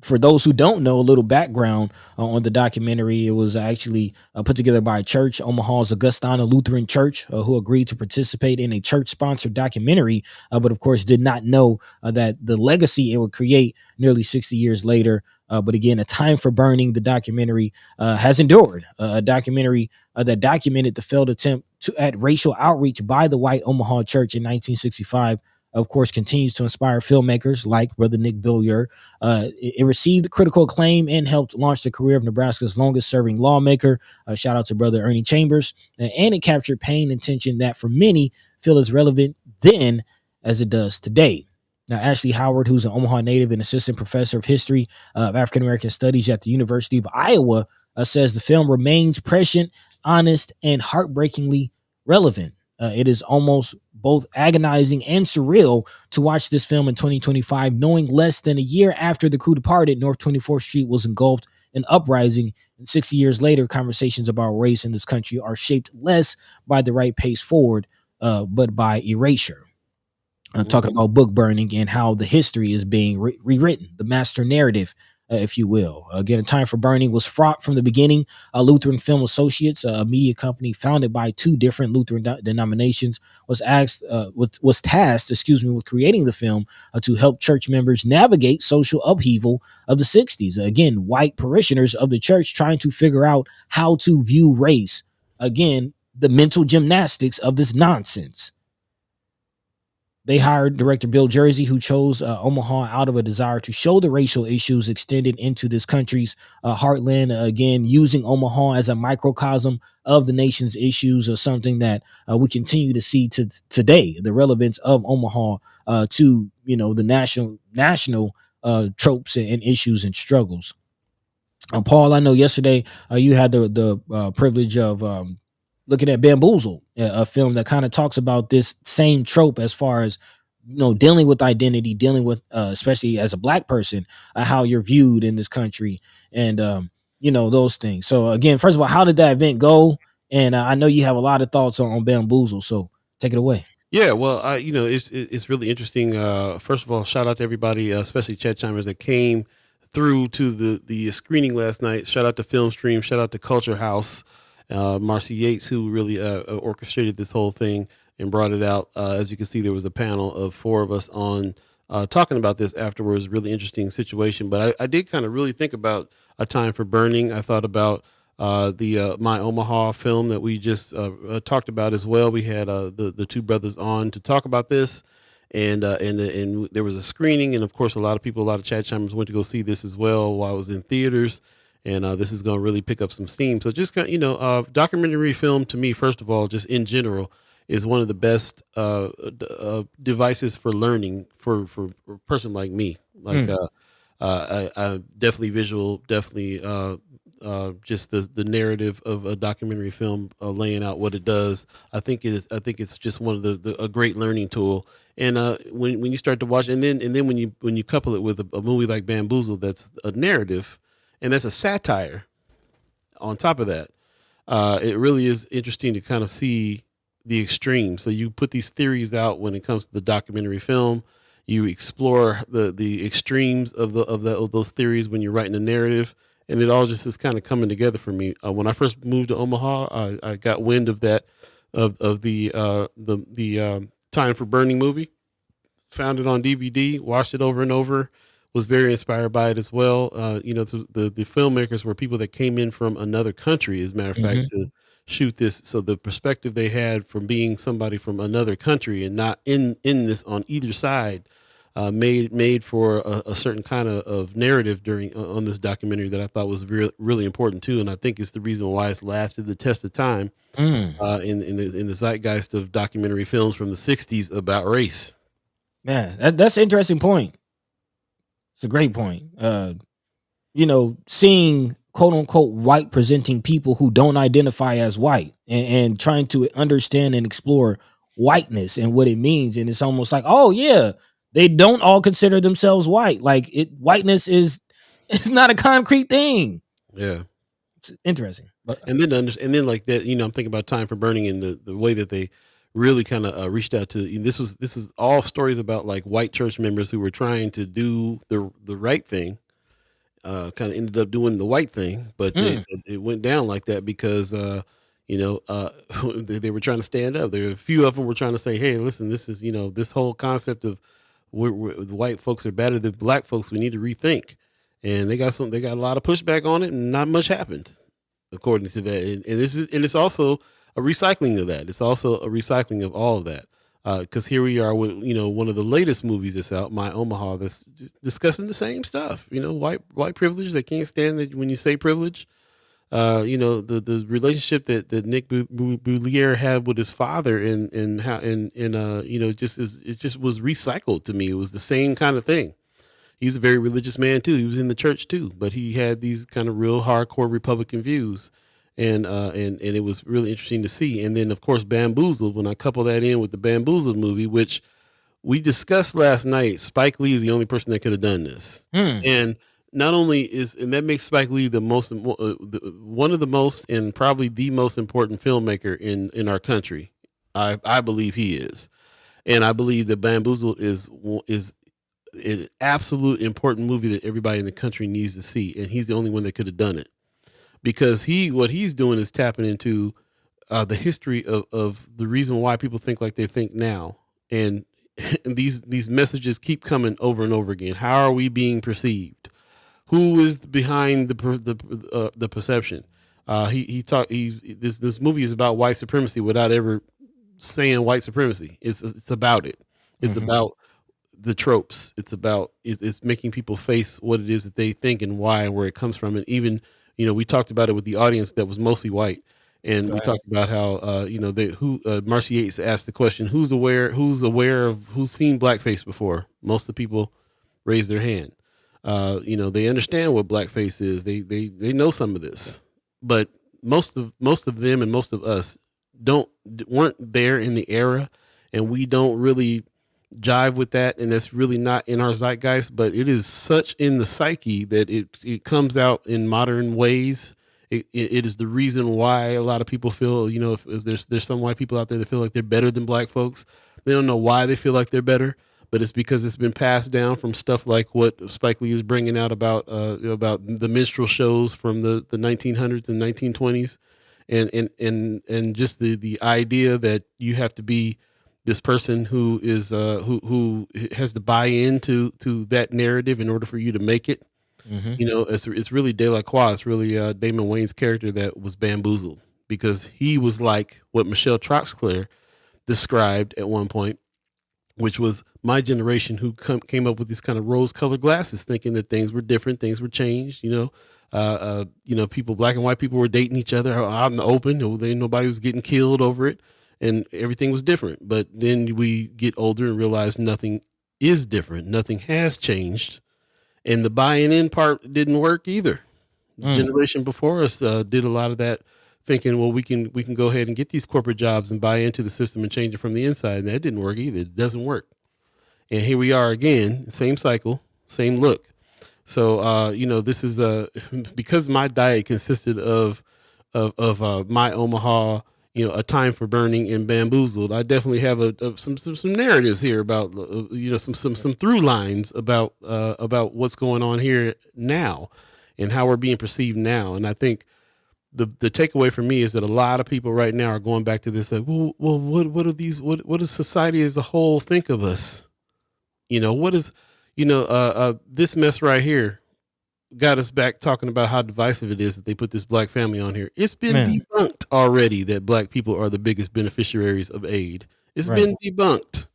for those who don't know, a little background on the documentary. It was actually put together by a church, Omaha's Augustana Lutheran Church, who agreed to participate in a church-sponsored documentary, but of course did not know that the legacy it would create nearly 60 years later. But again, A Time for Burning, the documentary, has endured. A documentary that documented the failed attempt at racial outreach by the white Omaha church in 1965. Of course, continues to inspire filmmakers like Brother Nick Billier. It received critical acclaim and helped launch the career of Nebraska's longest-serving lawmaker. Shout out to Brother Ernie Chambers. And it captured pain and tension that for many feel as relevant then as it does today. Now, Ashley Howard, who's an Omaha native and assistant professor of history of African American studies at the University of Iowa, says the film remains prescient, honest, and heartbreakingly relevant. It is almost both agonizing and surreal to watch this film in 2025, knowing less than a year after the crew departed, North 24th Street was engulfed in uprising. And 60 years later, conversations about race in this country are shaped less by the right pace forward, but by erasure. Talking about book burning and how the history is being rewritten, the master narrative, if you will. Again, A Time for Burning was fraught from the beginning. Lutheran Film Associates, a media company founded by two different Lutheran denominations, was tasked, with creating the film to help church members navigate social upheaval of the 60s. Again, white parishioners of the church trying to figure out how to view race. Again, the mental gymnastics of this nonsense. They hired director Bill Jersey, who chose Omaha out of a desire to show the racial issues extended into this country's heartland. Again, using Omaha as a microcosm of the nation's issues, or something that we continue to see today. The relevance of Omaha to the national tropes and issues and struggles. Paul, I know yesterday you had the privilege of looking at Bamboozle, a film that kind of talks about this same trope as far as dealing with identity, dealing with especially as a black person, how you're viewed in this country, and those things. So again, first of all, how did that event go? And I know you have a lot of thoughts on Bamboozle, so take it away. Yeah, well, it's really interesting. First of all, shout out to everybody, especially Chat Chimers that came through to the screening last night. Shout out to Film Stream. Shout out to Culture House. Marcy Yates, who really orchestrated this whole thing and brought it out. As you can see, there was a panel of four of us on talking about this afterwards. Really interesting situation. But I did kind of really think about A Time for Burning. I thought about the My Omaha film that we just talked about as well. We had the two brothers on to talk about this. And there was a screening. And, of course, a lot of Chat Chimers went to go see this as well while I was in theaters. And this is going to really pick up some steam. So just kind of, documentary film to me, first of all, just in general, is one of the best devices for learning for a person like me. Like I definitely visual, definitely just the narrative of a documentary film laying out what it does. I think it's just one of a great learning tool. And when you start to watch, and then when you couple it with a movie like Bamboozle, that's a narrative. And that's a satire on top of that. It really is interesting to kind of see the extremes. So you put these theories out when it comes to the documentary film. You explore the extremes of those theories when you're writing a narrative. And it all just is kind of coming together for me. When I first moved to Omaha, I got wind of that, of the Time for Burning movie. Found it on DVD, watched it over and over. Was very inspired by it as well. The filmmakers were people that came in from another country, as a matter of fact, to shoot this. So the perspective they had from being somebody from another country and not in this on either side made for a certain kind of narrative on this documentary that I thought was really important too. And I think it's the reason why it's lasted the test of time in the zeitgeist of documentary films from the 60s about race. Man, that's an interesting point. It's a great point. Seeing quote unquote white presenting people who don't identify as white and trying to understand and explore whiteness and what it means. And it's almost like, oh yeah, they don't all consider themselves white. Like whiteness is not a concrete thing. Yeah. It's interesting. But And then like that, I'm thinking about Time for Burning and the way that they really kind of reached out to. This was all stories about like white church members who were trying to do the right thing, kind of ended up doing the white thing, but it went down like that because they were trying to stand up. There were a few of them were trying to say, hey, listen, this is this whole concept of the white folks are better than black folks. We need to rethink, and they got a lot of pushback on it, and not much happened according to that. And it's also a recycling of that. It's also a recycling of all of that. Because here we are with one of the latest movies that's out, My Omaha, that's discussing the same stuff. White privilege. They can't stand that when you say privilege. The relationship that Nick Boulier had with his father and how it just was recycled to me. It was the same kind of thing. He's a very religious man too. He was in the church too, but he had these kind of real hardcore Republican views. And it was really interesting to see. And then, of course, Bamboozled, when I couple that in with the Bamboozled movie, which we discussed last night, Spike Lee is the only person that could have done this. And not only and that makes Spike Lee the most, one of the most, and probably the most important filmmaker in our country. I believe he is. And I believe that Bamboozled is an absolute important movie that everybody in the country needs to see. And he's the only one that could have done it. Because what he's doing is tapping into the history of the reason why people think like they think now, and these messages keep coming over and over again. How are we being perceived? Who is behind the perception? This movie is about white supremacy without ever saying white supremacy. It's about it. It's about the tropes. It's making people face what it is that they think and why and where it comes from, and even. We talked about it with the audience that was mostly white, and we talked about how Marcy Yates asked the question, who's aware of who's seen blackface before? Most of the people raised their hand. They understand what blackface is. They know some of this, but most of them and most of us weren't there in the era, and we don't really jive with that, and that's really not in our zeitgeist, but it is such in the psyche that it comes out in modern ways. It is the reason why a lot of people feel, if there's some white people out there that feel like they're better than black folks. They don't know why they feel like they're better, but it's because it's been passed down from stuff like what Spike Lee is bringing out about the minstrel shows from the 1900s and 1920s, and just the idea that you have to be this person who is who has to buy into that narrative in order for you to make it. It's really Delacroix. It's really Damon Wayans' character that was bamboozled, because he was like what Michelle Troxclair described at one point, which was my generation who came up with these kind of rose-colored glasses, thinking that things were different, things were changed. People, black and white people, were dating each other out in the open. Nobody was getting killed over it. And everything was different. But then we get older and realize nothing is different. Nothing has changed. And the buying in part didn't work either. The generation before us did a lot of that, thinking, well, we can go ahead and get these corporate jobs and buy into the system and change it from the inside. And that didn't work either. It doesn't work. And here we are again, same cycle, same look. So, this is because my diet consisted of My Omaha, A Time for Burning, and Bamboozled. I definitely have some narratives here about some through lines about what's going on here now and how we're being perceived now. And I think the takeaway for me is that a lot of people right now are going back to this like, well, what does society as a whole think of us? This mess right here got us back talking about how divisive it is that they put this black family on here. It's been debunked already that black people are the biggest beneficiaries of aid. It's been debunked.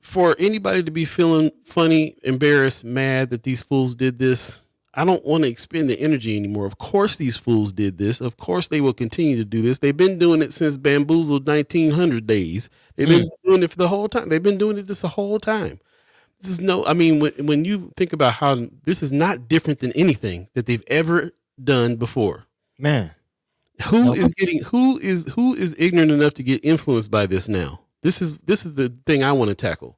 For anybody to be feeling funny, embarrassed, mad that these fools did this, I don't want to expend the energy anymore. Of course these fools did this. Of course they will continue to do this. They've been doing it since Bamboozled 1900 days. They've been doing it for the whole time. They've been doing it this the whole time. When you think about how this is not different than anything that they've ever done before, man, who is ignorant enough to get influenced by this now? This is the thing I want to tackle,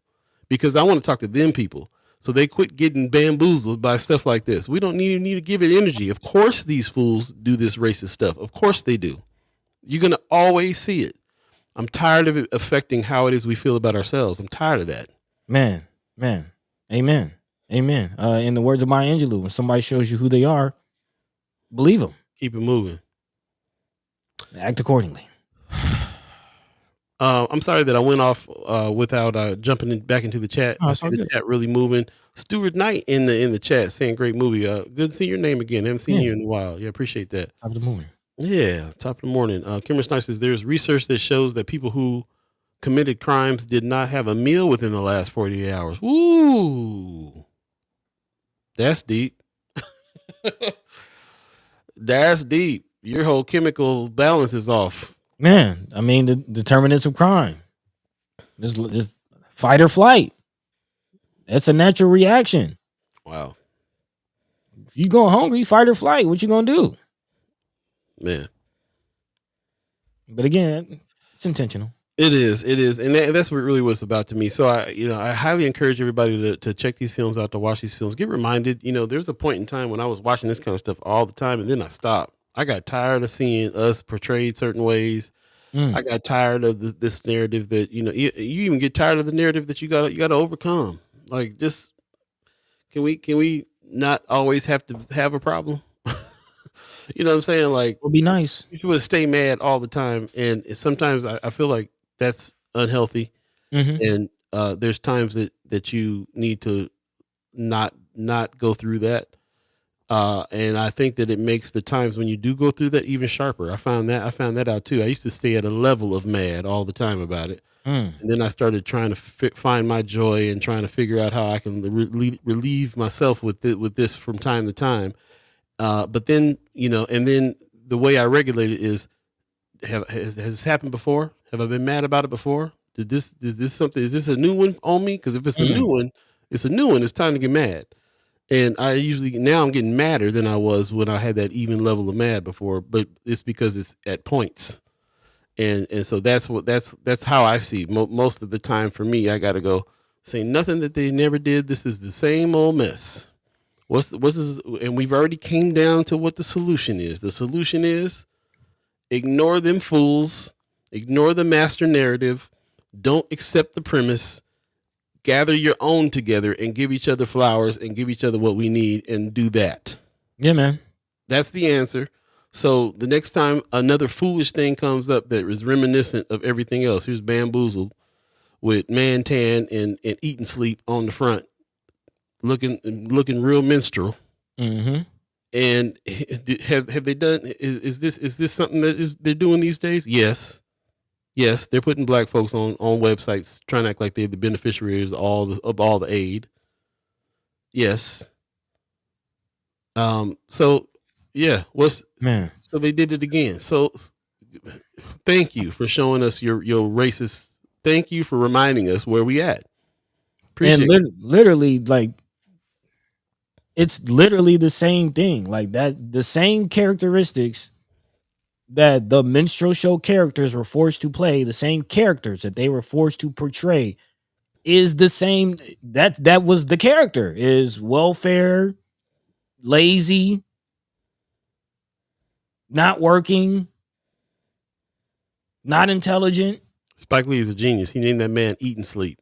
because I want to talk to them people So they quit getting bamboozled by stuff like this. We don't need to give it energy. Of course these fools do this racist stuff. Of course they do. You're going to always see it. I'm tired of it affecting how it is we feel about ourselves. I'm tired of that. Man. Amen. In the words of Maya Angelou, when somebody shows you who they are, believe them. Keep it moving. Act accordingly. I'm sorry that I went off without jumping back into the chat. Oh, I it's see all the good. chat really moving. Stuart Knight in the chat saying great movie. Good to see your name again. I haven't seen you in a while. Yeah, appreciate that. Top of the morning. Yeah, top of the morning. Kimmer Snipe says there's research that shows that people who committed crimes did not have a meal within the last 48 hours. Woo! That's deep. That's deep. Your whole chemical balance is off. Man, I mean, the determinants of crime. Just fight or flight. That's a natural reaction. Wow. If you go hungry, fight or flight. What you gonna do? Man. But again, it's intentional. It is, and that's what really was about to me. So I highly encourage everybody to check these films out, to watch these films. Get reminded, there's a point in time when I was watching this kind of stuff all the time, and then I stopped. I got tired of seeing us portrayed certain ways. I got tired of this narrative that you even get tired of the narrative that you got to overcome. Like, just can we not always have to have a problem? You know what I'm saying? Like, It'll be nice. You should stay mad all the time, and sometimes I feel like that's unhealthy. And there's times that you need to not go through that. And I think that it makes the times when you do go through that even sharper. I found that out too. I used to stay at a level of mad all the time about it. And then I started trying to find my joy and trying to figure out how I can relieve myself with this from time to time. But then, and then the way I regulate it is, has this happened before? Have I been mad about it before? Is this a new one on me? Because if it's a new one, it's time to get mad. And I usually, now I'm getting madder than I was when I had that even level of mad before, but it's because it's at points. And so that's how I see most of the time. For me, I got to go say nothing that they never did. This is the same old mess. What's this? And we've already came down to what the solution is. The solution is ignore them fools, ignore the master narrative, don't accept the premise, gather your own together and give each other flowers and give each other what we need and do that. Yeah, man. That's the answer. So the next time another foolish thing comes up that is reminiscent of everything else, here's Bamboozled with Man Tan and Eat and Sleep on the front, looking real minstrel. And have they done? Is this something that they're doing these days? Yes, they're putting black folks on websites trying to act like they're the beneficiaries of all the aid. Yes. So yeah, so they did it again. So thank you for showing us your racist. Thank you for reminding us where we at. Appreciate and literally, like, it's literally the same thing. Like that, the same characteristics that the minstrel show characters were forced to play, the same characters that they were forced to portray, is the same. That was the character, is welfare, lazy, not working, not intelligent. Spike Lee is a genius. He named that man Eat and Sleep.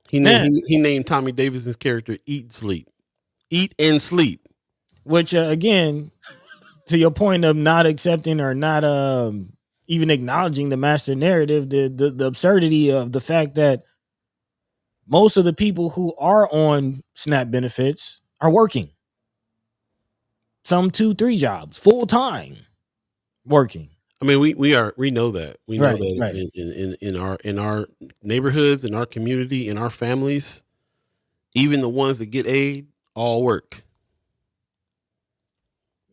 He named Tommy Davidson's character Eat and Sleep. Eat and Sleep. Which again, to your point of not accepting or not even acknowledging the master narrative, the absurdity of the fact that most of the people who are on SNAP benefits are working. Some 2-3 jobs, full time working. I mean, we know that. We know that right. in our neighborhoods, in our community, in our families, even the ones that get aid, all work.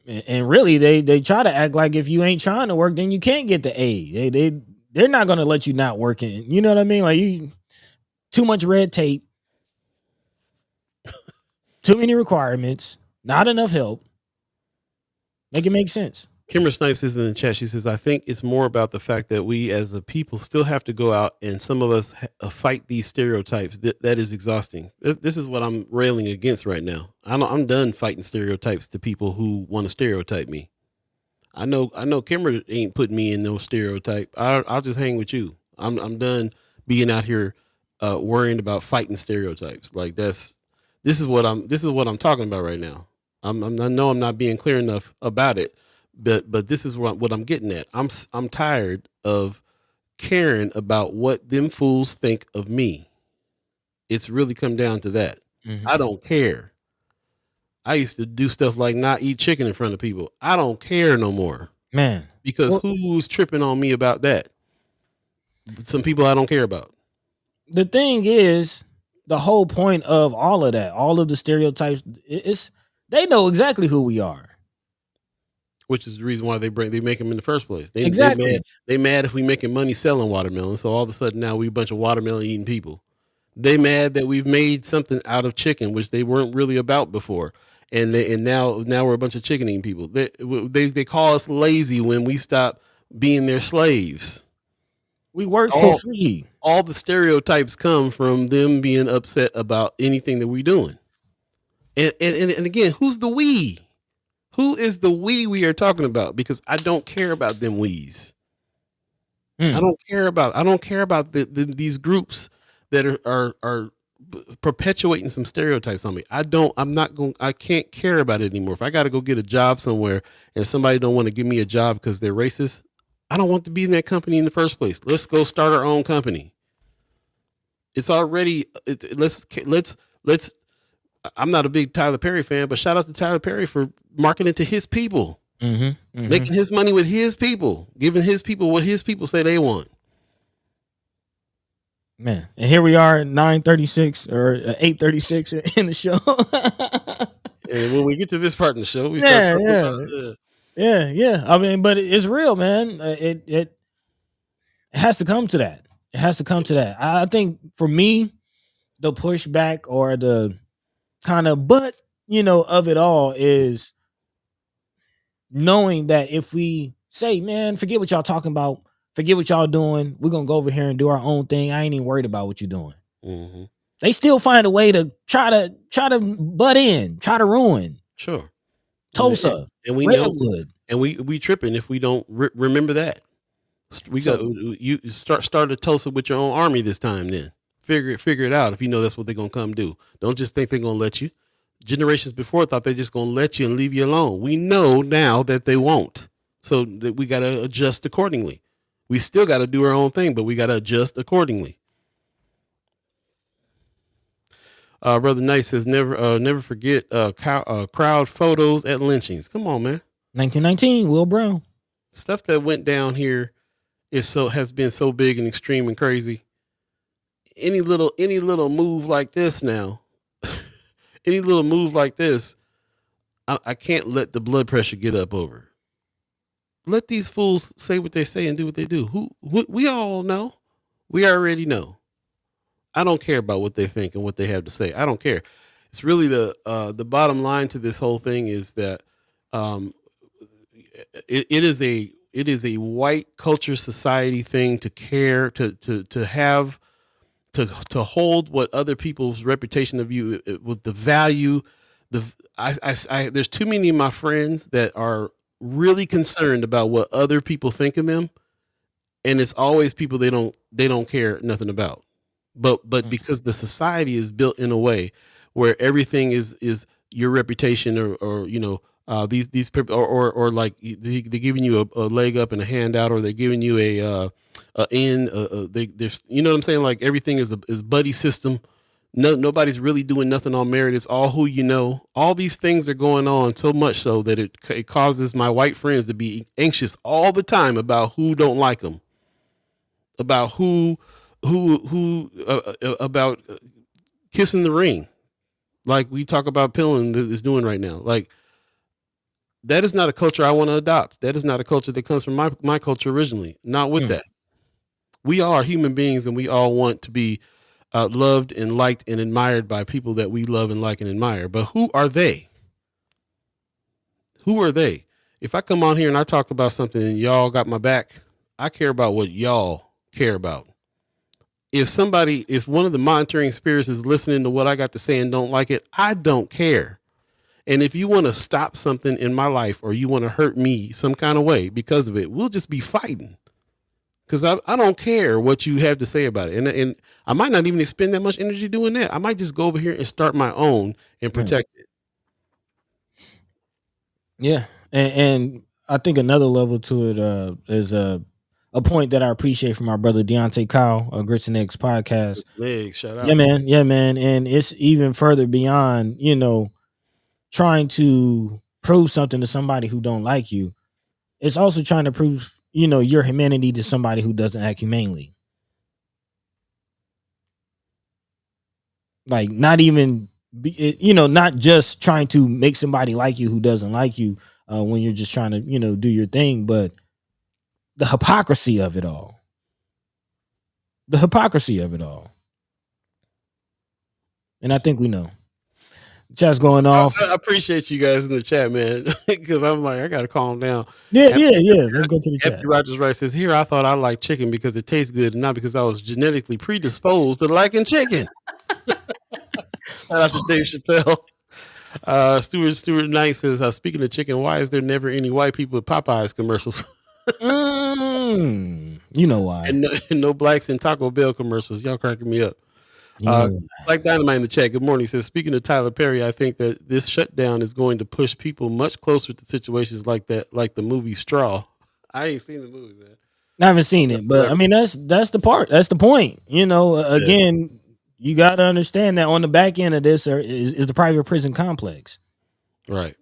And really, they try to act like if you ain't trying to work, then you can't get the aid. They're not going to let you not work in. You know what I mean? Like, too much red tape, too many requirements, not enough help. Make it make sense. Kimber Snipes is in the chat. She says, I think it's more about the fact that we as a people still have to go out and some of us fight these stereotypes. That is exhausting. This is what I'm railing against right now. I'm done fighting stereotypes to people who want to stereotype me. I know Kimber ain't putting me in no stereotype. I'll just hang with you. I'm done being out here worrying about fighting stereotypes. Like this is what I'm talking about right now. I know I'm not being clear enough about it. But this is what I'm getting at. I'm tired of caring about what them fools think of me. It's really come down to that. Mm-hmm. I don't care. I used to do stuff like not eat chicken in front of people. I don't care no more, man. Because who's tripping on me about that? Some people I don't care about. The thing is, the whole point of all of that, all of the stereotypes, is they know exactly who we are. Which is the reason why they make them in the first place. Exactly. They mad if we making money selling watermelon. So all of a sudden now we a bunch of watermelon eating people. They mad that we've made something out of chicken, which they weren't really about before. And now we're a bunch of chicken eating people. They call us lazy when we stop being their slaves. We work for free. All the stereotypes come from them being upset about anything that we're doing. And again, who's the we? Who is the we are talking about? Because I don't care about them we's. I don't care about these groups that are perpetuating some stereotypes on me. I can't care about it anymore. If I got to go get a job somewhere and somebody don't want to give me a job because they're racist, I don't want to be in that company in the first place. Let's go start our own company. It's already, let's, I'm not a big Tyler Perry fan, but shout out to Tyler Perry for marketing to his people, making his money with his people, giving his people what his people say they want. Man, and here we are, 9:36 or 8:36 in the show. And when we get to this part in the show, we start talking about yeah. I mean, but it's real, man. It has to come to that. It has to come to that. I think for me, the pushback or the kind of of it all is knowing that if we say, man, forget what y'all talking about, forget what y'all doing, we're gonna go over here and do our own thing. I ain't even worried about what you're doing. Mm-hmm. They still find a way to try to butt in, try to ruin. Sure. Tulsa, and we Redwood. Know, and we tripping if we don't remember that. You start a Tulsa with your own army this time. Then figure it out if you know that's what they're gonna come do. Don't just think they're gonna let you. Generations before thought they're just gonna let you and leave you alone. We know now that they won't. So that we gotta adjust accordingly. We still gotta do our own thing, but we gotta adjust accordingly. Brother Knight says never forget crowd photos at lynchings. Come on, man. 1919, Will Brown. Stuff that went down here has been so big and extreme and crazy. Any little move like this now, any little move like this, I can't let the blood pressure get up over. Let these fools say what they say and do what they do. We all know. We already know. I don't care about what they think and what they have to say. I don't care. It's really the bottom line to this whole thing is that it is a white culture society thing to care to have to hold what other people's reputation of you with the value. There's too many of my friends that are really concerned about what other people think of them, and it's always people they don't care nothing about. But because the society is built in a way where everything is your reputation or these people or like they're giving you a leg up and a handout, or they're giving you there's you know what I'm saying, like everything is buddy system. Nobody's really doing nothing on merit. It's all who you know. All these things are going on so much so that it causes my white friends to be anxious all the time about who don't like them, about who about kissing the ring, like we talk about Pillin is doing right now. Like that is not a culture I want to adopt. That is not a culture that comes from my culture originally. Not with that. We all are human beings, and we all want to be loved and liked and admired by people that we love and like and admire. But who are they? Who are they? if I come on here and I talk about something and y'all got my back, I care about what y'all care about. If one of the monitoring spirits is listening to what I got to say and don't like it, I don't care. And if you want to stop something in my life or you want to hurt me some kind of way because of it, we'll just be fighting. Because I don't care what you have to say about it. And I might not even expend that much energy doing that. I might just go over here and start my own and protect it. Yeah. And I think another level to it is a point that I appreciate from our brother Deontay Kyle, Grits and Eggs podcast. Legs, shout out. Yeah, man. Yeah, man. And it's even further beyond, trying to prove something to somebody who don't like you. It's also trying to prove, your humanity to somebody who doesn't act humanely. Like not even, not just trying to make somebody like you who doesn't like you when you're just trying to, do your thing, but the hypocrisy of it all. The hypocrisy of it all. And I think we know. Chat's going off. I appreciate you guys in the chat, man, because I'm like, I got to calm down. Yeah. Let's go to the chat. Rogers Wright says, here I thought I liked chicken because it tastes good and not because I was genetically predisposed to liking chicken. Shout out to Dave Chappelle. Stuart Knight says, speaking of chicken, why is there never any white people at Popeyes commercials? You know why. And no blacks in Taco Bell commercials. Y'all cracking me up. Black Dynamite in the chat. Good morning. He says, speaking of Tyler Perry, I think that this shutdown is going to push people much closer to situations like that, like the movie Straw. I ain't seen the movie, man. I haven't seen it, but I mean that's the part. That's the point. Again, you got to understand that on the back end of this is the private prison complex. Right.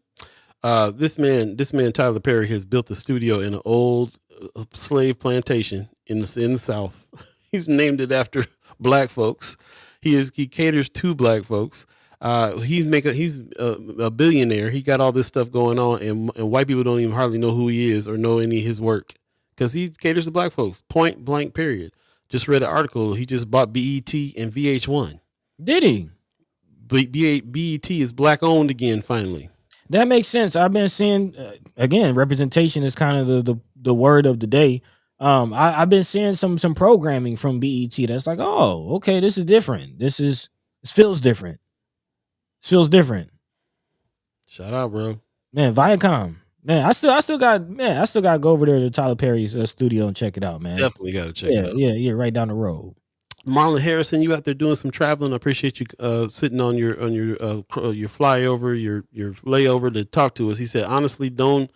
This man Tyler Perry has built a studio in an old slave plantation in the South. He's named it after black folks. He caters to black folks. He's a billionaire. He got all this stuff going on, and white people don't even hardly know who he is or know any of his work because he caters to black folks. Point blank. Period. Just read an article. He just bought BET and VH1. Did he? BET is black owned again. Finally, that makes sense. I've been seeing again, representation is kind of the word of the day. I've been seeing some programming from BET that's like, oh, okay, this is different. This feels different. Feels different. Shout out, bro. Man, Viacom. Man, I still got to go over there to Tyler Perry's studio and check it out, man. Definitely got to check it out. Yeah, right down the road. Marlon Harrison, you out there doing some traveling. I appreciate you sitting on your flyover, your layover to talk to us. He said, honestly, done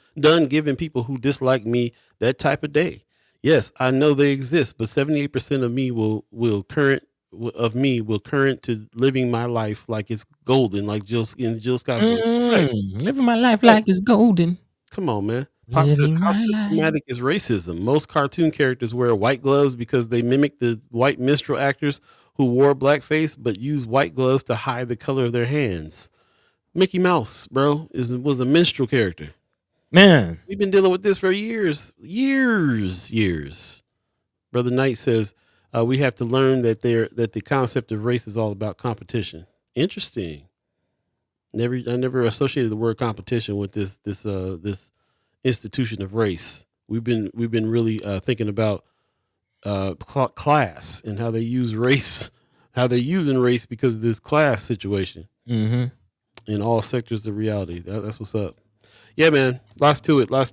giving people who dislike me that type of day. Yes, I know they exist, but 78% of me will current to living my life like it's golden, like Jill Scott. Living my life like it's golden. Come on, man. Pop says, how systematic is racism? Most cartoon characters wear white gloves because they mimic the white minstrel actors who wore blackface but use white gloves to hide the color of their hands. Mickey Mouse, bro, was a minstrel character. Man, we've been dealing with this for years. Brother Knight says we have to learn that the concept of race is all about competition. Interesting. I never associated the word competition with this institution of race. We've been really thinking about class and how they use race, how they're using race because of this class situation in all sectors of reality. That's what's up. Yeah, man. Lots to it. Let's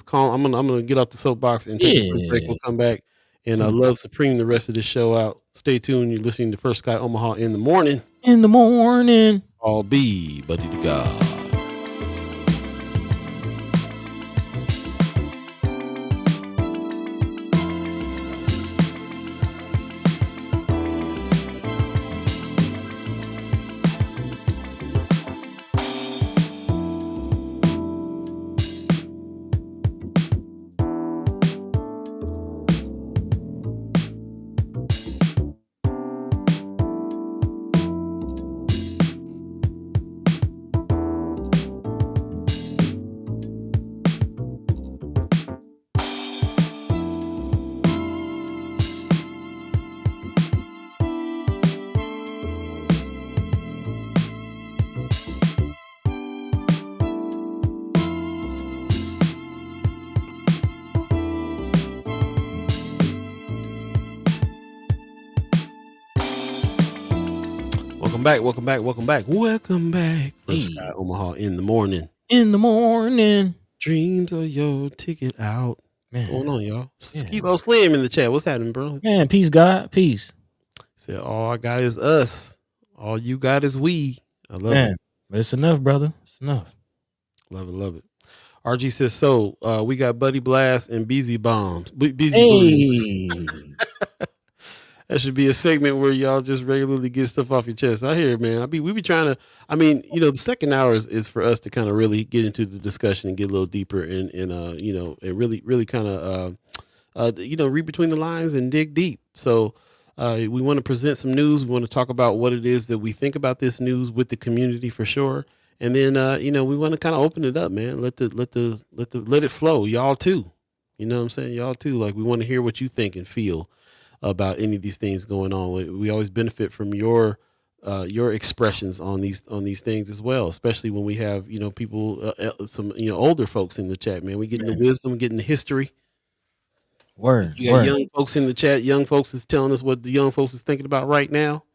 call. I'm gonna get off the soapbox and take a quick break. We'll come back and love Supreme the rest of this show out. Stay tuned. You're listening to First Sky Omaha in the morning. All be buddy to God. Welcome back. For Hey. Sky Omaha in the morning. In the morning. Dreams of your ticket out. Man. What's going on, y'all? Yeah. Skibo Slim in the chat. What's happening, bro? Man, peace, God. Peace. Said all I got is us. All you got is we. I love Man, it. but it's enough, brother. It's enough. Love it. RG says so. We got Buddy Blast and Beezy Bombs. Beezy Booties. Hey. That should be a segment where y'all just regularly get stuff off your chest. I hear it, man. We be trying to. I mean, the second hour is for us to kind of really get into the discussion and get a little deeper and and really kind of read between the lines and dig deep. So we want to present some news. We want to talk about what it is that we think about this news with the community for sure. And then we want to kind of open it up, man. Let it flow, y'all too. You know what I'm saying, y'all too. Like we want to hear what you think and feel about any of these things going on. We always benefit from your expressions on these things as well, especially when we have people, some older folks in the chat. Man, we getting the wisdom, getting the history. Word. You got young folks in the chat. Young folks is telling us what the young folks is thinking about right now.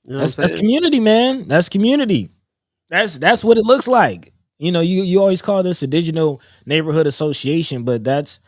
You know That's community, man. That's community. That's what it looks like. You always call this a digital neighborhood association, but that's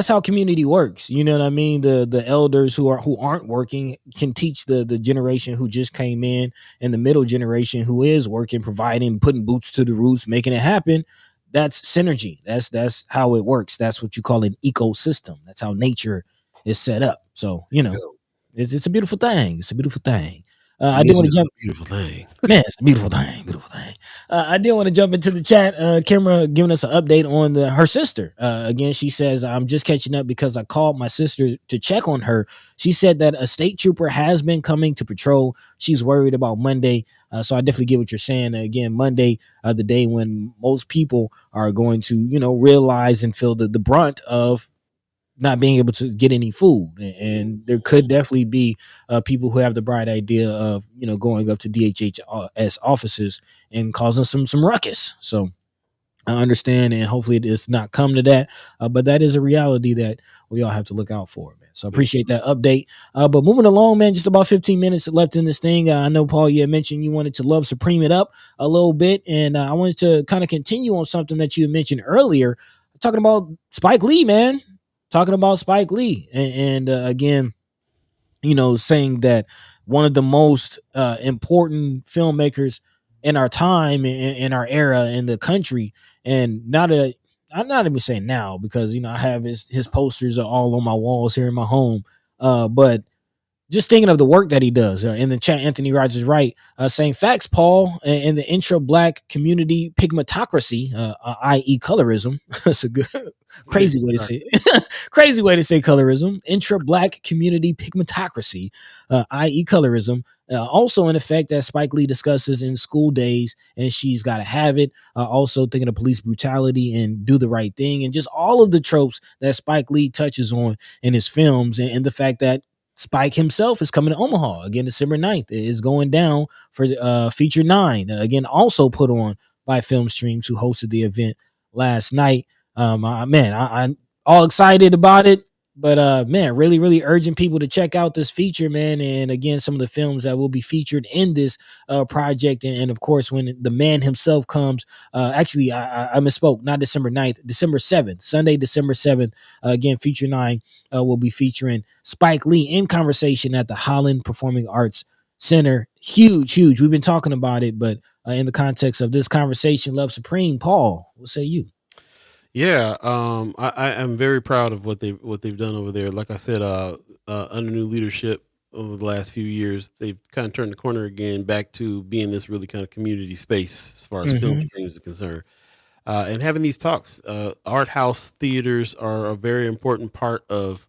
how community works. You know what I mean? The elders who aren't working can teach the generation who just came in, and the middle generation who is working, providing, putting boots to the roots, making it happen. That's synergy. That's how it works. That's what you call an ecosystem. That's how nature is set up. So it's a beautiful thing. It's a beautiful thing. I did want to jump. Beautiful thing, man. It's a beautiful thing. Beautiful thing. I did want to jump into the chat. Kimra giving us an update on her sister. Again, she says, "I'm just catching up because I called my sister to check on her. She said that a state trooper has been coming to patrol. She's worried about Monday. So I definitely get what you're saying. Again, Monday, the day when most people are going to, realize and feel the brunt of not being able to get any food, and there could definitely be people who have the bright idea of going up to DHHS offices and causing some ruckus. So I understand, and hopefully it's not come to that, but that is a reality that we all have to look out for, man. So I appreciate that update. But moving along, man, just about 15 minutes left in this thing. I know, Paul, you had mentioned you wanted to Love Supreme it up a little bit, and I wanted to kind of continue on something that you had mentioned earlier, talking about Spike Lee, man. Talking about Spike Lee and again, saying that one of the most important filmmakers in our time, in our era, in the country, and I'm not even saying now because I have his posters are all on my walls here in my home, but just thinking of the work that he does. In the chat, Anthony Rogers Wright saying facts, Paul, in the intra-black community pigmentocracy, i.e. colorism. That's a good crazy way to say it. Crazy way to say colorism. Intra-black community pigmentocracy, i.e. colorism. Also in effect that Spike Lee discusses in School Days and She's Gotta Have It. Also thinking of police brutality and Do the Right Thing, and just all of the tropes that Spike Lee touches on in his films, and the fact that Spike himself is coming to Omaha again December 9th. It is going down for Feature 9. Again, also put on by Film Streams, who hosted the event last night. I'm all excited about it. But man, really, really urging people to check out this feature, man. And again, some of the films that will be featured in this project. And of course, when the man himself comes, actually, I misspoke, not December 9th, December 7th, Sunday, December 7th. Again, Feature 9 will be featuring Spike Lee in conversation at the Holland Performing Arts Center. Huge. We've been talking about it, but in the context of this conversation, Love Supreme, Paul, what say you? Yeah, I am very proud of what they've done over there. Like I said, under new leadership over the last few years, they've kind of turned the corner again back to being this really kind of community space as far as film streams are concerned. And having these talks, art house theaters are a very important part of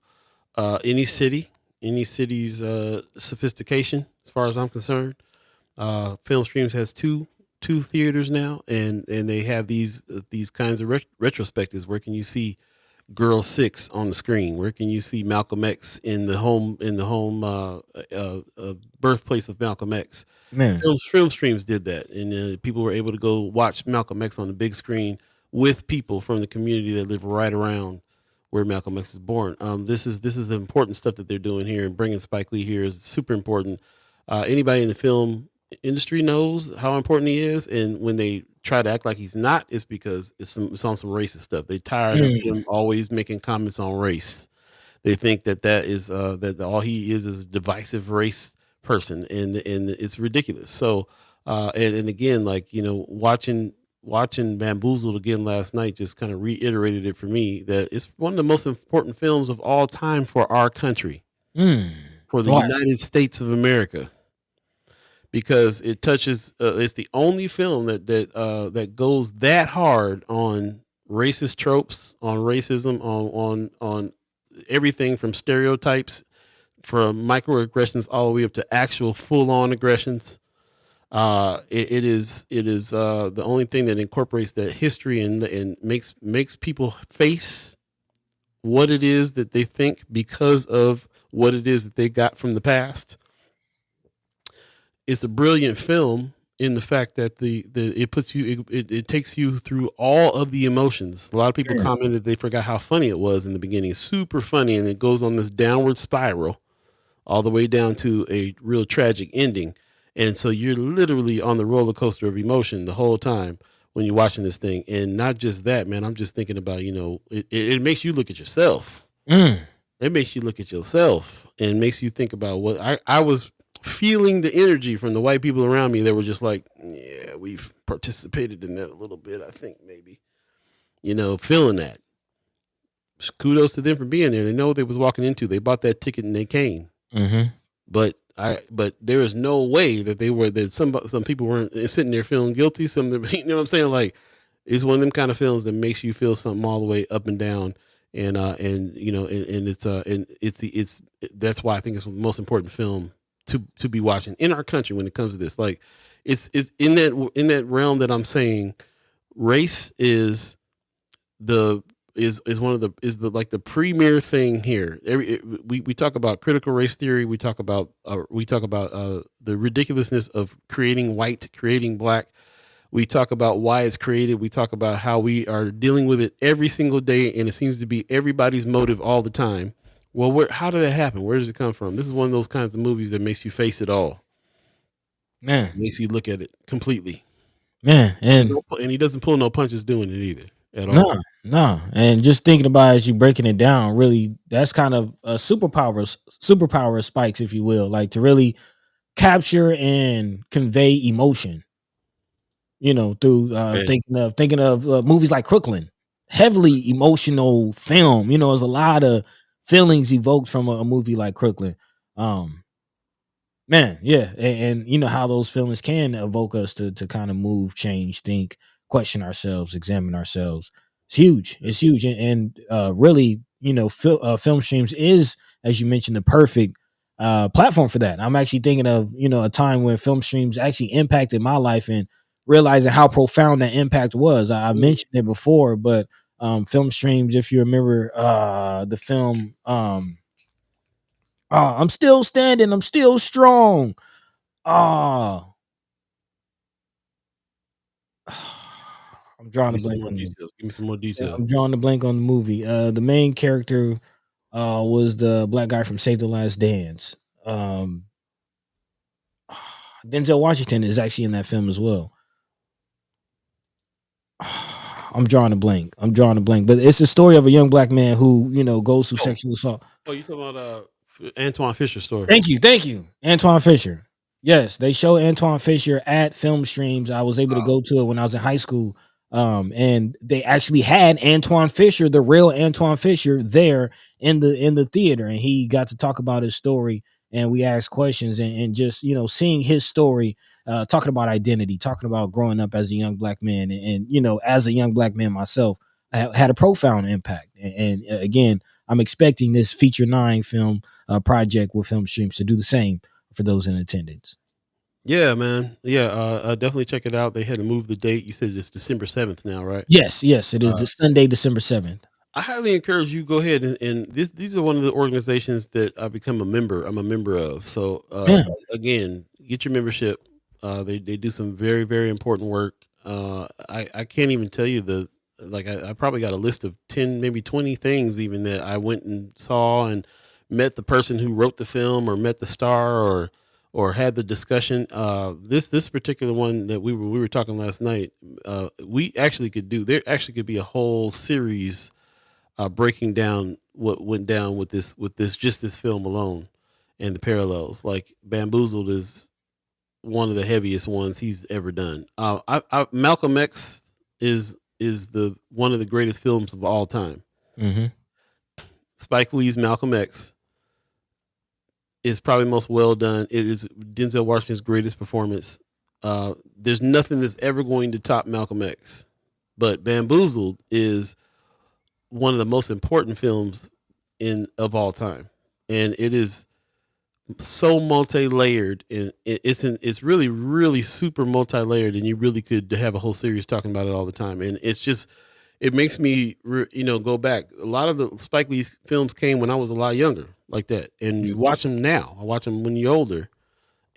any city's sophistication, as far as I'm concerned. Film Streams has two theaters now, and they have these kinds of retrospectives. Where can you see Girl 6 on the screen? Where can you see Malcolm X in the home birthplace of Malcolm X? Man, Film Streams did that, and people were able to go watch Malcolm X on the big screen with people from the community that live right around where Malcolm X is born. This is important stuff that they're doing here, and bringing Spike Lee here is super important. Anybody in the film industry knows how important he is, and when they try to act like he's not, it's because it's on some racist stuff. They tired of him always making comments on race. They think that is that all he is a divisive race person, and it's ridiculous. So and again, like, you know, watching Bamboozled again last night just kind of reiterated it for me that it's one of the most important films of all time for our country, for the Why? United States of America, because it touches. It's the only film that goes that hard on racist tropes, on racism, on everything from stereotypes, from microaggressions all the way up to actual full-on aggressions. It is the only thing that incorporates that history and makes people face what it is that they think because of what it is that they got from the past. It's a brilliant film in the fact that it puts you it takes you through all of the emotions. A lot of people commented they forgot how funny it was in the beginning. It's super funny, and it goes on this downward spiral all the way down to a real tragic ending. And so you're literally on the roller coaster of emotion the whole time when you're watching this thing. And not just that, man, I'm just thinking about, you know, it makes you look at yourself. It makes you look at yourself and makes you think about what I was feeling the energy from the white people around me that were just like, yeah, we've participated in that a little bit. I think maybe, you know, feeling that. Kudos to them for being there. They know what they was walking into. They bought that ticket and they came. But there is no way that some people weren't sitting there feeling guilty. Some of them, you know what I'm saying? Like, it's one of them kind of films that makes you feel something all the way up and down. And you know, and it's that's why I think it's the most important film to be watching in our country when it comes to this. Like, it's in that realm that I'm saying race is one of the premier thing here. We talk about critical race theory. We talk about the ridiculousness of creating white, creating black. We talk about why it's created. We talk about how we are dealing with it every single day, and it seems to be everybody's motive all the time. Well, how did that happen? Where does it come from? This is one of those kinds of movies that makes you face it all. Man, Makes you look at it completely. Man, and he doesn't pull no punches doing it either at all. No. And just thinking about it, as you breaking it down, really, that's kind of a superpower of Spike's, if you will, like to really capture and convey emotion. You know, through thinking of movies like Crooklyn, heavily emotional film. You know, there's a lot of feelings evoked from a movie like Crooklyn. Man, yeah, and you know how those feelings can evoke us to kind of move, change, think, question ourselves, examine ourselves. It's huge, and really, you know, film streams is, as you mentioned, the perfect platform for that. I'm actually thinking of, you know, a time when film streams actually impacted my life and realizing how profound that impact was. I mentioned it before, but film streams, if you remember the film I'm still standing, I'm still strong. I'm drawing a blank on the details. Give me some more details. I'm drawing a blank on the movie. The main character was the black guy from Save the Last Dance. Denzel Washington is actually in that film as well. I'm drawing a blank, but it's the story of a young black man who, you know, goes through sexual assault. Oh, you talking about Antoine Fisher's story? Thank you, Antoine Fisher. Yes, they show Antoine Fisher at film streams. I was able to go to it when I was in high school, and they actually had Antoine Fisher, the real Antoine Fisher, there in the theater, and he got to talk about his story, and we asked questions, and just, you know, seeing his story, talking about identity, talking about growing up as a young black man, and you know, as a young black man myself, I had a profound impact, and again, I'm expecting this feature 9 film project with film streams to do the same for those in attendance. Yeah, man. Yeah, definitely check it out. They had to move the date. You said it's December 7th now, right? Yes, it is the Sunday, December 7th. I highly encourage you go ahead and these are one of the organizations that I've become a member. I'm a member of. So again, get your membership. They do some very, very important work. I can't even tell you I probably got a list of 10, maybe 20 things even that I went and saw and met the person who wrote the film or met the star or or had the discussion. This particular one that we were talking last night, we actually could do. There actually could be a whole series breaking down what went down with this just this film alone and the parallels. Like Bamboozled is one of the heaviest ones he's ever done. Malcolm X is the one of the greatest films of all time. Mm-hmm. Spike Lee's Malcolm X is probably most well done. It is Denzel Washington's greatest performance. There's nothing that's ever going to top Malcolm X, but Bamboozled is one of the most important films of all time, and it is so multi-layered, and it's really, really super multi-layered, and you really could have a whole series talking about it all the time. And it makes me, go back. A lot of the Spike Lee films came when I was a lot younger, like that, and you watch them now. I watch them when you're older,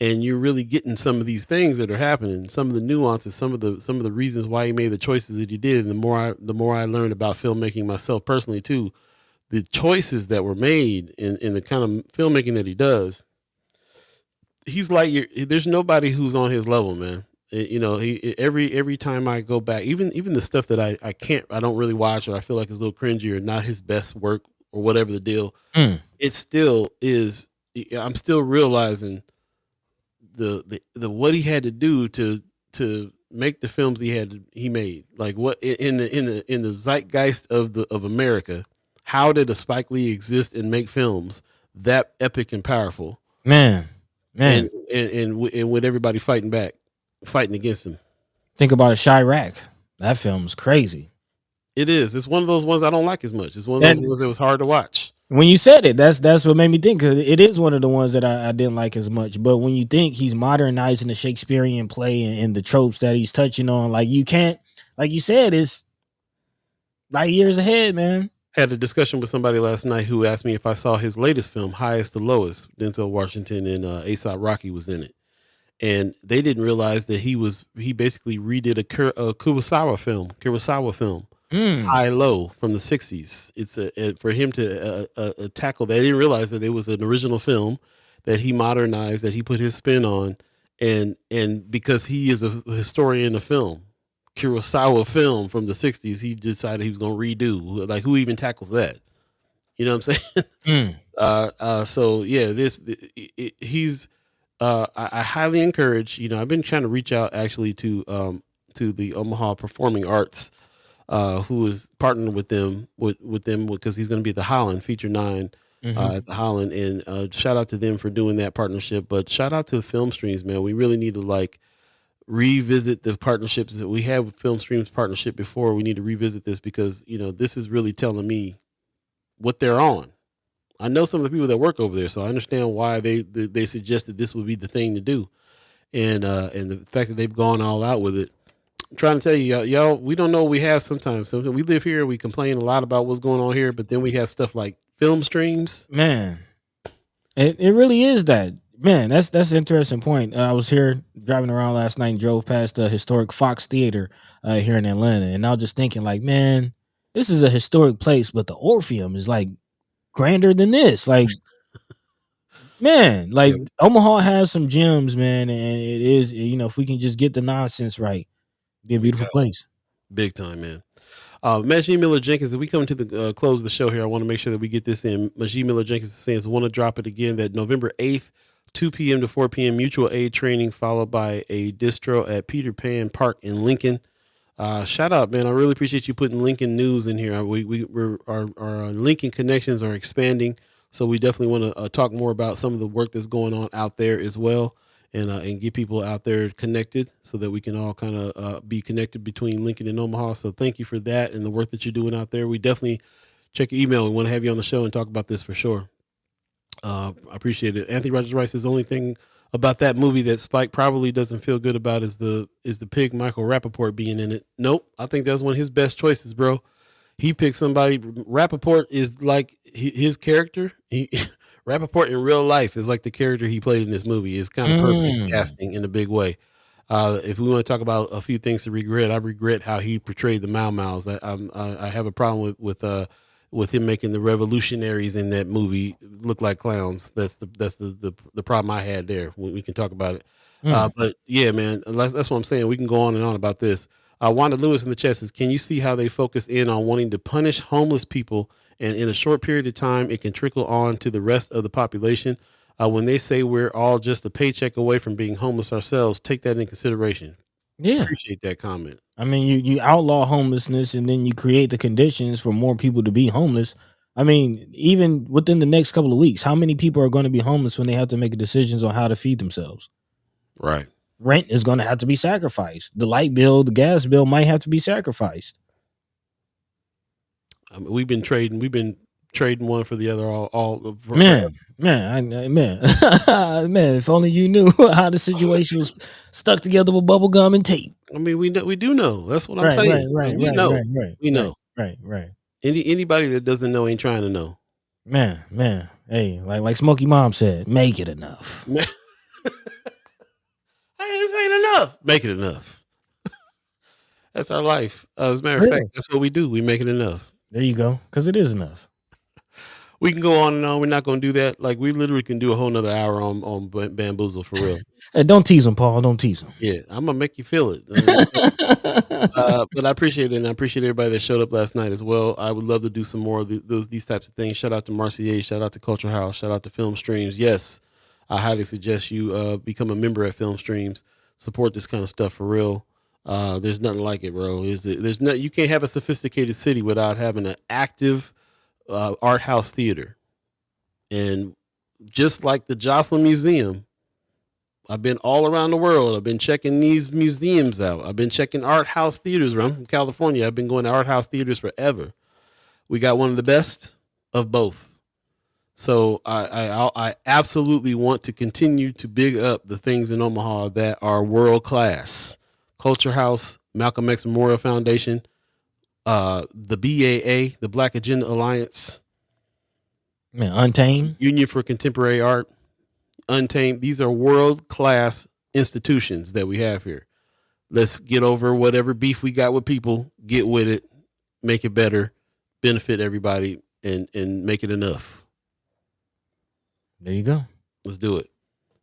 and you're really getting some of these things that are happening, some of the nuances, some of the reasons why he made the choices that he did. And the more I learned about filmmaking myself personally too, the choices that were made in the kind of filmmaking that he does, he's like, there's nobody who's on his level, man. Every time I go back, even the stuff that I don't really watch, or I feel like it's a little cringy or not his best work or whatever the deal, it still is. I'm still realizing the what he had to do to make the films he made, like what in the zeitgeist of America. How did a Spike Lee exist and make films that epic and powerful, man, and with everybody fighting against him? Think about Chirac. That film was crazy. It is. It's one of those ones I don't like as much. It's one of those ones that was hard to watch. When you said it, that's what made me think, because it is one of the ones that I didn't like as much. But when you think he's modernizing the Shakespearean play and the tropes that he's touching on, like, you can't, like you said, it's like years ahead, man. Had a discussion with somebody last night who asked me if I saw his latest film, Highest to Lowest. Denzel Washington and A$AP Rocky was in it, and they didn't realize that he basically redid a Kurosawa film, High Low, from the 60s. It's for him to tackle that. They didn't realize that it was an original film that he modernized, that he put his spin on, and because he is a historian of film, Kurosawa film from the 60s, he decided he was going to redo. Like, who even tackles that? You know what I'm saying? So yeah, he's I highly encourage, I've been trying to reach out actually to the Omaha Performing Arts, who is partnering with them because he's going to be at the Holland Feature 9 at the Holland, and shout out to them for doing that partnership. But shout out to Film Streams, man. We really need to revisit the partnerships that we had with Film Streams partnership before. We need to revisit this because this is really telling me what they're on. I know some of the people that work over there, so I understand why they suggested this would be the thing to do, and the fact that they've gone all out with it. I'm trying to tell you, y'all, we don't know what we have sometimes. So we live here, we complain a lot about what's going on here, but then we have stuff like Film Streams. Man, it really is that. Man, that's an interesting point. I was here driving around last night and drove past the historic Fox Theater here in Atlanta, and I was just thinking, like, man, this is a historic place, but the Orpheum is like grander than this. Like, man, like, yep. Omaha has some gems, man, and it is, if we can just get the nonsense right, it'd be a beautiful place. Big time, man. Majee Miller Jenkins, as we come to the close of the show here, I want to make sure that we get this in. Majee Miller Jenkins is saying, want to drop it again, that November 8th, 2 p.m. to 4 p.m. mutual aid training, followed by a distro at Peter Pan Park in Lincoln. Shout out, man. I really appreciate you putting Lincoln news in here. Our Lincoln connections are expanding, so we definitely want to talk more about some of the work that's going on out there as well, and get people out there connected so that we can all kind of be connected between Lincoln and Omaha. So thank you for that and the work that you're doing out there. We definitely check your email. We want to have you on the show and talk about this for sure. I appreciate it. Anthony Rogers Rice says the only thing about that movie that Spike probably doesn't feel good about is the pig Michael Rappaport being in it. Nope. I think that's one of his best choices, bro. He picked somebody. Rappaport is like his character. Rappaport in real life is like the character he played in this movie. It's kind of perfect casting in a big way. If we want to talk about a few things to regret, I regret how he portrayed the Mau Mau's. I have a problem with with him making the revolutionaries in that movie look like clowns. That's the problem I had there. We can talk about it. But yeah, man, that's what I'm saying. We can go on and on about this. Wanda Lewis in the chat says, can you see how they focus in on wanting to punish homeless people, and in a short period of time, it can trickle on to the rest of the population? When they say we're all just a paycheck away from being homeless ourselves, take that in consideration. Yeah. Appreciate that comment. I mean, you outlaw homelessness and then you create the conditions for more people to be homeless. I mean, even within the next couple of weeks, how many people are going to be homeless when they have to make decisions on how to feed themselves? Right. Rent is going to have to be sacrificed. The light bill, the gas bill might have to be sacrificed. I mean, we've been trading one for the other Man, if only you knew how the situation was stuck together with bubble gum and tape. I mean, we do know. That's what I'm saying. We know. Right. Anybody that doesn't know ain't trying to know. Man. Hey, like Smokey Mom said, make it enough. Hey, this ain't enough. Make it enough. That's our life. As a matter of fact, that's what we do. We make it enough. There you go. Because it is enough. We can go on and on. We're not going to do that. Like, we literally can do a whole nother hour on Bamboozle for real. Hey, don't tease him, Paul. Don't tease him. Yeah, I'm going to make you feel it. But I appreciate it, and I appreciate everybody that showed up last night as well. I would love to do some more of these types of things. Shout out to Marcier. Shout out to Culture House. Shout out to Film Streams. Yes, I highly suggest you become a member at Film Streams. Support this kind of stuff for real. There's nothing like it, bro. You can't have a sophisticated city without having an active art house theater. And just like the Jocelyn Museum, I've been all around the world. I've been checking these museums out. I've been checking art house theaters. I'm from California. I've been going to art house theaters forever. We got one of the best of both. So I absolutely want to continue to big up the things in Omaha that are world class. Culture House, Malcolm X Memorial Foundation, the BAA, the Black Agenda Alliance, Untamed, Union for Contemporary Art, Untamed. These are world class institutions that we have here. Let's get over whatever beef we got with people, get with it, make it better, benefit everybody, and make it enough. There you go. Let's do it.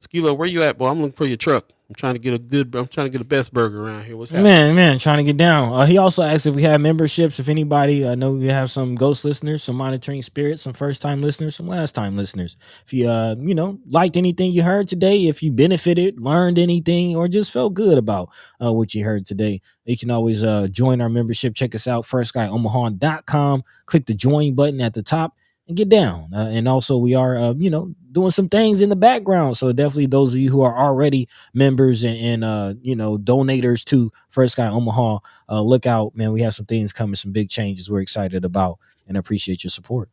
Skilo, where you at, boy? I'm looking for your truck. I'm trying to get a best burger around here. What's happening? Man, trying to get down. He also asked if we have memberships. If anybody, I know we have some ghost listeners, some monitoring spirits, some first time listeners, some last time listeners. If you, liked anything you heard today, if you benefited, learned anything, or just felt good about what you heard today, you can always join our membership. Check us out, firstskyOmaha.com. Click the join button at the top and get down. And also we are, doing some things in the background. So definitely those of you who are already members and donators to First Sky Omaha, look out, man. We have some things coming, some big changes we're excited about, and appreciate your support.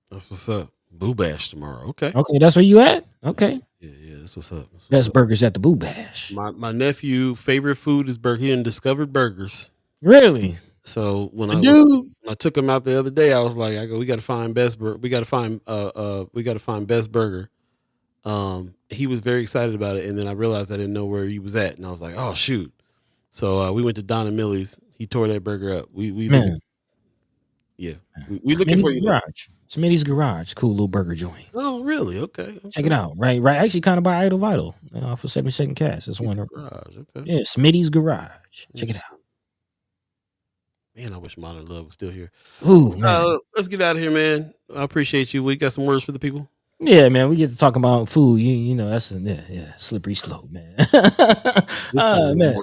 That's what's up. Boo Bash tomorrow. Okay, that's where you at? Okay. Yeah, that's what's up. Best burgers at the Boo Bash. My nephew favorite food is burger. He discovered burgers. Really? So when I took him out the other day, I was like, we got to find best burger. We got to find best burger. He was very excited about it, and then I realized I didn't know where he was at, and I was like, oh shoot. So we went to Don and Millie's. He tore that burger up. We looking for you. Smitty's Garage, cool little burger joint. Oh really? Okay. Check it out. Right. Actually, kind of by Idle Vital for 72nd Cast. That's one. Garage. Okay. Yeah, Smitty's Garage. Check it out. Man, I wish Modern Love was still here. Ooh, man. Let's get out of here, man. I appreciate you. We got some words for the people. Yeah, man. We get to talk about food. You know, that's a slippery slope, man. Man.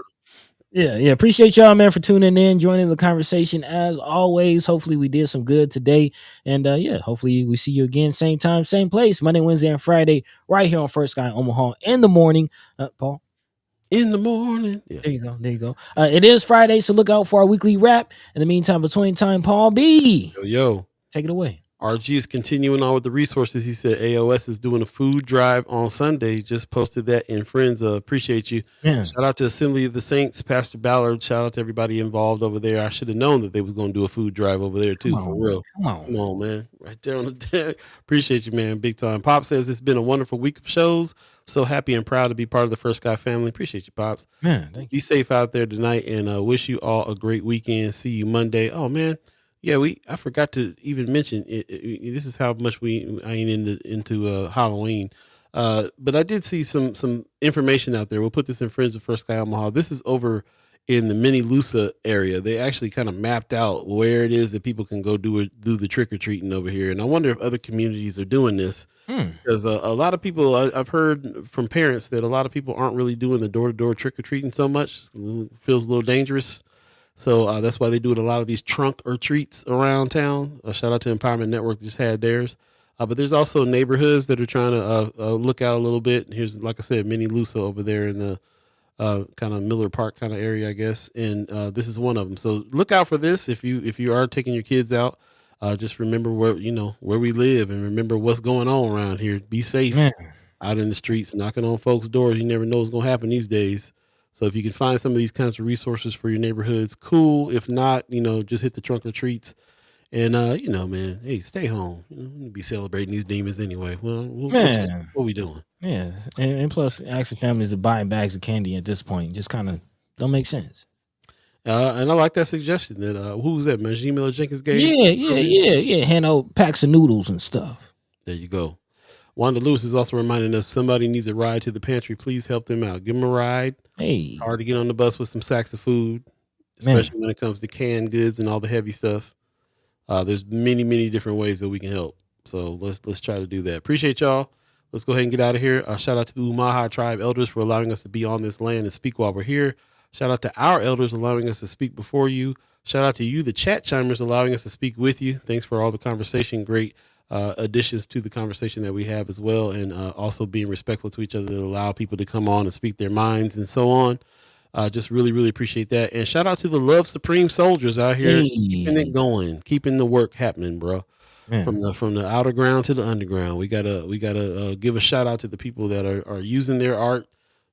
Yeah. Appreciate y'all, man, for tuning in, joining the conversation as always. Hopefully we did some good today. And hopefully we see you again, same time, same place, Monday, Wednesday, and Friday, right here on First Sky Omaha in the morning. Paul? In the morning. Yeah. There you go. It is Friday, so look out for our weekly wrap. In the meantime, between time, Paul B. Yo. Take it away. RG is continuing on with the resources. He said AOS is doing a food drive on Sunday. Just posted that in Friends. Appreciate you. Yeah. Shout out to Assembly of the Saints, Pastor Ballard. Shout out to everybody involved over there. I should have known that they was going to do a food drive over there too. For real. Come on, man. Right there on the deck. Appreciate you, man. Big time. Pop says it's been a wonderful week of shows. So happy and proud to be part of the First Sky family. Appreciate you, Pops. Man, thank you. Be safe out there tonight, and wish you all a great weekend. See you Monday. Oh, man. Yeah, I forgot to even mention this is how much I ain't into Halloween. But I did see some information out there. We'll put this in Friends of First Sky Omaha. This is over in the Mini Lusa area. They actually kind of mapped out where it is that people can go do the trick or treating over here. And I wonder if other communities are doing this, because a lot of people, I've heard from parents that a lot of people aren't really doing the door-to-door trick or treating so much. It feels a little dangerous. So that's why they do a lot of these trunk or treats around town. Shout out to Empowerment Network, just had theirs. But there's also neighborhoods that are trying to look out a little bit. Here's, like I said, Mini Lusa over there in the kind of Miller Park kind of area, I guess. And this is one of them. So look out for this. If you are taking your kids out, just remember where we live, and remember what's going on around here. Be safe out in the streets, knocking on folks' doors. You never know what's going to happen these days. So if you can find some of these kinds of resources for your neighborhoods, cool. If not, just hit the trunk or treats. And, man, hey, stay home. We'll be celebrating these demons anyway. Well, what we doing? Yeah. And plus, asking families to buy bags of candy at this point just kind of don't make sense. And I like that suggestion that, who was that, man? Miller Jenkins gave? Yeah. Hand out packs of noodles and stuff. There you go. Wanda Lewis is also reminding us somebody needs a ride to the pantry. Please help them out. Give them a ride. Hey. Hard to get on the bus with some sacks of food, especially when it comes to canned goods and all the heavy stuff. There's many, many different ways that we can help. So let's try to do that. Appreciate y'all. Let's go ahead and get out of here. Shout out to the Umaha Tribe elders for allowing us to be on this land and speak while we're here. Shout out to our elders allowing us to speak before you. Shout out to you, the chat chimers, allowing us to speak with you. Thanks for all the conversation. Great additions to the conversation that we have as well, and also being respectful to each other to allow people to come on and speak their minds and so on. Just really, really appreciate that. And shout out to the Love Supreme soldiers out here, keeping it going, keeping the work happening, bro. From the outer ground to the underground. We gotta give a shout out to the people that are using their art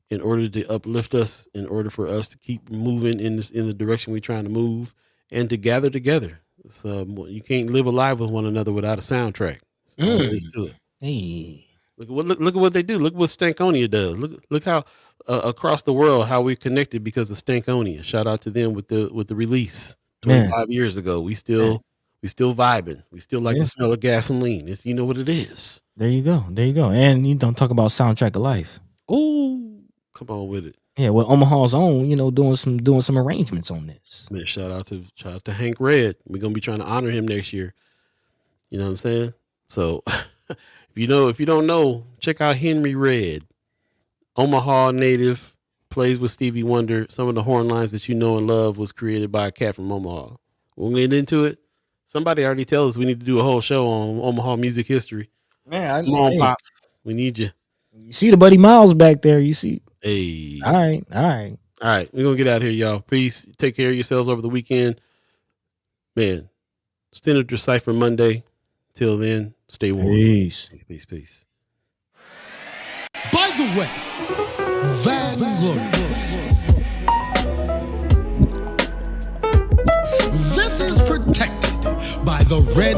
in order to uplift us, in order for us to keep moving in the direction we're trying to move, and to gather together. So you can't live alive with one another without a soundtrack. Hey. Look at what they do. Look what Stankonia does. Look how across the world how we're connected because of Stankonia. Shout out to them with the release 25 years ago. We still vibing. We still like the smell of gasoline. It's, you know what it is. There you go. And you don't talk about soundtrack of life. Ooh, come on with it. Yeah, well, Omaha's own, doing some arrangements on this. Man, shout out to Hank Red. We're gonna be trying to honor him next year. You know what I'm saying? So if you don't know, check out Henry Red. Omaha native, plays with Stevie Wonder. Some of the horn lines that you know and love was created by a cat from Omaha. We'll get into it. Somebody already tell us we need to do a whole show on Omaha music history. Man, come on, Pops. We need you. You see the Buddy Miles back there. You see. Hey. All right. We're going to get out of here, y'all. Peace. Take care of yourselves over the weekend. Man, Senator Cypher Monday. Till then, stay warm. Peace. By the way, Vanglorious. This is protected by the Red